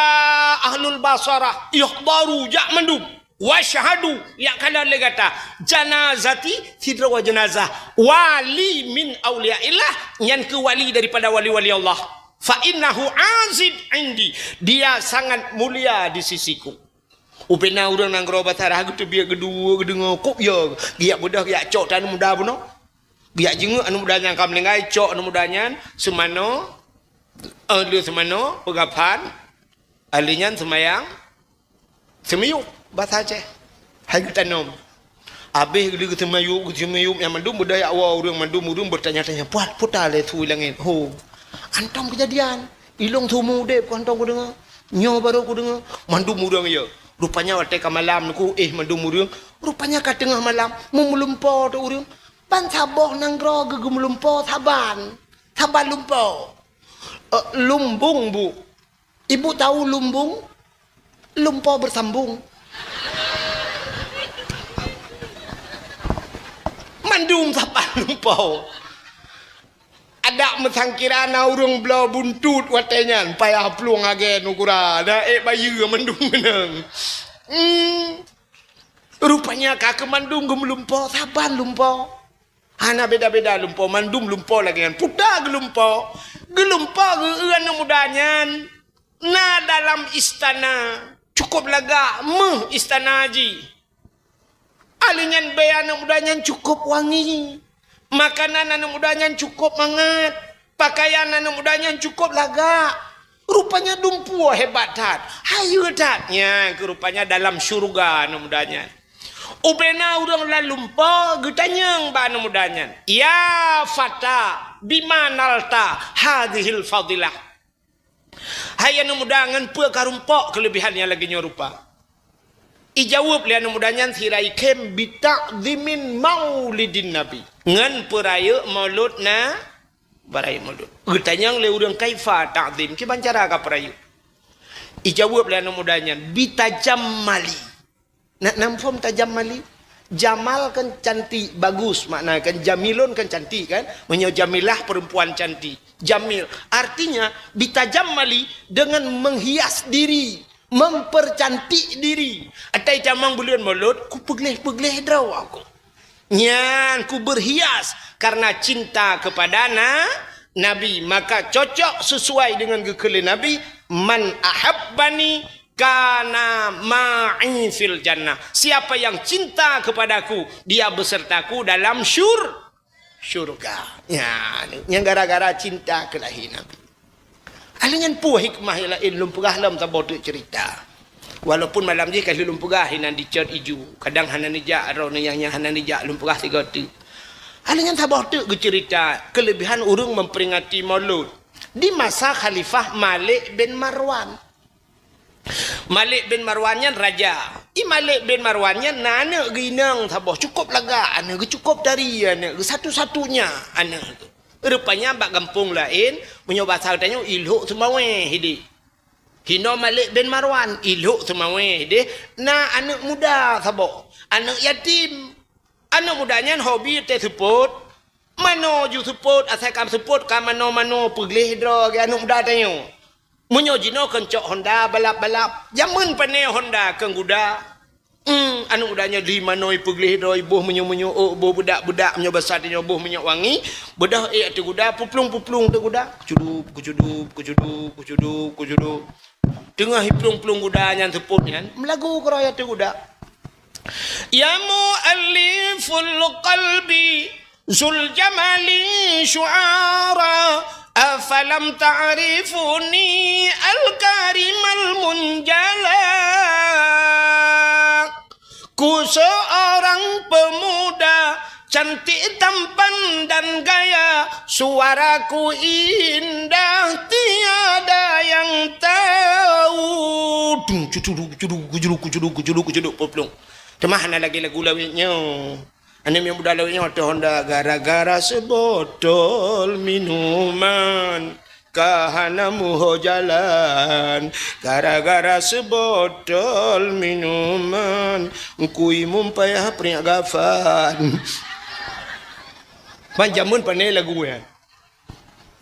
ahlul basarah ihdaru ja mendum washhadu ya kala legata janazati sidra wa janazah wali min awliyaillah, yang ke wali daripada wali-wali Allah. Fa innahu azid indi, dia sangat mulia di sisiku. Upena urang Nanggro Basarah gitu biar kedua kedengar kop ya dia budak ya cok tan muda puno biar jenguk anu mudanya kam lengai cok anu mudanya semano dia semano pegapan alinyan semayang semiyuk bahasa Aceh hai tanom habis dia semayuk yang mandum budaya awal orang mandum bertanya-tanya puat putar le tu langit ho antam kejadian ilong tumu dep ku antam ku dengar nyo baru ku dengar mandum urang ya rupanya waktu ke malam ku mandum urang rupanya ka tengah malam memelumpo tu urang pan saboh Nanggro gegum lumpo taban lumpo. Lumbung bu, ibu tahu lumbung? lumpur bersambung. Mandum sapan lumpur. Ada mesangkirana urung belau buntut watenya payah peluang agen ukura ada bayu mandum menang. Rupanya kak mandum gum lumpur saban lumpur. Hana beda-beda lumpur mandum lumpur lagi kan puda gelumpur anu mudanya na dalam istana cukup laga istana haji alinyan be anu mudanya cukup wangi. Makanan anak mudanya cukup mangat. Pakaian anak mudanya cukup laga. Rupanya dumpu hebat tat. Hayu tatnya rupanya dalam surga anak mudanya. Ubena urang lalumpa getanyang ba anak mudanya. Ya fata bimanalta hadhil fadilah. Hai anak mudangan pe karumpok kelebihannya lagi nyorupa. Ijawab lian mudanya sirai kem bita'zimin maulidin nabi. Ngan peraya maulud na baraya maulud. Getanyang le urang kaifa ta'zim ki bancara ka peraya. Ijawab lian mudanya bitajammali. Nak namfom tajammali. Jamal kan cantik bagus makna kan jamilun kan cantik kan. Menyo jamilah perempuan cantik. Jamil artinya bitajammali dengan menghias diri. Mempercantik diri. Atai camang bulan mulut, ku pegleh-pegleh draw aku. Nyan ku berhias karena cinta kepada Nabi. Maka cocok sesuai dengan gekele Nabi. Man ahabbani kana ma'i fil jannah. Siapa yang cinta kepadaku, dia besertaku dalam syurga. Yang gara-gara cinta kelahi Nabi. Alingan pu hikmah lain lumpugah lam sabotu cerita. Walaupun malam ni kalau lumpugah hinan dicat iju, kadang hanan nijak ro yang hanan nijak lumpugah tiga tu. Alingan sabotu cerita kelebihan urung memperingati Maulud di masa Khalifah Malik bin Marwan. Malik bin Marwannya raja. Malik bin Marwannya nana ginang saboh cukup laga, ana cukup dari ana satu-satunya ana tu. Rupanya bak kampung lain menyoba tanya ilhuk semawe hidi. Hino Malik bin Marwan ilhuk semawe hidi. Na anak muda sabo, anak yatim. Anak mudanya hobi te support. Mano ju support asal kam support ka mano pegleh dro ke anak muda tanya. Munyo jino kencok Honda balap-balap. Jamun pane Honda keng kuda. Anu udahnya di manoi peglih doi boh menyo-menyo boh budak-budak menyo besar dia boh menyo wangi bedah tu kuda puplung-puplung tu kuda kucudup tengah hiplung-plung kuda yang seput kan melagu keraya tu kuda ya mu'alliful qalbi zul jamali syu'ara afalam ta'rifuni al-karimal munjala. Ku seorang pemuda cantik tampan dan gaya, suaraku indah tiada yang tahu. Kucuduk poplong. Temah ana lagi lagu lawitnya. Ana yang muda lawitnya ada Honda gara-gara sebotol minuman. Kahanamu jalan gara-gara sebotol minuman kui mumpayah pria gafan panjamun panai lagu ya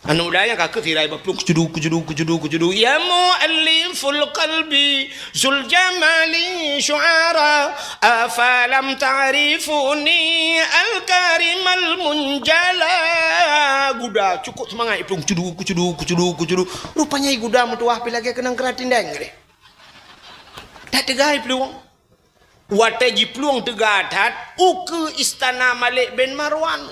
anu udahnya kakek tirai bapluk kujudu ya mu'alliful qalbi zul jamali syu'ara afalam ta'rifuni al-karimal munjala. Guda cukup semangat iplung kujudu rupanya guda mutuah pilagi kenang keratin deng gede tak tegai iplung wataji pluang tegadat ke istana Malik bin Marwan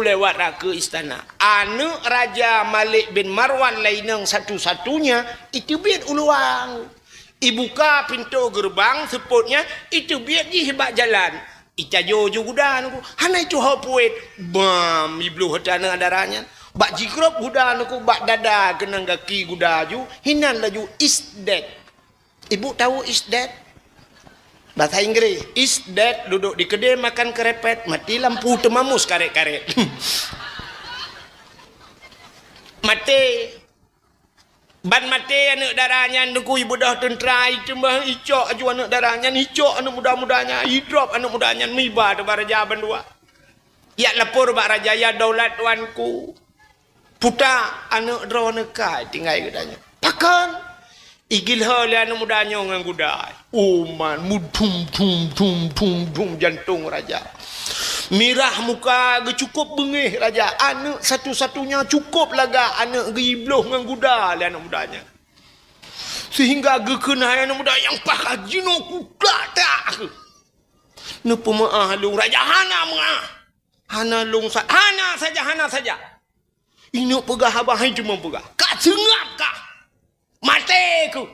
lewat ke istana anu Raja Malik bin Marwan lainang satu-satunya itu biar uluang ibuka pintu gerbang seputnya itu biar hebat jalan itajo juga hana itu hapuet bam iblu hadana darahnya bak jikrop guda nuku bak dada kenang kaki guda ju hinan laju is dead. Ibu tahu is dead? Bahasa Inggris, is dead, duduk di kedai makan kerepet, mati lampu temamus karet-karet. Mati. Ban mati anak darahnya nunggu ibu dah tentera itu mah icok aju anak darahnya icok anak muda-mudanya hidrop anak mudanya miba tu baraja bandua. Ya lapor bak raja ya daulat tuanku. Puta anak drone kai tinggal katanya. Pakan igil hale anak mudanya ngan gudai. Man mudum tum jantung raja. Mirah muka ge cukup bengih raja. Anak satu-satunya cukup laga anak ge ibloh ngan guda le anak mudanya. Sehingga ge kena anak muda yang pakah jino kuda tak. Napa maah lung raja hana maah. Hana lung hana saja. Ini pegah abah cuma pegah. Kak sengap kah? Mati ku.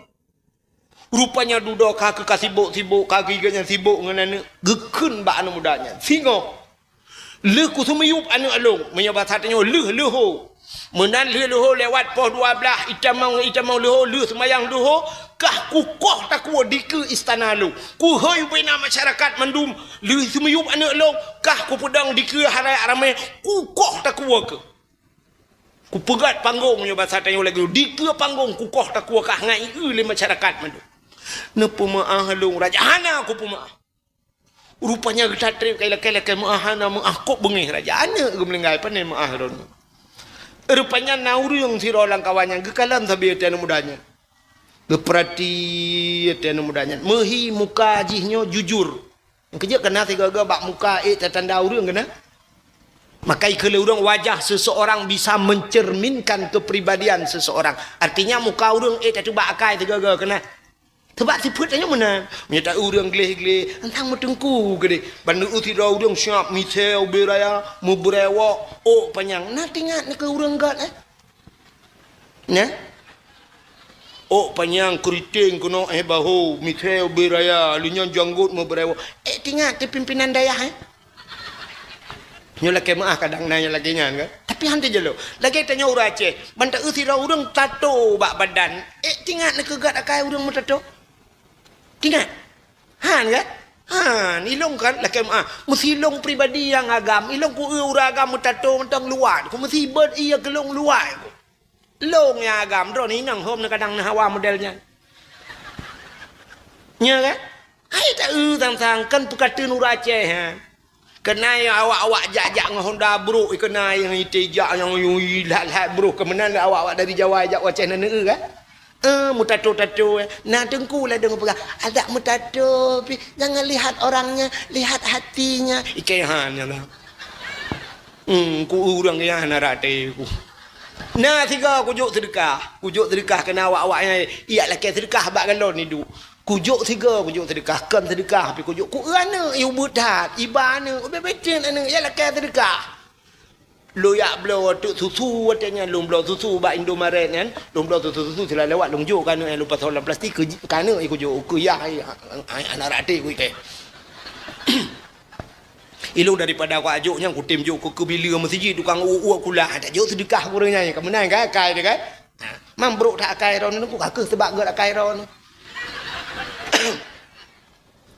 Rupanya duduk kaki sibuk kaki ganya sibuk dengan anak gekun bak anak mudanya. Singo. Leku semiyup anak alung. Menyebab satanya leho. Menan leho lewat pos 12. Itamang leho semayang leho. Kah kukoh tak kuah dike istana lu. Ku hoi bina masyarakat mendum. Leh semiyup anak alung. Kah ku pedang dike harai ramai. Kukoh tak kuah ke. Ku pegat panggung menyebab satanya lagi. Dike panggung kukoh tak kuah kah ngai le masyarakat mendum. Napa maah long raja hana aku pemaah. Rupanya kita trip kaya maah hana maah kok bengih raja hana ke melenggai panen maah ron. Rupanya naurung si rolang kawannya gekalan sabi etian mudanya. Geperati etian mudanya. Mehi muka jihnya jujur. Kerja kena tiga bak muka tanda urang kena. Maka kalau urang wajah seseorang bisa mencerminkan kepribadian seseorang. Artinya muka urang tu bak akai tiga kena. Sebab si putanya mana? Menyata urang geleh-geleh. Antang metengku gede. Bandu utira urang siap. Misal beraya. Muberewak. Panjang. Nah tinggal nak ke urang gat Nah? Panjang keriting kena bahu. Misal beraya. Linya janggut muberewak. Tinggal ke pimpinan dayah Nyo lagi maah kadang nanya lagi nyan kan. Tapi hantu je lo. Lagi tanya urang Aceh. Bantu utira urang tato bak badan. Tinggal nak ke gat akai urang metato. Tinggal. Han kan? Han. Ilong kan? Laki maaf. Mesti ilong pribadi yang agam. Ilong ku uragam mutato mentang luar. Ku mesti ber iya kelong luar. Long yang agam. Ron inang hom nak kadang hawa modelnya. Nya kan? Hai tak tang-tang. Kan pekata Nur Aceh. Ha? Kena yang awak-awak jak-jak dengan Honda bro. Kena yang itejak yang lihat-lihat bro. Kemenan awak-awak dari Jawa ajak Aceh nana kan? Mutato-tato nah dengku lah dengar pegang ada mutato jangan lihat orangnya lihat hatinya ikehan lah ku urang ya narate ku nah tiga kujuk sedekah kena awak-awaknya iya laki sedekah bak galon ni du kujuk sedekah kan sedekah tapi kujuk ku ana ibu budat ibana bebetin ana ya laki sedekah lo yak blo tu susu katanya long blo susu bak Indomaret kan long blo susu sila lewat long jo kan lupa soal plastik kana ikut jo ku ya anak rate ku ke ilo daripada aku ajuknya ku tim jo ku bila masjid tukang uak kula tak jo sedekah kurangnya kemenang kan akai dia kan mambruk tak akai ron ku kakek sebab gak akai ron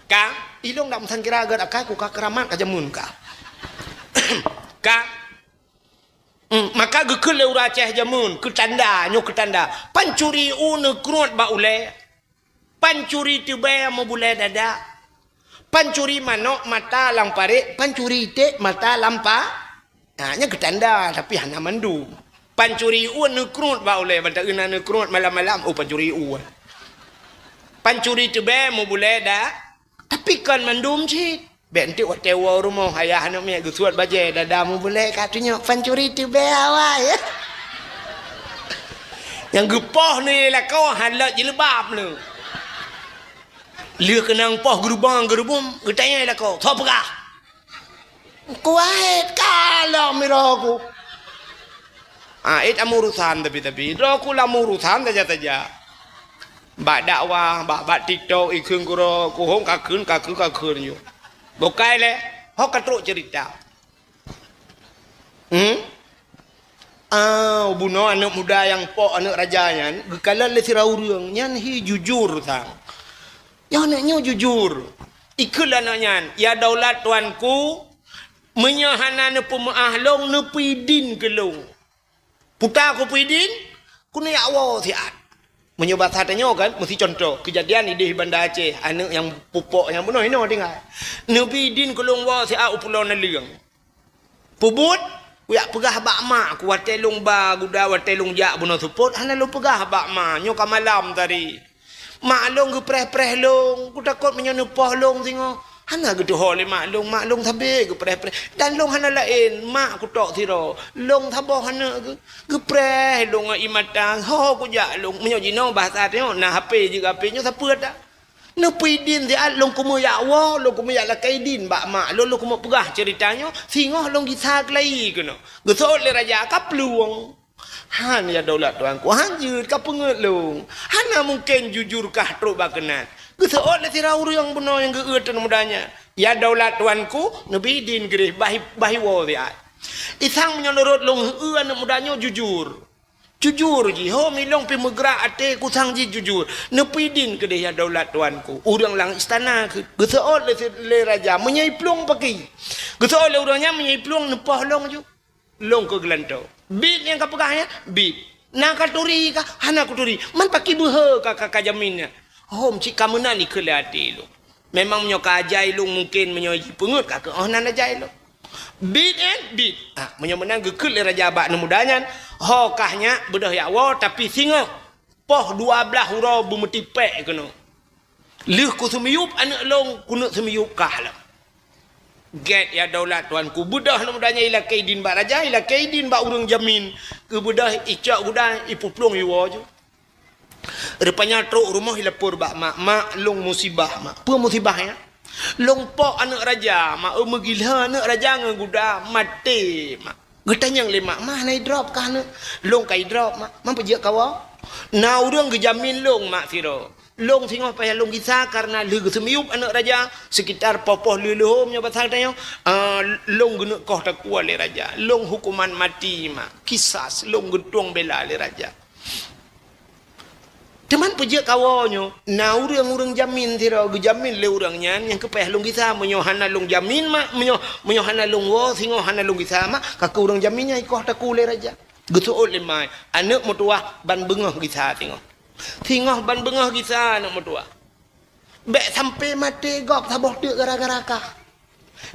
ka ilong dak msan kira gak akai ku ka keramat ka jamun ka ka maka gekul le ura Aceh jamun ketanda pancuri une krut ba ule pancuri tebe mo bule dada pancuri manok mata lang pare pancuri te mata lampa nya ketanda tapi hana mandu pancuri une krut ba ule banta ina ne krut malam-malam pancuri pancuri tebe mo bule da tapi kan mandum sih Bentik waktu rumah ayah anak mek gusuat baje dadamu boleh katanya pancuri tu bewa ya. Yang gepoh ni lah kau halat jilbab ni. Lia kenang poh gerubang getanya lah kau. Tho pegah. Kuat kalau miraku. It amurusan tapi aku lah amurusan saja. Bak dakwah, bak TikTok ikun kuro kuhong kakun yo. Bukai le, hok katruk cerita. Bunuh anak muda yang pok anak rajanya, kalau le siraurang, nyan hi jujur sang. Yang anaknya jujur. Ikut anaknya, ya daulat tuanku, menyahana ne pemaah long ne pidin kelong. Puta aku pidin, ku ni awal siat. Menyobat hatanya kan, mesti contoh. Kejadian ini di Bandar Aceh. Anak yang pupuk yang benar ini dengar. Nabi Din kolong wa si'a pulau Naliang. Pubut, kuyak pegah bak mak. Kuat telung ba, guda wat telung jak benar support. Hana lu pegah bak mak. Nyoka malam tadi. Mak long ke preh-preh long. Ku takut menyenupah long tengok. Hana gitu hole mak long tabe ke preh-preh. Dan long hana lain. Mak ku tok siro. Long tabah hana ke preh long imatang. Ho ku jak long. Menyojino bahasa tengok. Nah HP juga HP nyo siapa dah. Nepi din dia long kumu ya wa long kumu ya lakai din bak mak long kumu pegah ceritanya singoh long kisah kelai kena gesol le raja ka peluang han ya daulat tuanku han jut ka penget long hana mungkin jujurkah truk bakenat gesol le sira urang benar yang geut mudanya ya daulat tuanku nabi din gerih bahi wa dia isang menyorot long anak mudanya jujur ji ho milong pi megerak ate ku sang ji jujur nepi din ke dia daulat tuanku urang lang istana ke geseol le raja menyai plong pagi geseol le urangnya menyai plong nepah long ju long ke gelanto bit yang kapegahnya bit nak katuri ka hana kuturi man paki behe ka jaminnya hom cik kamena ni ke ati lu memang menyoka ajai lu mungkin menyoji pengut ka ke oh nan ajai lu bit menyemenang gekut le raja abak nemudanyan hokahnya bedah ya wa tapi singa poh 12 hurau bumeti pek kena leuh ku semiyup anak long kunut semiyup kahlah get ya daulat tuanku bedah nemudannya ila kaidin bak raja ila kaidin bak urang jamin ke bedah icak gudan ipuplong iwa ju rupanya truk rumah hilapur bak mak long musibah mak apa musibahnya long pok anak raja mak megila anak raja ngeguda mati mak getanyang lemak mah nai drop kah anak long kai drop mak man pejak kawa na urang gejamin long mak siro long tengok payah long kisah karena leuh semiup anak raja sekitar popoh leuhum nya basang tanya long genek koh takua le raja long hukuman mati mak kisas long getuang bela le raja teman pejak kawanyo na urang jamin tira gejamin le urangnya yang kepeh long kisah menyohana long jamin mak menyohana long wo singo hana long kisah mak ka urang jaminnya ikoh taku le raja getuol le mai anak mutuah ban bengah kisah tengok ban bengah kisah anak mutuah bek sampai mati gop saboh tek gara-gara kah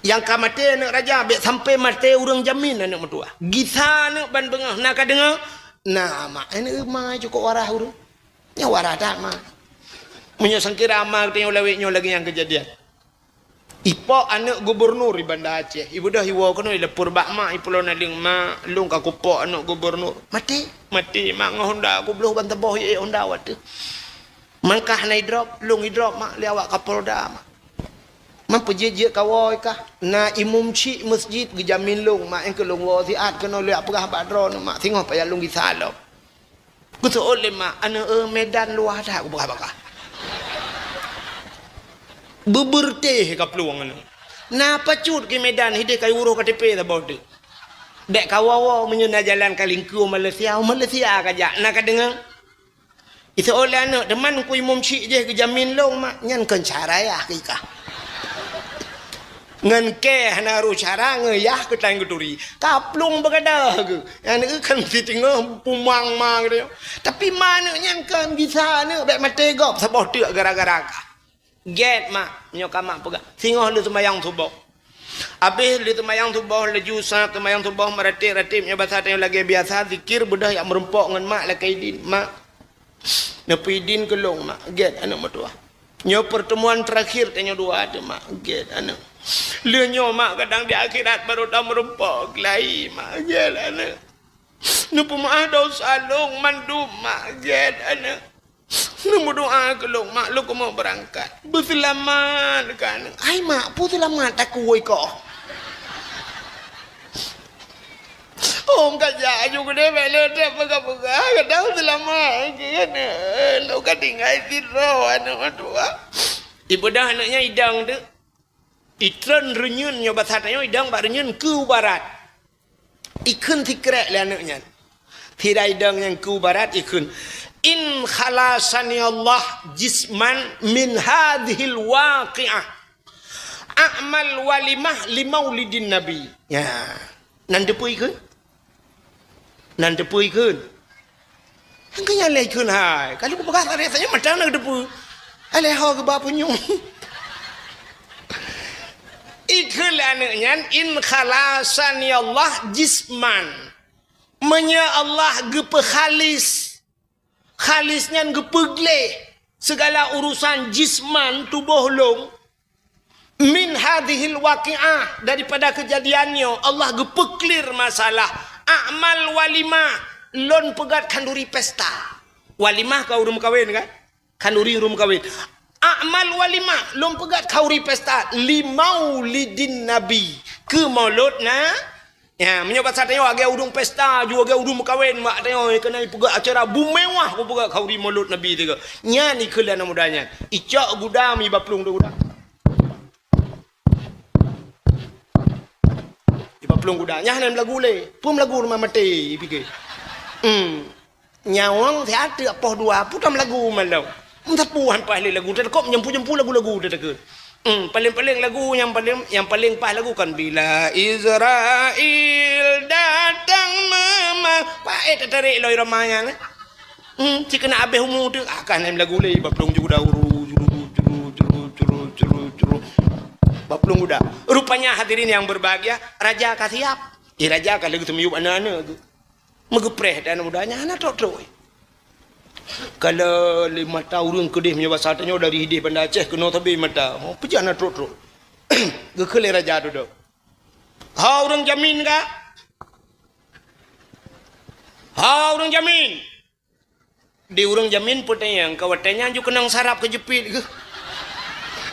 yang ka mati anak raja bek sampai mati urang jamin anak mutuah kisah anak ban bengah nak dengar nah mak ini mai cukup warah urang nya warah tak mah menyo sangkira amal tengok leweknya lagi yang kejadian ipok anak gubernur di Bandar Aceh ibu dah hiwa kono lepur bak mak ipulau Naling mak long ka kupok anak gubernur mati mak ngahonda aku beluh ban teboh ye honda wat mangkah nai drop long i drop mak le awak kapolda mak man pejejek kawoi kah na imum cik masjid gejamin long mak yang ke long wo siat kono le apagah badron mak tengok payah long disalop betul mak anak medan luar dah aku bakal beberteh ka peluang anu na pacut ke medan hidai kai uruh KTP ta bode dek kawawa menyuna jalan kalingku Malaysia kajak nak dengar itu oleh anak teman ku imam cik je kejamin long mak nyan kan cara ya kika ngan ke hanaru cara ngeyah ke tang keturi kaplung begadah ke yang kan sitingah pumang mang dia tapi mana nyan kan kisah ne bek mate gop saboh tek gara-gara ka get mak nyoka mak pegah singoh le semayang subuh habis le semayang subuh le jusa semayang subuh meratip nya bahasa tanya lagi biasa zikir bedah yang merempok ngan mak la kaidin mak nepi din kelong mak get anak mertua nyo pertemuan terakhir tanya dua ada mak get anak le nyo mak kadang di akhirat baru dah merempok lai mak get anak nupu mak dosa long mandum mak get anak nu doa ke long mak lu mau berangkat berselamat kan ai mak pu selamat aku woi kok om kaja juga deh bela deh pega kadang selamat kan lu kan tinggal di roh anak tua ibu dah anaknya idang tu itren renyun nyoba satanya idang bak renyun ke barat ikun tikrek le anaknya tidak idang yang ke barat ikun in khalasani Allah jisman min hadhil waqi'ah a'mal walimah li maulidin nabi ya nan depui kun Angkanya leh kun hai. Kalau ku bekas ada tanya macam nak depu. Aleh ho ke bapa nyung. Ikul anaknya in khalasan ya Allah jisman. Menya Allah gepe khalis. Khalisnya gepegle segala urusan jisman tubuh long. Min hadhil waqi'ah daripada kejadiannya Allah gepeklir masalah a'mal walimah lon pegat kanduri pesta. Walimah kau rum kawin kan? Kanduri rum kawin. A'mal walimah lon pegat kauri pesta limaulidin nabi ke mauludna. Ya, menyobat satanya agak udung pesta juga agak udung kawin mak tanya kena pegat acara bumewah ko pegat kauri maulud nabi tu. Nya ni kelana mudanya. Icak guda mi baplung tu guda. Baplung guda nya hanan lagu le. Pum lagu rumah mati fikir. Nyawang theater apoh dua putam lagu malau. Tapuhan paling lagu terkop nyempu lagu-lagu terdekat. Paling lagu yang paling pas lagu kan bila Israel datang pae tertarik loi ramanya. Jika nak habis umur tu akan lagu le baplung juga uru juru. Baplung guda. Rupanya hadirin yang berbahagia, raja kasiap. Raja kalau gitu miyup anak-anak tu. Megepreh dan mudahnya anak tok-tok. Kalau 5 tahun kedih punya bahasa tanya dari hidih Banda Aceh kena tabi mata. Oh pejak anak tok-tok. Gekele raja tu dak. Ha orang jamin ka? Ha orang jamin. Di orang jamin petayang kawatanya juga kenang sarap kejepit ke.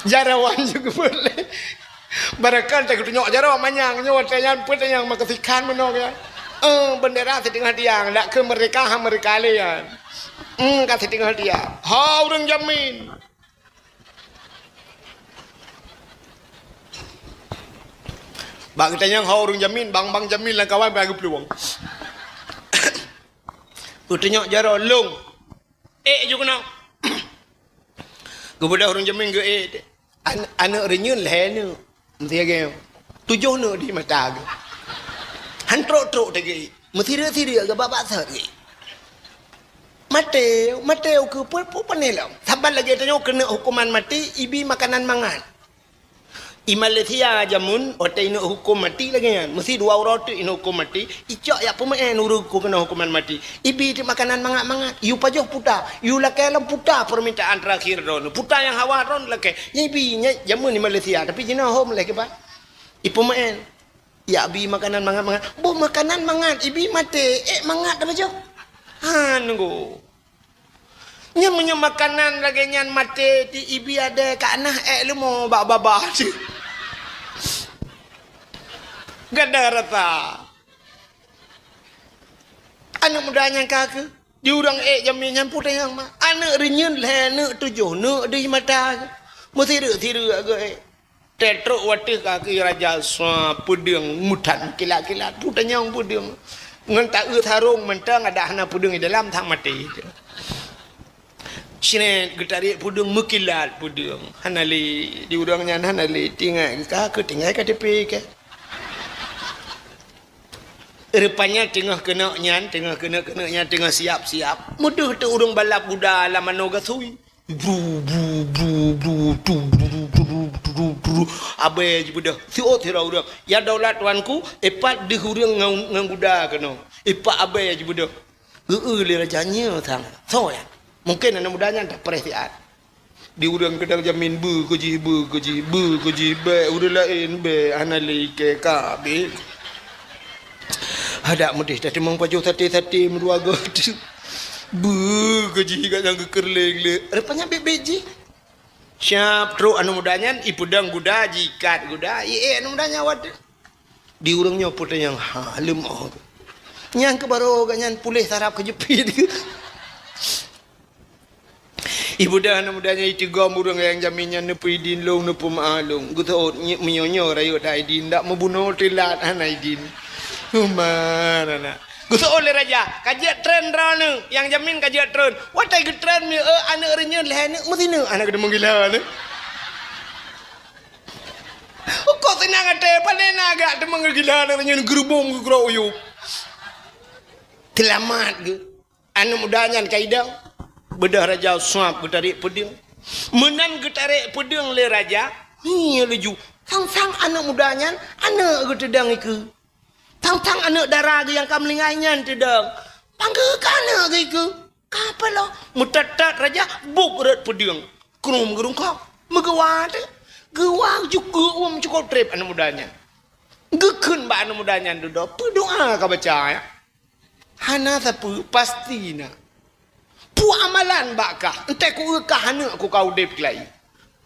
Jarawan juga boleh. Barakal tak tunjuk jarawan manyang nyawatanya petayang makasikan menok ya. Bendera setengah tiang nak kemerdekaan mereka lian. Kat setengah tiang. Ha orang jamin. Bang tanya ha orang jamin, bang jamin lah kawan bagi peluang. Utanya jaro long. Juga nak. Kepada orang jamin ke anak renyun lah ni. Mesti agak 7 nak di mata ke. Hantrok-trok lagi. Mesira-sira ke bapak sari. Mateo ke pun panelam. Sabar lagi tanya kena hukuman mati, ibi makanan mangan. I Malaysia jamun, otak ini hukum mati lagi kan. Mesti 2 orang tu ini hukum mati. Icak ya pemain uruku kena hukuman mati. Ibi itu makanan mangat-mangat. You pajoh puta. You lakai lam puta permintaan terakhir don. Puta yang hawa don lakai. Ibi jamun di Malaysia. Tapi jina home lagi pak. I pemain. Ya bi makanan mangat. Bu makanan mangat. Ibi mati. Mangat dah pajoh. Nunggu. Nya makanan lagi nyan mati di ibi ada kat nah lu mau baba je. Gada rata. Anak mudanya kaki. Diurang jamin yang putih yang mah. Anak renyun lah anak 7 nak di mata. Mesti tiru agak tetruk watih kaki raja swa pudung mutan kilat-kilat putihnya pudung. Ngan tak tharung mentang ada hana pudung di dalam tang mati. Sini getarik pudung mekilat pudung. Hanali diurangnya hanali tinggal ke tinggal ke tepi ke. Rupanya tengah kena nyan, tengah siap-siap. Mudah tu urang balap buda la mano gasui. Abai je buda. Siot hira urang. Ya daulat tuanku, epat di urang ngang buda kena. Epat abai je buda. Le rajanya sang. So ya. Mungkin anak mudanya tak perhatian. Di urang kedang jamin kuji be udah lain be anali ke kabe. Ada mudih dah temang pajuh sate meruaga tu. Kuji kat yang kekerling le. Rupanya bebeji. Siap teruk anu mudanya ipudang guda jikat guda. Anu mudanya wad. Di urangnya putih yang halim oh. Nyang ke baru ganyan pulih sarap kejepit. Ibu dah anak mudanya itu gom urang yang jaminnya nepu idin long nepu maalung. Guto menyonyo rayu dah idin tak membunuh tilat anak idin. Mana nak? Gusto oleh raja, kajian tren rana yang jamin kajian tren. What I get tren ni anak renyun lah ni mesti ni anak kena menggila ni. Kau senang ada paling agak demang gila anak renyun gerubung gerok uyup. Selamat ke? anu mudanya kaidang bedah raja suap getarik peding menan getarik peding le raja ni leju sang anak mudanya anak getedang iku sang anak darah yang kamlingannya tedang panggil kana iku apa lo mutatat raja buk ret peding krum gerung kau megawat gewang juga cukup trip anak mudanya gekun ba anak mudanya duduk berdoa ka baca ya hana sapu pastina pu amalan bakah entek ku kah hana ku kau dep lai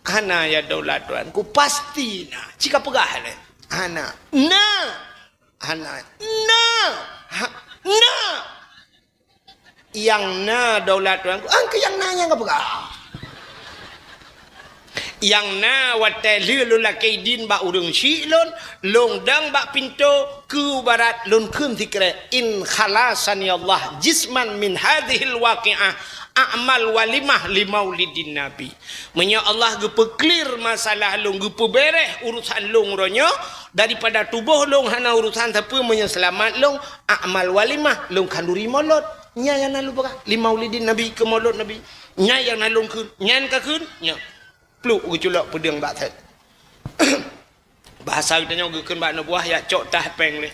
hana ya daulat tuan ku pastina jika pegah le hana hana yang na daulat tuan ku angke yang nanya ka pegah yang na wate lulu la kaidin ba urung si lon long dang ba pinto ku barat lon kun tikre in khalasani Allah jisman min hadhil waqi'ah a'mal walimah li maulidin nabi menya Allah gepe clear masalah long gepe bereh urusan long ronyo daripada tubuh long hana urusan tapi menya selamat long a'mal walimah long kanduri molot nya yang nalu baka li maulidin nabi ke molot nabi nya yang nalung kun nyan ka kun nya pluk uculok pedang bak set bahasa kita nyo gekeun bak buah ya cok tah peng le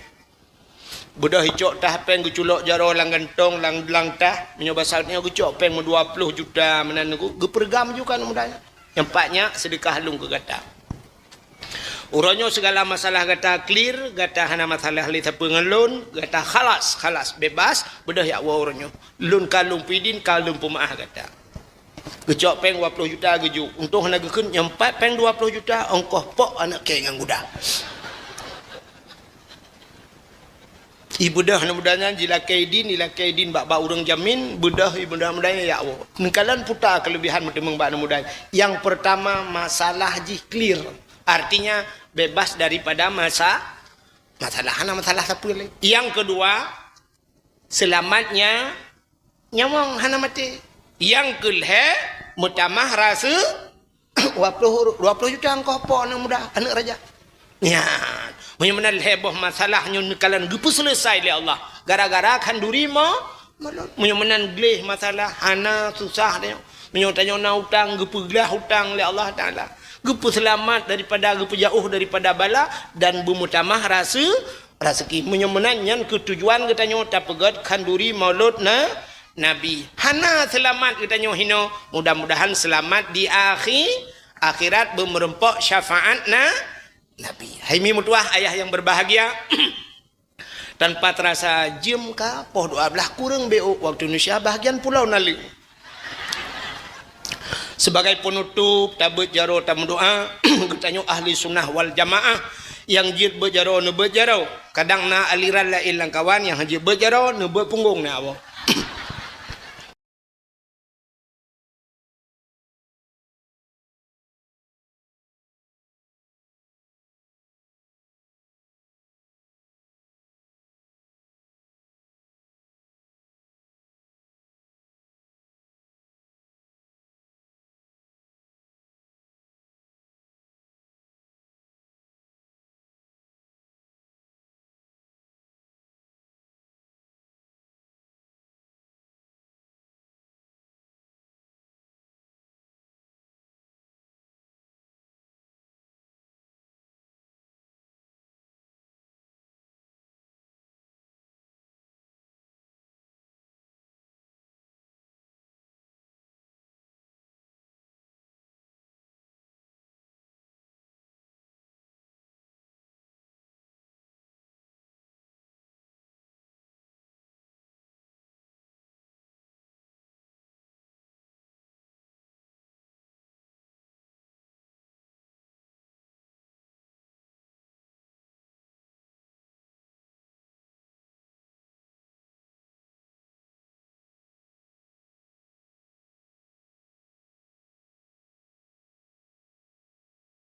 bedah cok tah peng uculok jaro lang gantong lang tah menyo bahasa kita nyo cok peng 20 juta menan ku gepergam juga mudanya nyempatnya sedekah lung ke gata uronyo segala masalah gata clear gata hana masalah li tapi ngelun gata khalas bebas bedah ya wa uronyo lun kalung pidin kalung pemaah gata gecok peng 20 juta geju untung hana gekeun nyempat peng 20 juta ongkoh pok anak ke ngang guda ibu dah hana mudanya jila kaidin bak urang jamin bedah ibu dah mudanya ya Allah ningkalan puta kelebihan medemeng bak mudanya yang pertama masalah ji clear artinya bebas daripada masalah hana masalah sapu yang kedua selamatnya nyamong hana mati yang kelhe mutamah rasa 20 juta engkau po anak muda anak raja ya menyemana heboh masalahnya nekalan gepu selesai oleh Allah gara-gara kanduri menyemana gleh masalah hana susah dia menyotanya na hutang gepu gelah hutang oleh Allah taala gepu selamat daripada gepu jauh daripada bala dan bermutamah rasa rezeki menyemana yang ketujuan katanya tapegat kanduri maulud Nabi hana selamat kita hino mudah-mudahan selamat di akhirat bermerempok syafaat Nabi. Hai mi mutuah ayah yang berbahagia tanpa terasa jam ka poh 12 kurang BO waktu Indonesia bahagian pulau nali sebagai penutup tabut jaro tamu doa kita ahli sunnah wal jamaah yang jid berjaro ne berjaro kadang na aliran lain lang kawan yang haji berjaro ne berpunggung na Allah